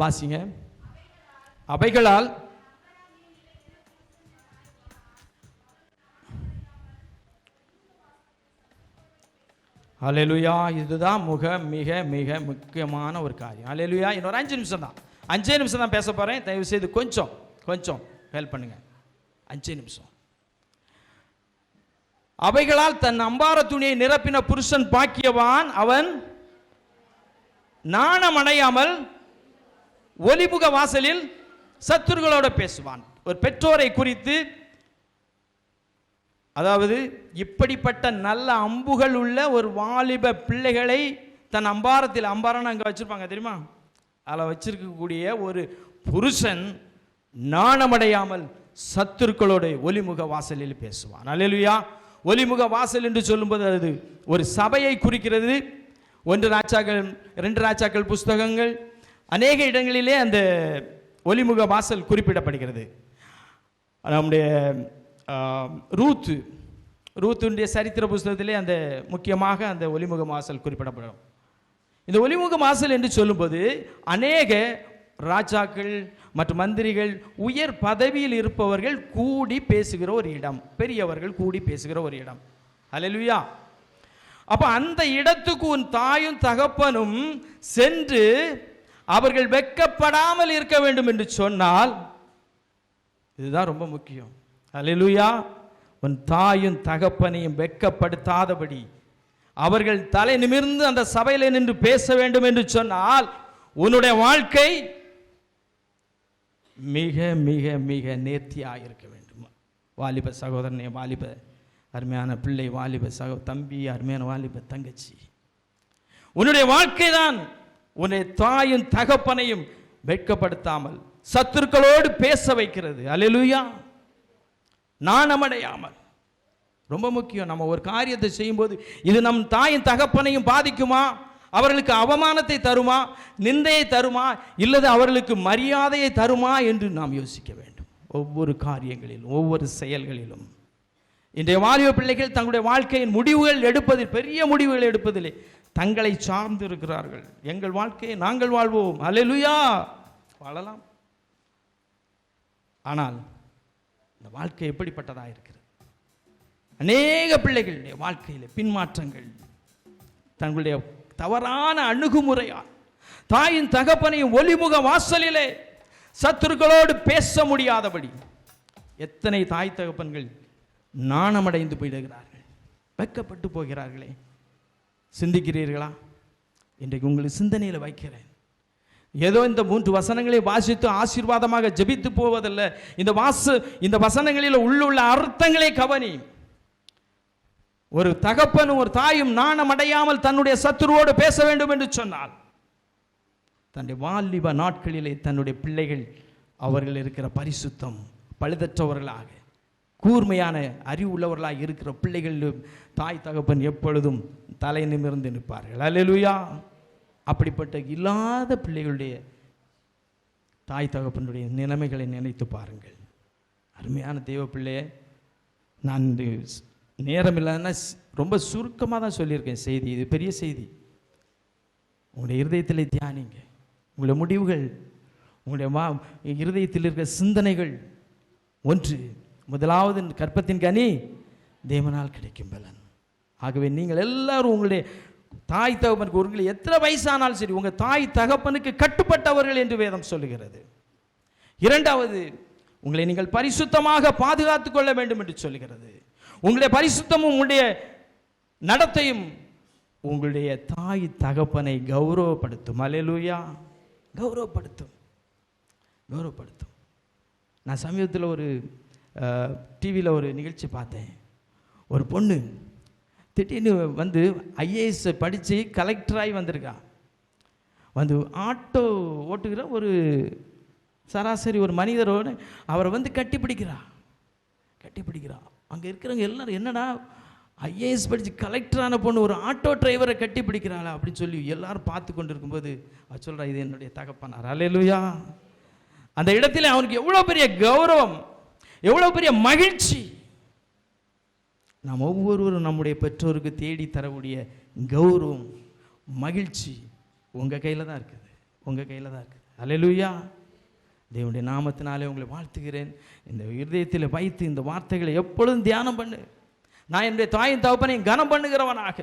வாசிங்க. அவைகளால் அல்லேலூயா. இதுதான் மிக மிக முக்கியமான ஒரு காரியம். அல்லேலூயா. இன்னொரு 5 நிமிஷம் தான், 5 நிமிஷம் தான் பேச போகிறேன். தயவு செய்து கொஞ்சம் ஹெல்ப் பண்ணுங்க. 5 நிமிஷம். அவைகளால் தன் அம்பார துணியை நிரப்பின புருஷன் பாக்கியவான், அவன் நாணம் அடையாமல் ஒலிபுக வாசலில் சத்துருகளோட பேசுவான். ஒரு பெற்றோரை குறித்து, அதாவது இப்படிப்பட்ட நல்ல அம்புகள் உள்ள ஒரு வாலிப பிள்ளைகளை தன் அம்பாரத்தில், அம்பாரன்னு அங்கே வச்சுருப்பாங்க தெரியுமா, அதில் வச்சிருக்கக்கூடிய ஒரு புருஷன் நாணமடையாமல் சத்துருக்களோட ஒலிமுக வாசலில் பேசுவான். அல்லேலூயா. ஒலிமுக வாசல் என்று சொல்லும்போது அது ஒரு சபையை குறிக்கிறது. 1 ராஜாக்கள் 2 ராஜாக்கள் புஸ்தகங்கள் அநேக இடங்களிலே அந்த ஒலிமுக வாசல் குறிப்பிடப்படுகிறது. நம்முடைய ரூத்துடைய சரித்திர புஸ்தகத்திலே அந்த முக்கியமாக அந்த ஒலிமுக வாசல் குறிப்பிடப்படும். இந்த ஒலிமுக வாசல் என்று சொல்லும்போது அநேக ராஜாக்கள் மற்றும் மந்திரிகள், உயர் பதவியில் இருப்பவர்கள் கூடி பேசுகிற ஒரு இடம், பெரியவர்கள் கூடி பேசுகிற ஒரு இடம். அல்லேலூயா. அப்ப அந்த இடத்துக்கு உன் தாயும் தகப்பனும் சென்று அவர்கள் வெட்கப்படாமல் இருக்க வேண்டும் என்று சொன்னால், இதுதான் ரொம்ப முக்கியம். அல்லேலூயா. உன் தாயும் தகப்பனையும் வெட்கப்படுத்தாதபடி அவர்கள் தலை நிமிர்ந்து அந்த சபையில் நின்று பேச வேண்டும் என்று சொன்னால், உன்னுடைய வாழ்க்கை மிக மிக மிக நேர்த்தியாக இருக்க வேண்டும். வாலிப சகோதரனே, வாலிப அருமையான பிள்ளை, வாலிப தம்பி, அருமையான வாலிப தங்கச்சி, உன்னுடைய வாழ்க்கை தான் உன்னுடைய தாயும் தகப்பனையும் வெட்கப்படுத்தாமல் சத்துருக்களோடு பேச வைக்கிறது. அல்லேலூயா. நாணமடையாமல். ரொம்ப முக்கியம். நம்ம ஒரு காரியத்தை செய்யும்போது இது நம் தாயின் தகப்பனையும் பாதிக்குமா, அவர்களுக்கு அவமானத்தை தருமா, நிந்தையை தருமா, இல்லது அவர்களுக்கு மரியாதையை தருமா என்று நாம் யோசிக்க வேண்டும். ஒவ்வொரு காரியங்களிலும், ஒவ்வொரு செயல்களிலும். இன்றைய வாலிப பிள்ளைகள் தங்களுடைய வாழ்க்கையின் முடிவுகள் எடுப்பதில், பெரிய முடிவுகள் எடுப்பதிலே தங்களை சார்ந்து இருக்கிறார்கள். எங்கள் வாழ்க்கையை நாங்கள் வாழ்வோம், அல்லேலூயா, வாழலாம். ஆனால் இந்த வாழ்க்கை எப்படிப்பட்டதாக இருக்கிறது? அநேக பிள்ளைகளுடைய வாழ்க்கையில் பின்மாற்றங்கள், தங்களுடைய தவறான அணுகுமுறையால் தாயின் தகப்பனையும் ஒலிமுக வாசலிலே சத்துருக்களோடு பேச முடியாதபடி எத்தனை தாய் தகப்பன்கள் நாணமடைந்து போயிடுகிறார்கள், வெட்கப்பட்டு போகிறார்களே. சிந்திக்கிறீர்களா? இன்றைக்கு உங்களுக்கு சிந்தனையில் வைக்கிறேன். ஏதோ இந்த 3 வசனங்களை வாசித்து ஆசீர்வாதமாக ஜெபித்து போவதல்ல. இந்த வசனங்களில் உள்ள அர்த்தங்களை கவனி. ஒரு தகப்பனும் ஒரு தாயும் நாணமடையாமல் தன்னுடைய சத்துருவோடு பேச வேண்டும் என்று சொன்னால், தன்னுடைய வாலிப நாட்களிலே தன்னுடைய பிள்ளைகள் அவர்கள் இருக்கிற பரிசுத்தம் பழுதற்றவர்களாக, கூர்மையான அறிவு உள்ளவர்களாக இருக்கிற பிள்ளைகள் தாய் தகப்பன் எப்பொழுதும் தலை நிமிர்ந்து நிற்பார்கள். அல்லேலூயா. அப்படிப்பட்ட இல்லாத பிள்ளைகளுடைய தாய் தகப்பனுடைய நிலைமைகளை நினைத்து பாருங்கள். அருமையான தேவ பிள்ளையே, நான் நேரம் இல்லைன்னா ரொம்ப சுருக்கமாக தான் சொல்லியிருக்கேன் செய்தி. இது பெரிய செய்தி. உங்களுடைய இருதயத்தில் தியானிங்க. உங்களுடைய முடிவுகள், உங்களுடைய இருதயத்தில் இருக்கிற சிந்தனைகள். 1, முதலாவது கற்பத்தின் கனி தேவனால் கிடைக்கும் பலன். ஆகவே நீங்கள் எல்லாரும் உங்களுடைய தாய் தகப்பனுக்கு, உங்களுக்கு எத்தனை வயசானாலும் சரி, உங்கள் தாய் தகப்பனுக்கு கட்டுப்பட்டவர்கள் என்று வேதம் சொல்லுகிறது. 2வது, உங்களை நீங்கள் பரிசுத்தமாக பாதுகாத்துக் கொள்ள வேண்டும் என்று சொல்லுகிறது. உங்களுடைய பரிசுத்தமும் உங்களுடைய நடத்தையும் உங்களுடைய தாய் தகப்பனை கௌரவப்படுத்தும். அல்லேலூயா. கௌரவப்படுத்தும். நான் சமீபத்தில் ஒரு டிவியில் ஒரு நிகழ்ச்சி பார்த்தேன். ஒரு பொண்ணு திடீர்னு வந்து IAS படித்து கலெக்டராகி வந்திருக்கா. வந்து ஆட்டோ ஓட்டுகிற ஒரு சராசரி ஒரு மனிதரோடு அவரை வந்து கட்டி பிடிக்கிறா. அங்கே இருக்கிறவங்க எல்லாரும், என்னடா IAS படித்து கலெக்டரான பொண்ணு ஒரு ஆட்டோ டிரைவரை கட்டி பிடிக்கிறாளா அப்படின்னு சொல்லி எல்லாரும் பார்த்து கொண்டு இருக்கும்போது அவ சொல்கிறா, இது என்னுடைய தகப்பனார். அல்லேலூயா. அந்த இடத்துல அவனுக்கு எவ்வளோ பெரிய கௌரவம், எவ்வளோ பெரிய மகிழ்ச்சி. நாம் ஒவ்வொருவரும் நம்முடைய பெற்றோருக்கு தேடி தரக்கூடிய கௌரவம், மகிழ்ச்சி உங்கள் கையில் தான் இருக்குது. அல்லேலூயா. தேவனுடைய நாமத்தினாலே உங்களை வாழ்த்துகிறேன். இந்த இருதயத்தில் வைத்து இந்த வார்த்தைகளை எப்பொழுதும் தியானம் பண்ணு. நான் என்னுடைய தாயின் தகப்பனை கனம் பண்ணுகிறவனாக,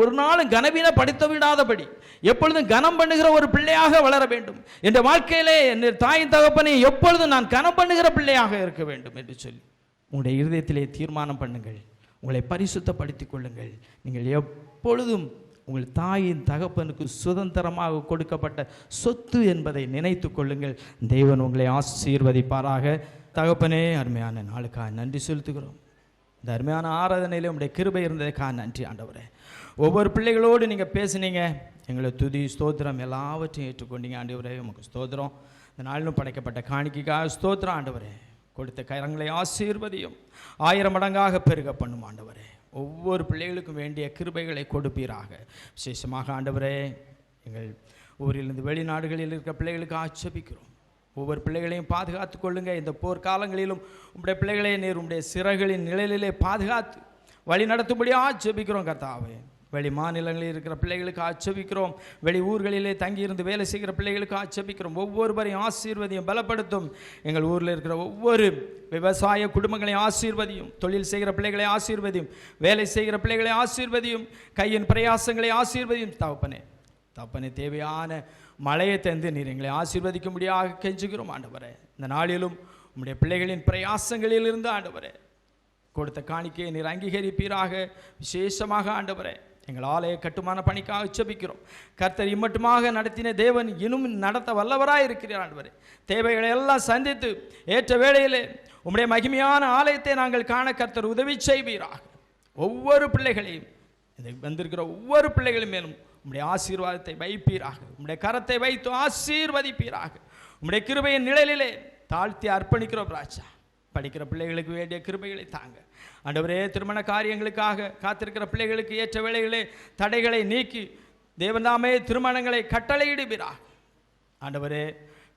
ஒரு நாளும் கனவீன படித்து விடாதபடி எப்பொழுதும் கனம் பண்ணுகிற ஒரு பிள்ளையாக வளர வேண்டும். என் வாழ்க்கையிலே என் தாயின் தகப்பனை எப்பொழுதும் நான் கனம் பண்ணுகிற பிள்ளையாக இருக்க வேண்டும் என்று சொல்லி உங்களுடைய இருதயத்திலே தீர்மானம் பண்ணுங்கள். உங்களை பரிசுத்தப்படுத்திக் கொள்ளுங்கள். நீங்கள் எப்பொழுதும் உங்கள் தாயின் தகப்பனுக்கு சுதந்திரமாக கொடுக்கப்பட்ட சொத்து என்பதை நினைத்து கொள்ளுங்கள். தேவன் உங்களை ஆசீர்வதிப்பாராக. தகப்பனே, அருமையான நாளுக்காக நன்றி செலுத்துகிறோம். இந்த அருமையான ஆராதனையிலே உங்களுடைய கிருபை இருந்ததுக்காக நன்றி ஆண்டவரே. ஒவ்வொரு பிள்ளைகளோடு நீங்கள் பேசுனீங்க, எங்களை துதி ஸ்தோத்திரம் எல்லாவற்றையும் ஏற்றுக்கொண்டீங்க ஆண்டவரே. உமக்கு ஸ்தோத்திரம். இந்த நாளிலும் படைக்கப்பட்ட காணிக்கைக்காக ஸ்தோத்திரம் ஆண்டவரே. கொடுத்த கரங்களை ஆசீர்வதியும் 1000 மடங்காக பெருக பண்ணும் ஆண்டவரே. ஒவ்வொரு பிள்ளைகளுக்கும் வேண்டிய கிருபைகளை கொடுப்பீராக. விசேஷமாக ஆண்டவரே, எங்கள் ஊரிலிருந்து வெளிநாடுகளில் இருக்கிற பிள்ளைகளுக்கு ஆட்சேபிக்கிறோம். ஒவ்வொரு பிள்ளைகளையும் பாதுகாத்து கொள்ளுங்க. இந்த போர்க்காலங்களிலும் உங்களுடைய பிள்ளைகளை நீர் உங்களுடைய சிறகுகளின் நிழலிலே பாதுகாத்து வழி நடத்தும்படி ஆட்சேபிக்கிறோம் கர்த்தாவே. வெளி மாநிலங்களில் இருக்கிற பிள்ளைகளுக்கு ஆட்சேபிக்கிறோம். வெளி ஊர்களிலே தங்கியிருந்து வேலை செய்கிற பிள்ளைகளுக்கு ஆட்சேபிக்கிறோம். ஒவ்வொருவரையும் ஆசீர்வதியும், பலப்படுத்தும். எங்கள் ஊரில் இருக்கிற ஒவ்வொரு விவசாய குடும்பங்களையும் ஆசீர்வதியும். தொழில் செய்கிற பிள்ளைகளை ஆசீர்வதியும். வேலை செய்கிற பிள்ளைகளை ஆசீர்வதியும். கையின் பிரயாசங்களை ஆசீர்வதியும். தகப்பனே, தேவையான மழையை தந்து நீர் எங்களை ஆசீர்வதிக்கும்படியாக கெஞ்சுகிறோம் ஆண்டவரே. இந்த நாளிலும் உம்முடைய பிள்ளைகளின் பிரயாசங்களிலிருந்து ஆண்டவரே கொடுத்த காணிக்கையை நீர் அங்கீகரிப்பீராக. விசேஷமாக ஆண்டவரே, எங்கள் ஆலய கட்டுமான பணிக்காக ஜெபிக்கிறோம். கர்த்தர் இம்மட்டுமாக நடத்தின தேவன் இன்னும் நடத்த வல்லவராக இருக்கிறார் ஆண்டவரே. தேவைகளை எல்லாம் சந்தித்து ஏற்ற வேளையிலே உம்முடைய மகிமையான ஆலயத்தை நாங்கள் காண கர்த்தர் உதவி செய்வீராக. ஒவ்வொரு பிள்ளைகளையும், வந்திருக்கிற ஒவ்வொரு பிள்ளைகளும் மேலும் உம்முடைய ஆசீர்வாதத்தை வைப்பீராக. உம்முடைய கரத்தை வைத்து ஆசீர்வதிப்பீராக. உம்முடைய கிருபையின் நிழலிலே தாழ்த்தி அர்ப்பணிக்கிறோம் ராஜா. படிக்கிற பிள்ளைகளுக்கு வேண்டிய கிருபைகளை தாங்க ஆண்டவரே. திருமண காரியங்களுக்காக காத்திருக்கிற பிள்ளைகளுக்கு ஏற்ற வேளைகளே தடைகளை நீக்கி தேவனாமே திருமணங்களை கட்டளையிடுவீராக ஆண்டவரே.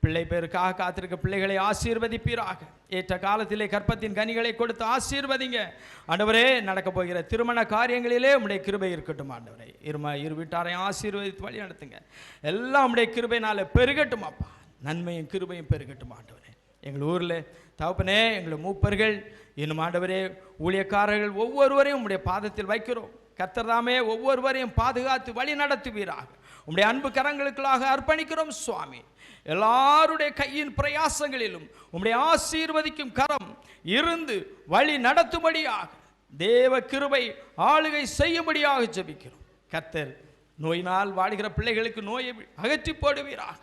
பிள்ளை பேருக்காக காத்திருக்க பிள்ளைகளை ஆசீர்வதிப்பீராக. ஏற்ற காலத்திலே கற்பத்தின் கனிகளை கொடுத்து ஆசீர்வதிங்க ஆண்டவரே. நடக்க போகிற திருமண காரியங்களிலே உம்முடைய கிருபை இருக்கட்டும் ஆண்டவரே. இரு வீட்டாரையும் ஆசீர்வதித்து வழி நடத்துங்க. எல்லாம் உம்முடைய கிருபையினால பெருகட்டும் அப்பா. நன்மையும் கிருபையும் பெருகட்டும் ஆண்டவரே. எங்கள் ஊரில் தகப்பனே, எங்கள் மூப்பர்கள் இன்னும் ஆண்டவரே ஊழியக்காரர்கள் ஒவ்வொருவரையும் உம்முடைய பாதத்தில் வைக்கிறோம். கர்த்தர்தாமே ஒவ்வொருவரையும் பாதுகாத்து வழி நடத்துவீராக. உம்முடைய அன்பு கரங்களுக்குள்ளாக அர்ப்பணிக்கிறோம் சுவாமி. எல்லாருடைய கையின் பிரயாசங்களிலும் உம்முடைய ஆசீர்வதிக்கும் கரம் இருந்து வழி நடத்தும்படியாக தேவ கிருபை ஆளுகை செய்யும்படியாக ஜெபிக்கிறோம். கர்த்தர் நோயினால் வாடுகிற பிள்ளைகளுக்கு நோயை அகற்றி போடுவீராக.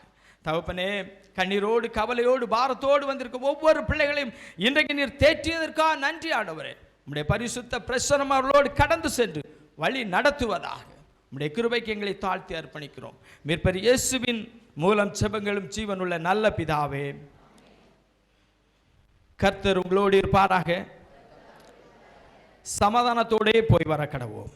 தகப்பனே, கண்ணீரோடு கவலையோடு பாரத்தோடு வந்திருக்கும் ஒவ்வொரு பிள்ளைகளையும் இன்றைக்கு நீர் தேற்றியதற்காக நன்றி ஆண்டவரே. உம்முடைய பரிசுத்த பிரசன்னம் அவர்களோடு கடந்து சென்று வழி நடத்துவதாக உம்முடைய கிருபைக்கு எங்களை தாழ்த்தி அர்ப்பணிக்கிறோம். மீட்பர் இயேசுவின் மூலம் செபங்களும் ஜீவனுள்ள நல்ல பிதாவே. கர்த்தர் உங்களோடு இருப்பாராக. சமாதானத்தோடே போய் வர கடவோம்.